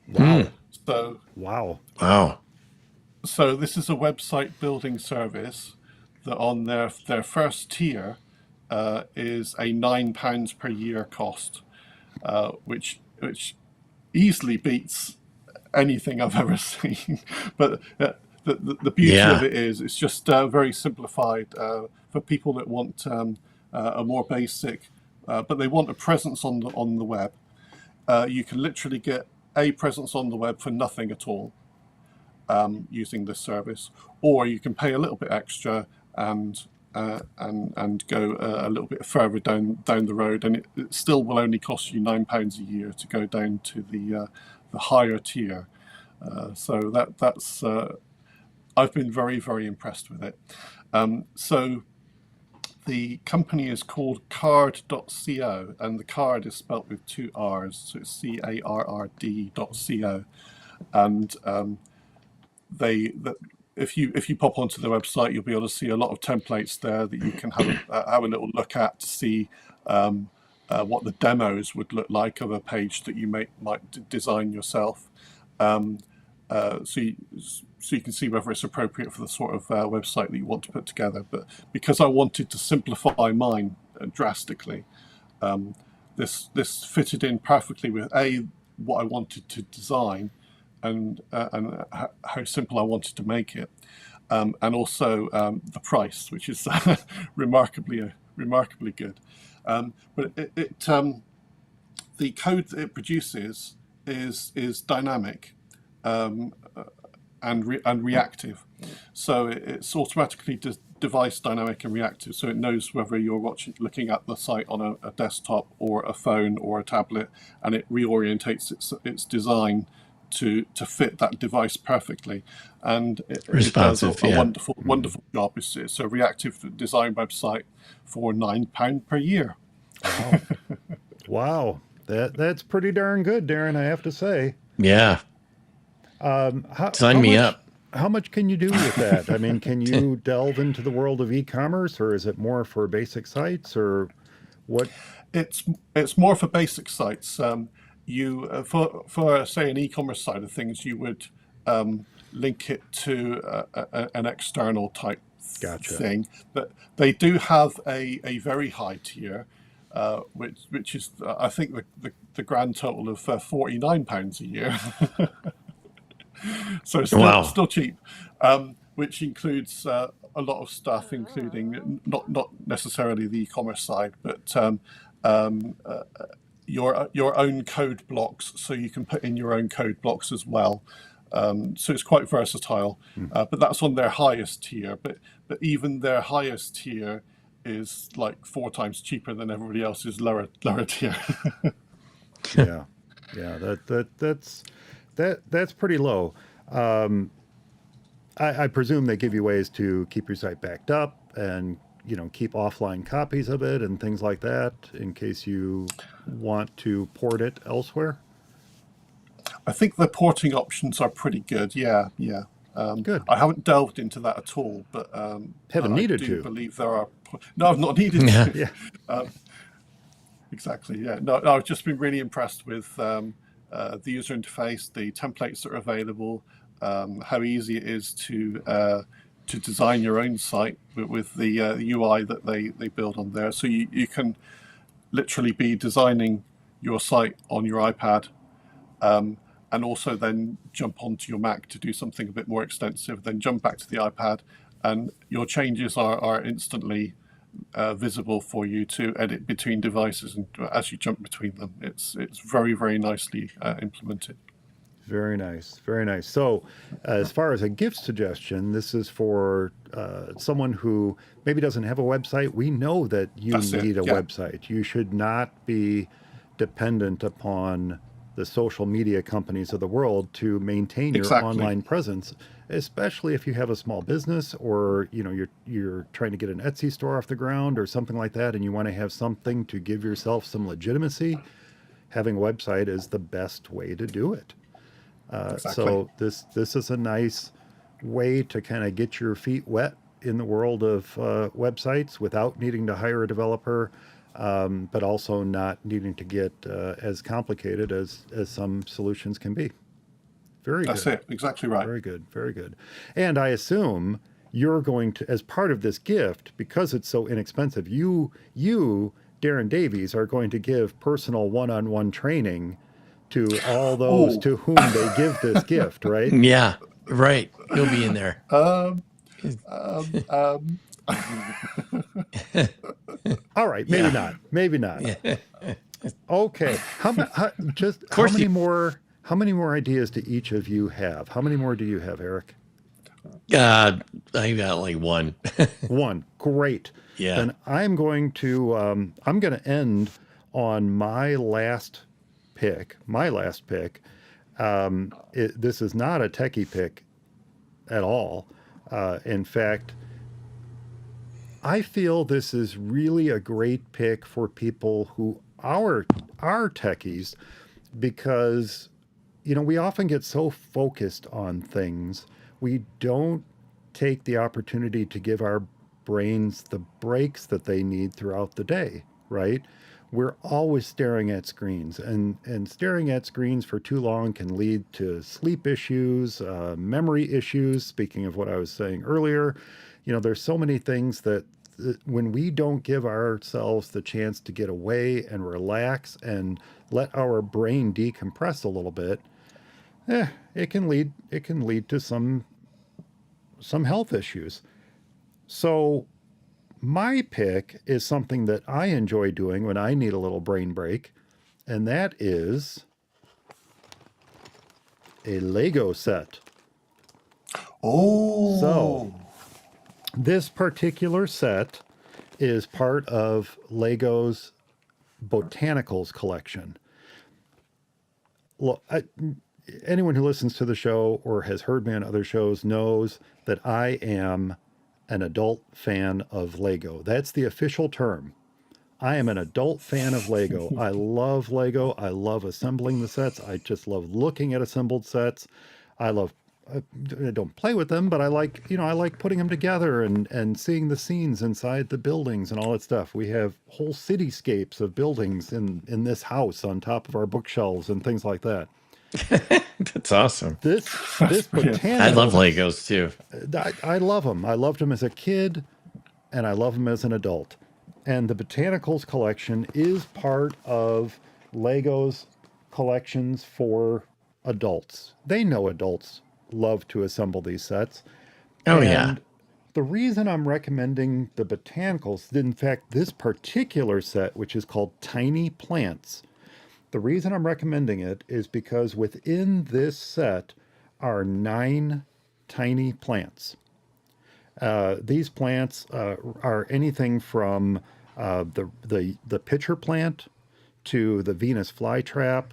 Wow. So Wow. Wow. so this is a website building service that on their first tier is a £9 per year cost, which easily beats anything I've ever seen. But the beauty of it is it's just very simplified for people that want a more basic, but they want a presence on the web. You can literally get a presence on the web for nothing at all using this service, or you can pay a little bit extra and go a little bit further down the road, and it still will only cost you £9 a year to go down to the higher tier. So that's I've been very, very impressed with it. So the company is called card.co, and the card is spelt with 2 R's, so it's CARRD.co. And if you pop onto the website, you'll be able to see a lot of templates there that you can have a little look at to see what the demos would look like of a page that you might design yourself. So you can see whether it's appropriate for the sort of website that you want to put together. But because I wanted to simplify mine drastically, this fitted in perfectly with what I wanted to design and how simple I wanted to make it, and also the price, which is remarkably good. But the code that it produces is dynamic. And reactive, so it's automatically device dynamic and reactive. So it knows whether you're looking at the site on a desktop or a phone or a tablet, and it reorientates its design to fit that device perfectly. And it does a wonderful job. It's a reactive design website for £9 per year. Wow. Wow, that's pretty darn good, Darren, I have to say. Yeah. Sign me up. How much can you do with that? I mean, can you delve into the world of e-commerce, or is it more for basic sites, or what? It's more for basic sites. You for say an e-commerce side of things, you would link it to an external type thing. But they do have a very high tier, which is I think the grand total of £49 a year. So it's still cheap, which includes a lot of stuff, including not necessarily the e-commerce side, but your own code blocks, so you can put in your own code blocks as well. So it's quite versatile, but that's on their highest tier. But even their highest tier is like 4 times cheaper than everybody else's lower tier. Yeah, that's pretty low. I presume they give you ways to keep your site backed up and keep offline copies of it and things like that in case you want to port it elsewhere. I think the porting options are pretty good. Yeah. Good. I haven't delved into that at all, but haven't needed to. I believe there are. No, I've not needed to. Yeah. Exactly. Yeah. No, I've just been really impressed with the user interface, the templates that are available, how easy it is to design your own site with the UI that they build on there. So you can literally be designing your site on your iPad, and also then jump onto your Mac to do something a bit more extensive, then jump back to the iPad, and your changes are instantly visible for you to edit between devices, and as you jump between them, it's very, very nicely implemented. Very nice, very nice. So as far as a gift suggestion, this is for someone who maybe doesn't have a website. We know that you need a website. You should not be dependent upon the social media companies of the world to maintain your online presence. especially if you have a small business, or you're trying to get an Etsy store off the ground or something like that, and you want to have something to give yourself some legitimacy. Having a website is the best way to do it. Exactly. So this is a nice way to kind of get your feet wet in the world of websites without needing to hire a developer, but also not needing to get as complicated as some solutions can be. Very good. That's it. Exactly right. Very good. Very good. And I assume you're going to, as part of this gift, because it's so inexpensive, you, Darren Davies, are going to give personal one-on-one training to all those to whom they give this gift, right? Yeah, right. He'll be in there. All right, maybe not. Maybe not. Okay. How many more ideas do each of you have? How many more do you have, Eric? I got like one. One. Great. Yeah. Then I'm going to end on my last pick. This is not a techie pick at all. In fact, I feel this is really a great pick for people who are techies, because we often get so focused on things, we don't take the opportunity to give our brains the breaks that they need throughout the day, right? We're always staring at screens, and staring at screens for too long can lead to sleep issues, memory issues. Speaking of what I was saying earlier, there's so many things that when we don't give ourselves the chance to get away and relax and let our brain decompress a little bit, it can lead to some health issues. So my pick is something that I enjoy doing when I need a little brain break, and that is a Lego set. Oh. So this particular set is part of Lego's Botanicals collection. Look, anyone who listens to the show or has heard me on other shows knows that I am an adult fan of Lego. That's the official term. I am an adult fan of Lego. I love Lego. I love assembling the sets. I just love looking at assembled sets. I don't play with them, but I like putting them together and seeing the scenes inside the buildings and all that stuff. We have whole cityscapes of buildings in this house on top of our bookshelves and things like that. That's awesome. This Botanical, I love Legos too. I love them. I loved them as a kid, and I love them as an adult. And the Botanicals collection is part of Lego's collections for adults. They know adults love to assemble these sets. Oh, and yeah. The reason I'm recommending the Botanicals, in fact, this particular set, which is called Tiny Plants, the reason I'm recommending it is because within this set are 9 tiny plants. These plants are anything from the pitcher plant to the Venus flytrap.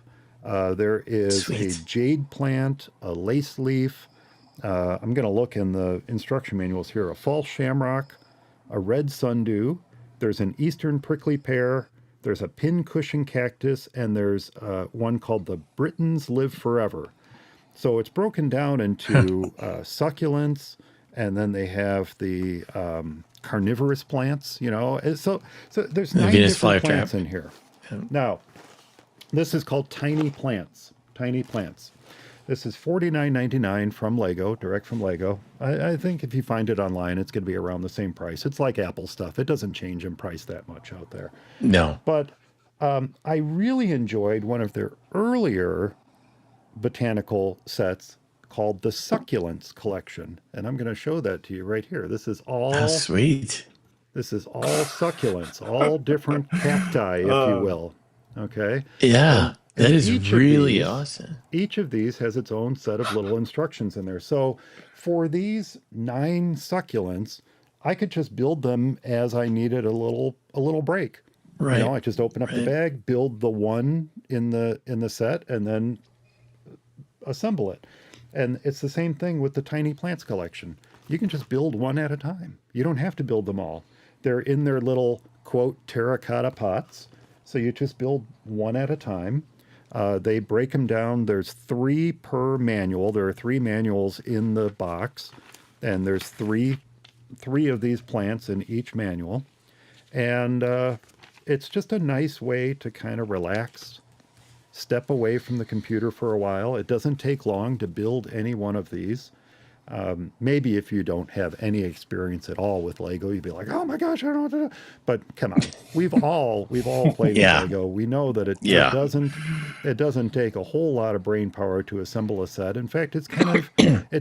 There is Sweet. a jade plant, a lace leaf. I'm going to look in the instruction manuals here. A false shamrock, a red sundew. There's an eastern prickly pear. There's a pincushion cactus, and there's one called the Britons Live Forever. So it's broken down into succulents, and then they have the carnivorous plants, So there's 9 Venus different flytrap. plants in here. Now, this is called Tiny Plants. Tiny Plants. This is $49.99 from Lego, direct from Lego. I think if you find it online, it's going to be around the same price. It's like Apple stuff. It doesn't change in price that much out there. No. But I really enjoyed one of their earlier botanical sets called the Succulents Collection. And I'm going to show that to you right here. This is all sweet. This is all succulents, all different cacti, if you will. Okay? Yeah. That is each of really these- awesome. Each of these has its own set of little instructions in there. So for these 9 succulents, I could just build them as I needed a little break. Right. I just open up the bag, build the one in the set, and then assemble it. And it's the same thing with the tiny plants collection. You can just build one at a time. You don't have to build them all. They're in their little, quote, terracotta pots. So you just build one at a time. They break them down. There's 3 per manual. There are 3 manuals in the box, and there's three of these plants in each manual. And it's just a nice way to kind of relax, step away from the computer for a while. It doesn't take long to build any one of these. Maybe if you don't have any experience at all with Lego, you'd be like, "Oh my gosh, I don't know what to do." But come on, we've all played with Lego. We know that Yeah. it doesn't take a whole lot of brain power to assemble a set. In fact, it's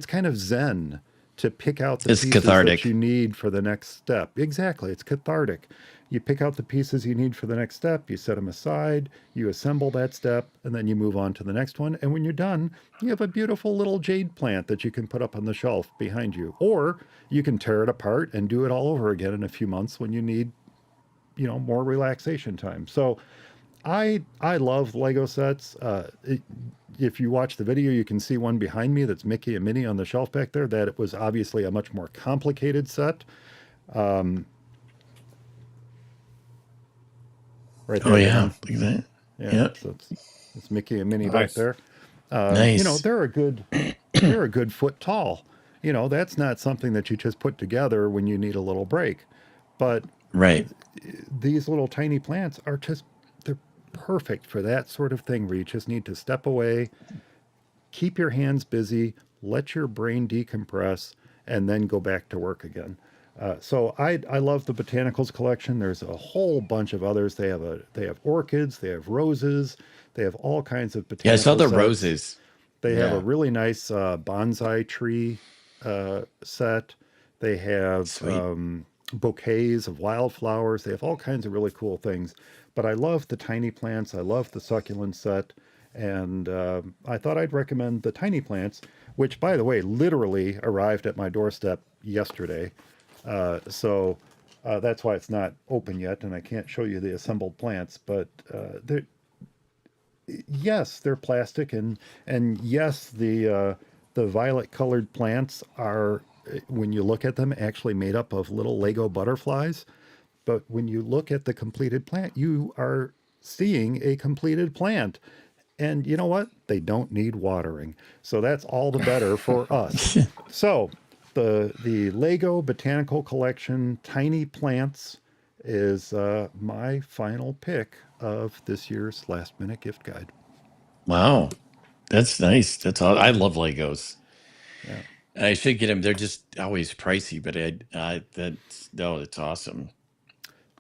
kind of zen to pick out the It's pieces that cathartic. you need for the next step. Exactly, it's cathartic. You pick out the pieces you need for the next step, you set them aside, you assemble that step, and then you move on to the next one. And when you're done, you have a beautiful little jade plant that you can put up on the shelf behind you. Or you can tear it apart and do it all over again in a few months when you need, more relaxation time. So I love Lego sets. If you watch the video, you can see one behind me that's Mickey and Minnie on the shelf back there. That it was obviously a much more complicated set. Right Oh there, yeah. Darren. Look at that. Yeah, Yep. so it's Mickey and Minnie back Nice. there. Nice. They're a good foot tall. That's not something that you just put together when you need a little break. But Right. these little tiny plants they're perfect for that sort of thing where you just need to step away, keep your hands busy, let your brain decompress, and then go back to work again. So I love the botanicals collection. There's a whole bunch of others. They have orchids, they have roses, they have all kinds of Yeah, I saw botanical the sets. roses. They have a Yeah. really nice bonsai tree set. They have Sweet. bouquets of wildflowers. They have all kinds of really cool things. But I love the tiny plants. I love the succulent set. And I thought I'd recommend the tiny plants, which, by the way, literally arrived at my doorstep yesterday. So that's why it's not open yet, and I can't show you the assembled plants. But yes, they're plastic, and yes, the violet colored plants are, when you look at them, actually made up of little Lego butterflies. But when you look at the completed plant, you are seeing a completed plant. And you know what? They don't need watering. So that's all the better for us. So the Lego Botanical Collection Tiny Plants is my final pick of this year's last minute gift guide. Wow. That's nice. That's all. I love Legos. Yeah. I should get them. They're just always pricey, but it's awesome.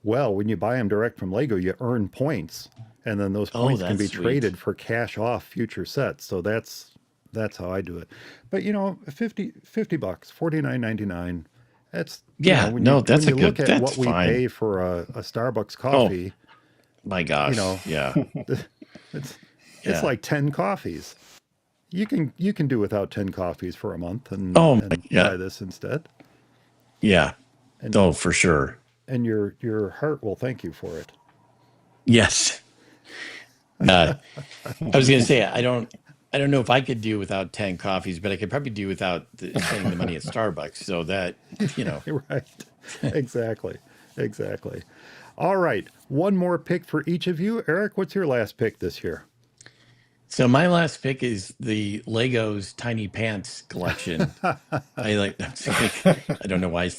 Well, when you buy them direct from Lego, you earn points, and then those Oh, points can that's be sweet. traded for cash off future sets. So that's how I do it. But 50 bucks, $49.99. That's Yeah, when no, you look at that's what we fine. pay for a Starbucks Oh coffee, my you gosh. know, Yeah. it's it's Yeah. like 10 coffees. You can do without 10 coffees for a month and Oh my, and yeah. buy this instead. Yeah. And Oh, for sure. and your heart will thank you for it. Yes. I was gonna say I don't know if I could do without 10 coffees, but I could probably do without spending the money at Starbucks. So that, you know. Right. Exactly. Exactly. All right. One more pick for each of you. Eric, what's your last pick this year? So my last pick is the Legos Tiny Pants collection. I like. I don't know why.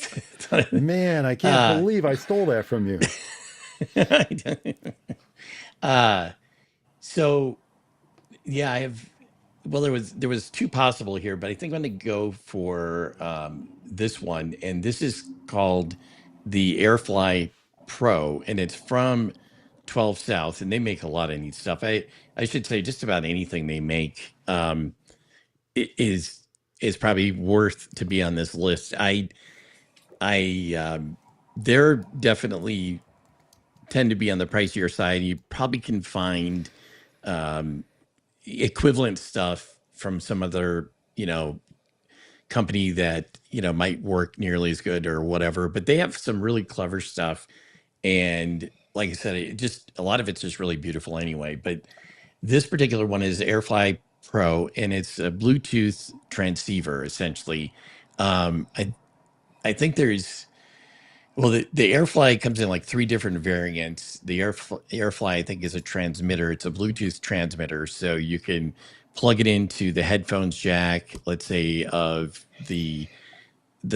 Man, I can't uh, believe I stole that from you. uh, so yeah, I have. Well, there was two possible here, but I think I'm going to go for this one, and this is called the AirFly Pro, and it's from 12 South, and they make a lot of neat stuff. I should say just about anything they make is probably worth to be on this list. I they're definitely tend to be on the pricier side. You probably can find um, equivalent stuff from some other, company that, might work nearly as good or whatever, but they have some really clever stuff. And like I said, a lot of it's just really beautiful anyway. But this particular one is AirFly Pro, and it's a Bluetooth transceiver essentially. I think there's well, the AirFly comes in like three different variants. The AirFly, I think, is a transmitter. It's a Bluetooth transmitter, so you can plug it into the headphones jack, let's say, of the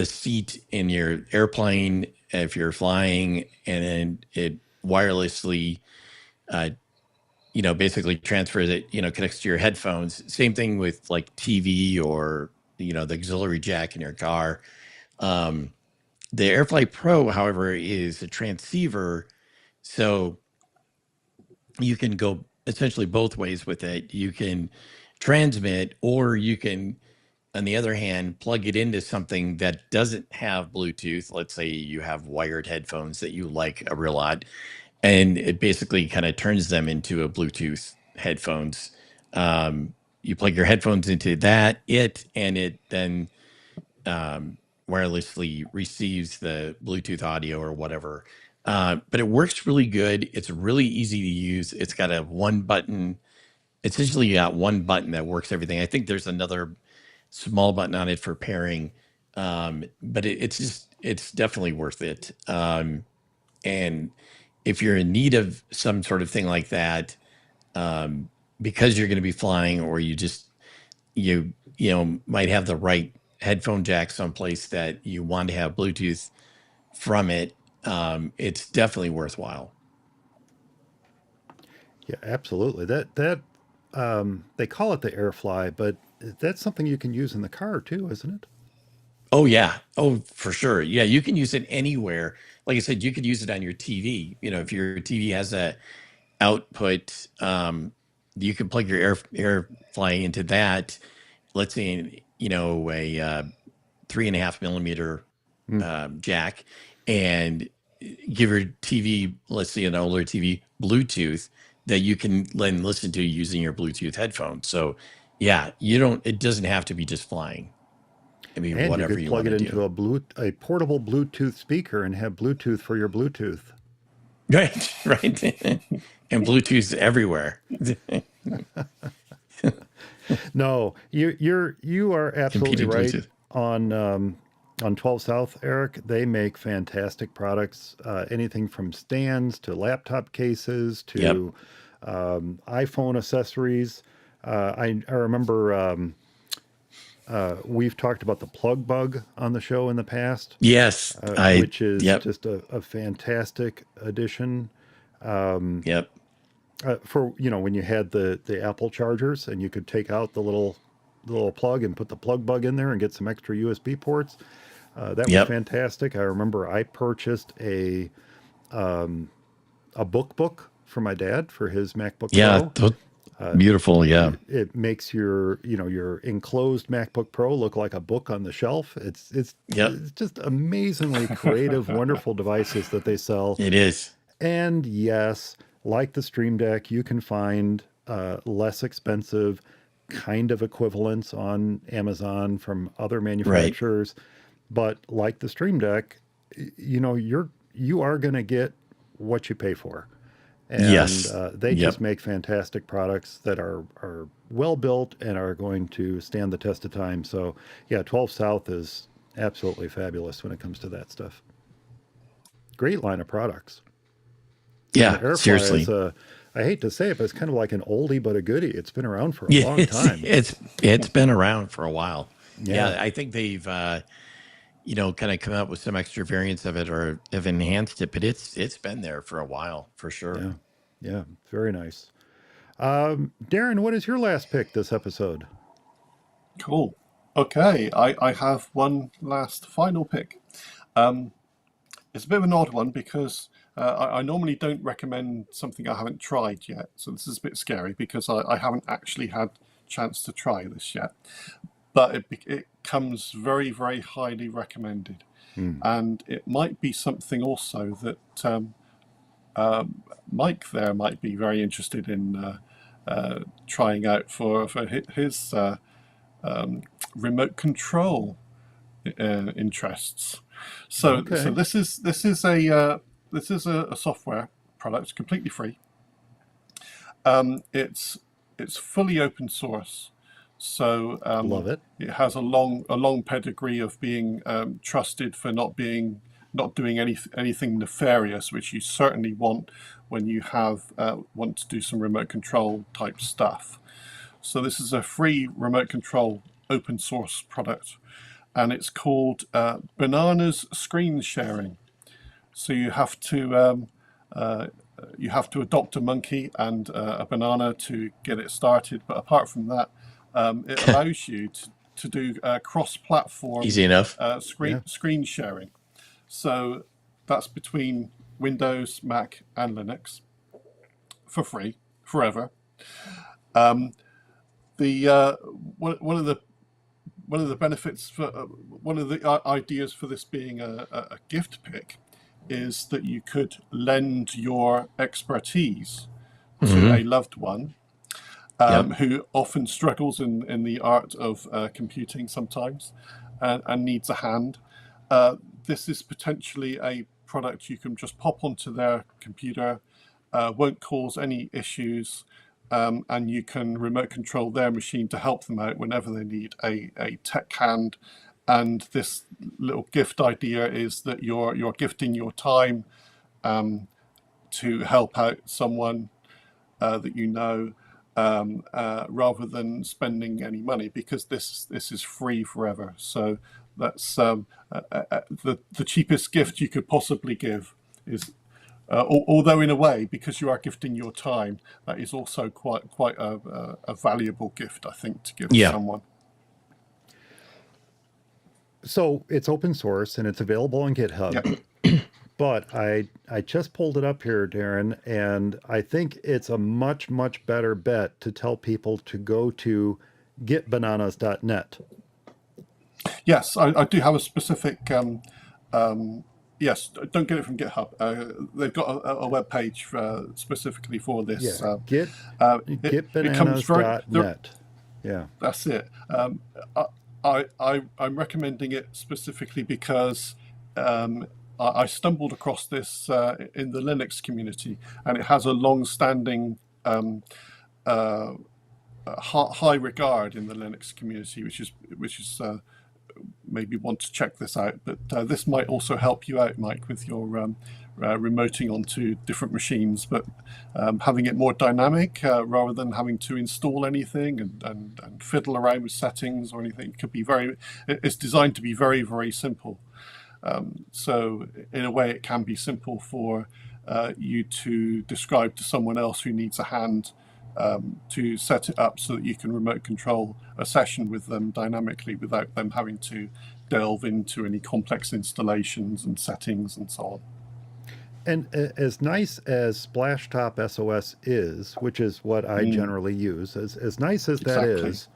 seat in your airplane if you're flying, and then it wirelessly, uh, basically transfers it, connects to your headphones. Same thing with like TV or the auxiliary jack in your car. Um, the AirFly Pro, however, is a transceiver, so you can go essentially both ways with it. You can transmit, or you can, on the other hand, plug it into something that doesn't have Bluetooth. Let's say you have wired headphones that you like a real lot, and it basically kind of turns them into a Bluetooth headphones. You plug your headphones into that, and it then wirelessly receives the Bluetooth audio or whatever. But it works really good. It's really easy to use. It's got a one button. It's essentially got one button that works everything. I think there's another small button on it for pairing, but it's definitely worth it. And if you're in need of some sort of thing like that, because you're going to be flying, or you might have the right headphone jack someplace that you want to have Bluetooth from it, it's definitely worthwhile. Yeah, absolutely. That they call it the AirFly, but that's something you can use in the car too, isn't it? Oh yeah. Oh, for sure. Yeah, you can use it anywhere. Like I said, you could use it on your TV. If your TV has a output, you can plug your AirFly into that. Let's say, a 3.5 millimeter Mm. jack, and give your TV, let's say an older TV, Bluetooth that you can then listen to using your Bluetooth headphones. So yeah, it doesn't have to be just flying. I mean, And you whatever could you plug want it to into do. a portable Bluetooth speaker and have Bluetooth for your Bluetooth. Right, right. And Bluetooth's everywhere. No, you are absolutely Competing right Bluetooth. on 12 South, Eric. They make fantastic products. Anything from stands to laptop cases Yep. to iPhone accessories. I remember we've talked about the plug bug on the show in the past, Yes. which is Yep. just a fantastic addition. Yep. For when you had the Apple chargers and you could take out the little plug and put the plug bug in there and get some extra USB ports. That was Yep. fantastic. I remember I purchased a book for my dad for his MacBook Yeah. Pro. Beautiful. Yeah. It makes your enclosed MacBook Pro look like a book on the shelf. It's Yep. just amazingly creative, wonderful devices that they sell. It is. And yes, like the Stream Deck, you can find less expensive kind of equivalents on Amazon from other Right. manufacturers. But like the Stream Deck, you are going to get what you pay for. And Yes. they Yep. just make fantastic products that are well built and are going to stand the test of time. So yeah, 12 South is absolutely fabulous when it comes to that stuff. Great line of products. And the Yeah. AirFly Seriously. is I hate to say it, but it's kind of like an oldie but a goodie. It's been around for a Yeah. long time. It's been around for a while. Yeah. Yeah. I think they've kind of come up with some extra variants of it or have enhanced it, but it's been there for a while for sure. Yeah. Yeah. Very nice. Darren, what is your last pick this episode? Cool. Okay, I have one last final pick. It's a bit of an odd one because I normally don't recommend something I haven't tried yet. So this is a bit scary because I haven't actually had chance to try this yet. But it comes very, very highly recommended. And it might be something also that Mike there might be very interested in trying out for his remote control interests. So Okay. this is a software product, completely free. It's fully open source. So Love it. It has a long pedigree of being trusted for not doing anything nefarious, which you certainly want when you want to do some remote control type stuff. So this is a free remote control open source product, and it's called Bananas Screen Sharing. So you have to adopt a monkey and a banana to get it started. But apart from that, it allows you to do cross-platform Easy enough. Screen sharing. So that's between Windows, Mac, and Linux for free forever. One of the benefits one of the ideas for this being a gift pick is that you could lend your expertise to a loved one who often struggles in the art of computing sometimes and needs a hand. This is potentially a product you can just pop onto their computer, won't cause any issues, and you can remote control their machine to help them out whenever they need a tech hand. And this little gift idea is that you're gifting your time to help out someone that you know, rather than spending any money, because this is free forever. So that's the cheapest gift you could possibly give is. Although in a way, because you are gifting your time, that is also quite a valuable gift, I think, to give to someone. So it's open source and it's available on GitHub. Yep. But I just pulled it up here, Darren, and I think it's a much, much better bet to tell people to go to getbananas.net. Yes, I do have a specific... yes, don't get it from GitHub. They've got a web page specifically for this. Yeah, getbananas.net. Yeah, that's it. I'm recommending it specifically because I stumbled across this in the Linux community, and it has a long-standing high regard in the Linux community, which is maybe want to check this out. But this might also help you out, Mike, with your remoting onto different machines, but having it more dynamic rather than having to install anything and fiddle around with settings or anything. It's designed to be very, very simple. So in a way, it can be simple for you to describe to someone else who needs a hand to set it up so that you can remote control a session with them dynamically without them having to delve into any complex installations and settings and so on. And as nice as Splashtop SOS is, which is what I generally use, as nice as that is,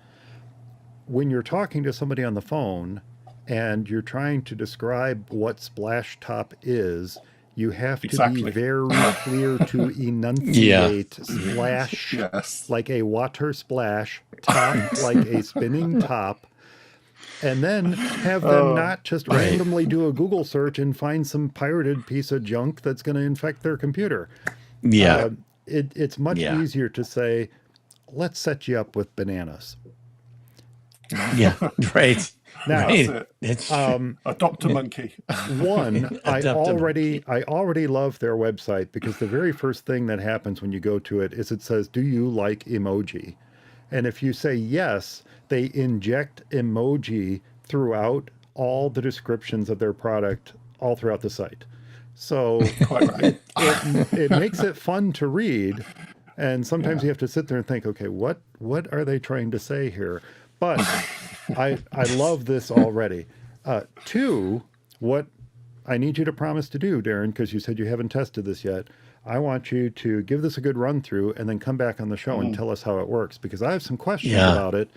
when you're talking to somebody on the phone and you're trying to describe what Splashtop is, you have to be very clear to enunciate splash like a water splash, top like a spinning top, and then have them not just randomly do a Google search and find some pirated piece of junk that's going to infect their computer. Yeah. It's much easier to say, let's set you up with bananas. Yeah, right. Now, adopt a monkey. One, I already love their website because the very first thing that happens when you go to it is it says, "Do you like emoji?" And if you say yes, they inject emoji throughout all the descriptions of their product all throughout the site. So it makes it fun to read. And sometimes you have to sit there and think, okay, what are they trying to say here? But I love this already. Two, what I need you to promise to do, Darren, because you said you haven't tested this yet, I want you to give this a good run through and then come back on the show and tell us how it works, because I have some questions about it,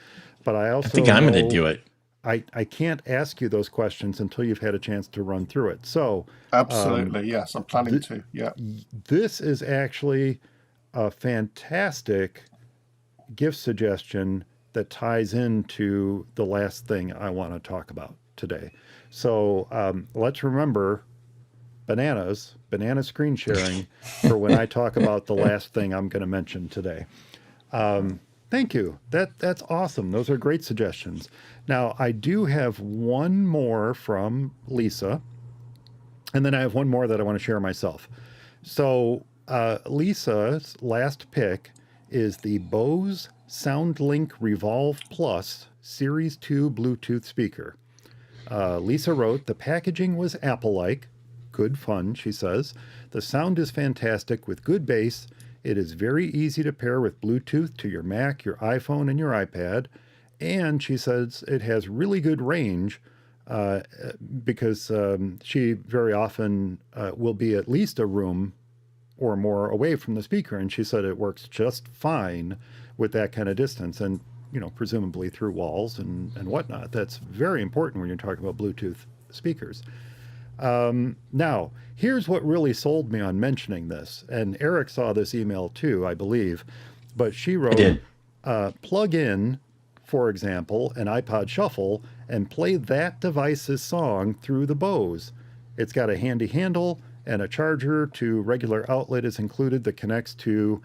but I think I'm going to do it. I can't ask you those questions until you've had a chance to run through it. So absolutely, yes, I'm planning to. Yeah, this is actually a fantastic gift suggestion that ties into the last thing I want to talk about today. So let's remember banana screen sharing for when I talk about the last thing I'm going to mention today. Thank you. That's awesome. Those are great suggestions. Now, I do have one more from Lisa, and then I have one more that I want to share myself. So, Lisa's last pick is the Bose SoundLink Revolve Plus Series 2 Bluetooth speaker. Lisa wrote, the packaging was Apple-like. Good fun, she says. The sound is fantastic with good bass. It is very easy to pair with Bluetooth to your Mac, your iPhone, and your iPad. And she says it has really good range because she very often will be at least a room or more away from the speaker. And she said it works just fine with that kind of distance. And presumably through walls and whatnot. That's very important when you're talking about Bluetooth speakers. Now, here's what really sold me on mentioning this. And Eric saw this email too, I believe. But she wrote, plug in, for example, an iPod Shuffle and play that device's song through the Bose. It's got a handy handle and a charger to regular outlet is included that connects to,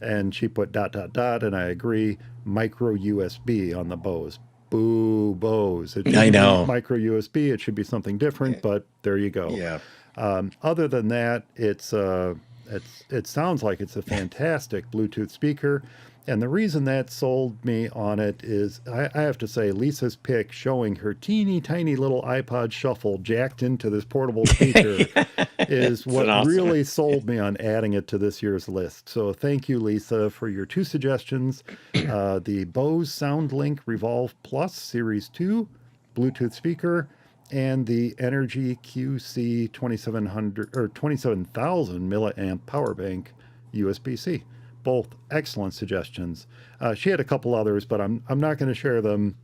and she put ... and I agree, micro USB on the Bose. Boo, Bose. It I know. Micro USB. It should be something different, but there you go. Yeah. Other than that, it sounds like it's a fantastic Bluetooth speaker. And the reason that sold me on it is, I have to say, Lisa's pick showing her teeny tiny little iPod Shuffle jacked into this portable speaker is what awesome. really sold me on adding it to this year's list. So thank you, Lisa, for your two suggestions. The Bose SoundLink Revolve Plus Series 2 Bluetooth speaker and the EnergyQC 2700 or 27,000 milliamp power bank USB-C. Both excellent suggestions. She had a couple others, but I'm not going to share them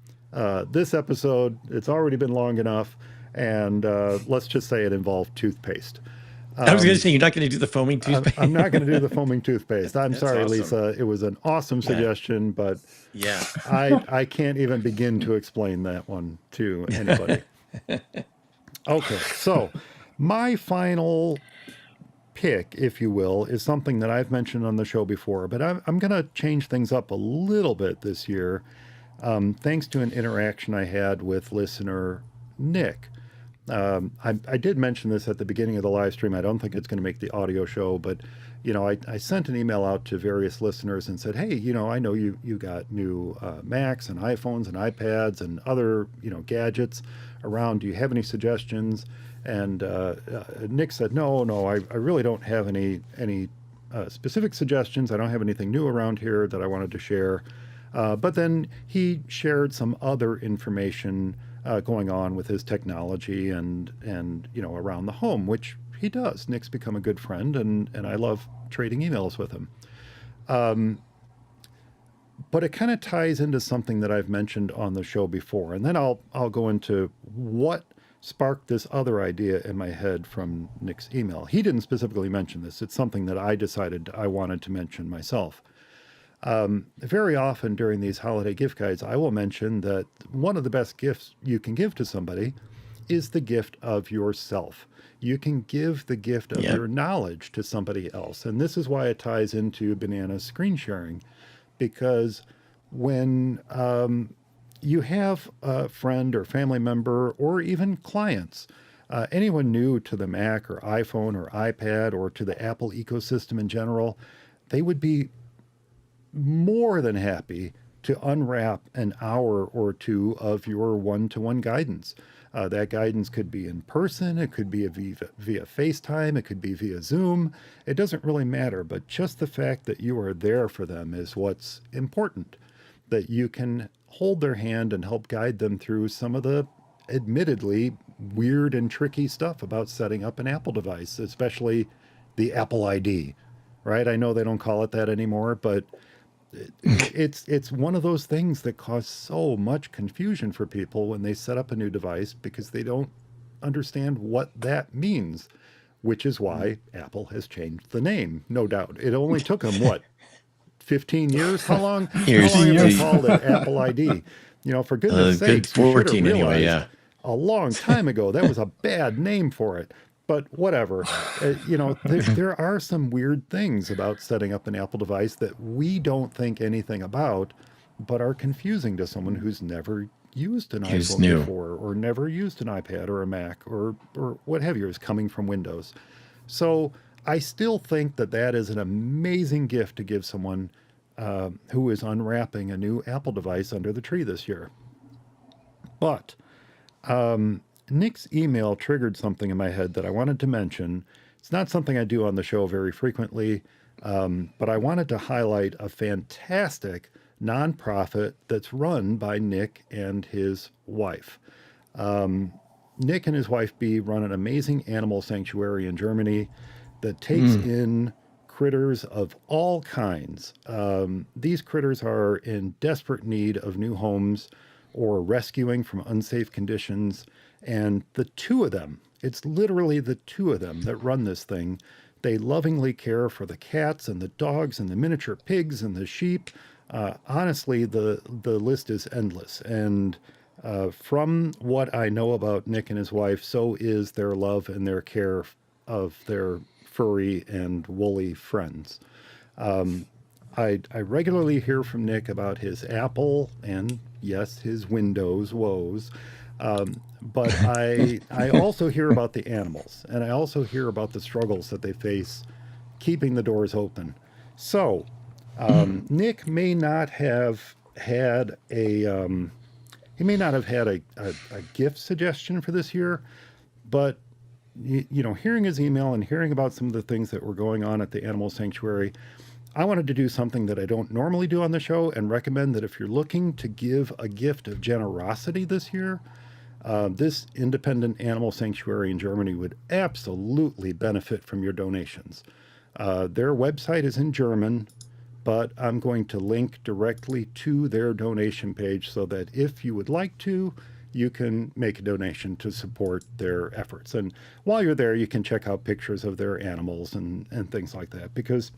this episode. It's already been long enough, and let's just say it involved toothpaste. I was going to say, you're not going to do the foaming toothpaste? I'm not going to do the foaming toothpaste. I'm sorry, awesome. Lisa. It was an awesome suggestion, but yeah, I can't even begin to explain that one to anybody. Okay, so my final pick, if you will, is something that I've mentioned on the show before, but I'm going to change things up a little bit this year, thanks to an interaction I had with listener Nick. I did mention this at the beginning of the live stream. I don't think it's going to make the audio show, but I sent an email out to various listeners and said, hey, I know you got new Macs and iPhones and iPads and other gadgets around. Do you have any suggestions? And Nick said, no, I really don't have any specific suggestions. I don't have anything new around here that I wanted to share. But then he shared some other information going on with his technology and around the home, which he does. Nick's become a good friend, and I love trading emails with him. But it kind of ties into something that I've mentioned on the show before, and then I'll go into what sparked this other idea in my head from Nick's email. He didn't specifically mention this. It's something that I decided I wanted to mention myself. Very often during these holiday gift guides, I will mention that one of the best gifts you can give to somebody is the gift of yourself. You can give the gift of your knowledge to somebody else. And this is why it ties into Banana's screen sharing, because when you have a friend or family member or even clients, anyone new to the Mac or iPhone or iPad or to the Apple ecosystem in general, they would be more than happy to unwrap an hour or two of your one-to-one guidance. That guidance could be in person, it could be via FaceTime, it could be via Zoom. It doesn't really matter, but just the fact that you are there for them is what's important. That you can hold their hand and help guide them through some of the admittedly weird and tricky stuff about setting up an Apple device, especially the Apple ID, right? I know they don't call it that anymore, but it's one of those things that cause so much confusion for people when they set up a new device because they don't understand what that means, which is why Apple has changed the name, no doubt. It only took them, 15 years? How long? Years. How long have they called it Apple ID? For goodness sakes, 14 anyway, yeah. A long time ago, that was a bad name for it. But whatever. There are some weird things about setting up an Apple device that we don't think anything about, but are confusing to someone who's never used an Who's iPhone new. before, or never used an iPad or a Mac or what have you, is coming from Windows. So I still think that is an amazing gift to give someone who is unwrapping a new Apple device under the tree this year. But Nick's email triggered something in my head that I wanted to mention. It's not something I do on the show very frequently, but I wanted to highlight a fantastic nonprofit that's run by Nick and his wife. Nick and his wife Bea run an amazing animal sanctuary in Germany that takes in critters of all kinds. These critters are in desperate need of new homes or rescuing from unsafe conditions. And the two of them, it's literally the two of them that run this thing. They lovingly care for the cats and the dogs and the miniature pigs and the sheep. Honestly, the list is endless. And from what I know about Nick and his wife, so is their love and their care of their furry and woolly friends. I regularly hear from Nick about his Apple and, yes, his Windows woes. But I also hear about the animals, and I also hear about the struggles that they face keeping the doors open. So Nick may not have had a gift suggestion for this year, but hearing his email and hearing about some of the things that were going on at the animal sanctuary, I wanted to do something that I don't normally do on the show and recommend that if you're looking to give a gift of generosity this year, this independent animal sanctuary in Germany would absolutely benefit from your donations. Their website is in German, but I'm going to link directly to their donation page so that if you would like to, you can make a donation to support their efforts. And while you're there, you can check out pictures of their animals and things like that, because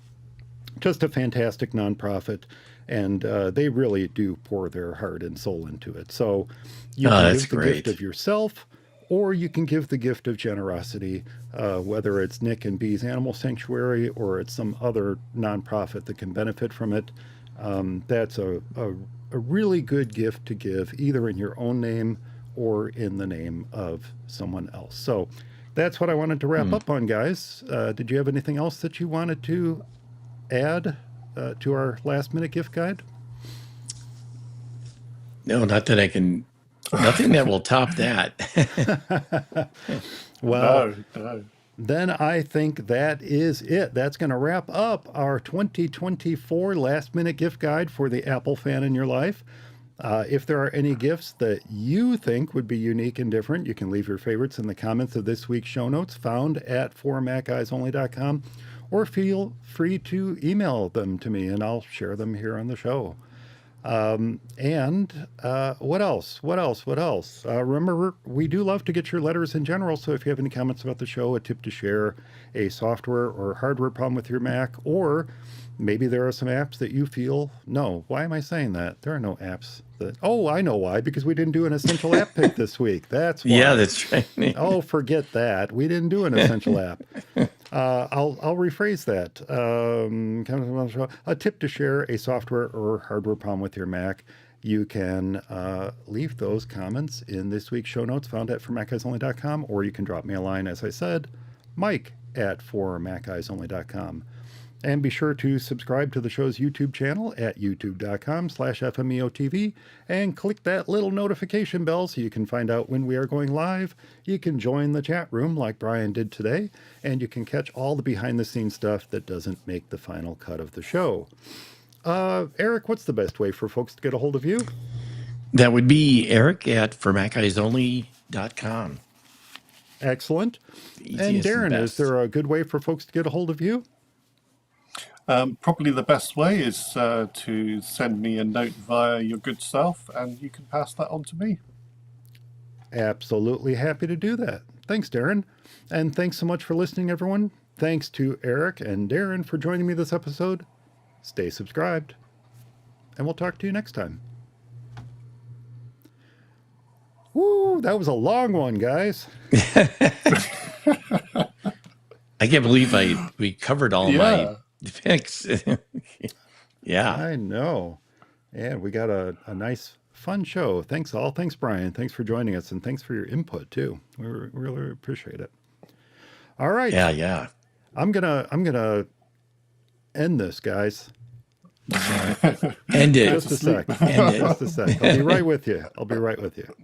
just a fantastic nonprofit, and they really do pour their heart and soul into it. So you can give the gift of yourself, or you can give the gift of generosity, whether it's Nick and Bee's Animal Sanctuary or it's some other nonprofit that can benefit from it. That's a really good gift to give, either in your own name or in the name of someone else. So that's what I wanted to wrap up on, guys. Did you have anything else that you wanted to add to our last minute gift guide? No, not that I can. Nothing that will top that. Well, No. Then I think that is it. That's going to wrap up our 2024 last minute gift guide for the Apple fan in your life. If there are any gifts that you think would be unique and different, you can leave your favorites in the comments of this week's show notes found at formaceyeonly.com, or feel free to email them to me and I'll share them here on the show. What else? Remember, we do love to get your letters in general. So if you have any comments about the show, a tip to share, a software or hardware problem with your Mac, or maybe there are some apps that you feel, no, why am I saying that? There are no apps that, I know why, because we didn't do an essential app pick this week. That's why. Yeah, that's right. Oh, forget that. We didn't do an essential app. I'll rephrase that. A tip to share, a software or hardware problem with your Mac. You can leave those comments in this week's show notes found at formaceyeonly.com, or you can drop me a line, as I said, Mike at formaceyeonly.com. And be sure to subscribe to the show's YouTube channel at youtube.com/FMEOTV and click that little notification bell so you can find out when we are going live. You can join the chat room like Brian did today, and you can catch all the behind-the-scenes stuff that doesn't make the final cut of the show. Eric, what's the best way for folks to get a hold of you? That would be Eric at formaceyeonly.com. Excellent. And Darren, is there a good way for folks to get a hold of you? Probably the best way is to send me a note via your good self, and you can pass that on to me. Absolutely happy to do that. Thanks, Darren. And thanks so much for listening, everyone. Thanks to Eric and Darren for joining me this episode. Stay subscribed, and we'll talk to you next time. Woo, that was a long one, guys. I can't believe we covered all my picks. Yeah. I know. And we got a nice, fun show. Thanks all. Thanks, Brian. Thanks for joining us, and thanks for your input too. We really appreciate it. All right. Yeah. I'm gonna end this, guys. End it. Just a sec. End it. Just a sec. I'll be right with you.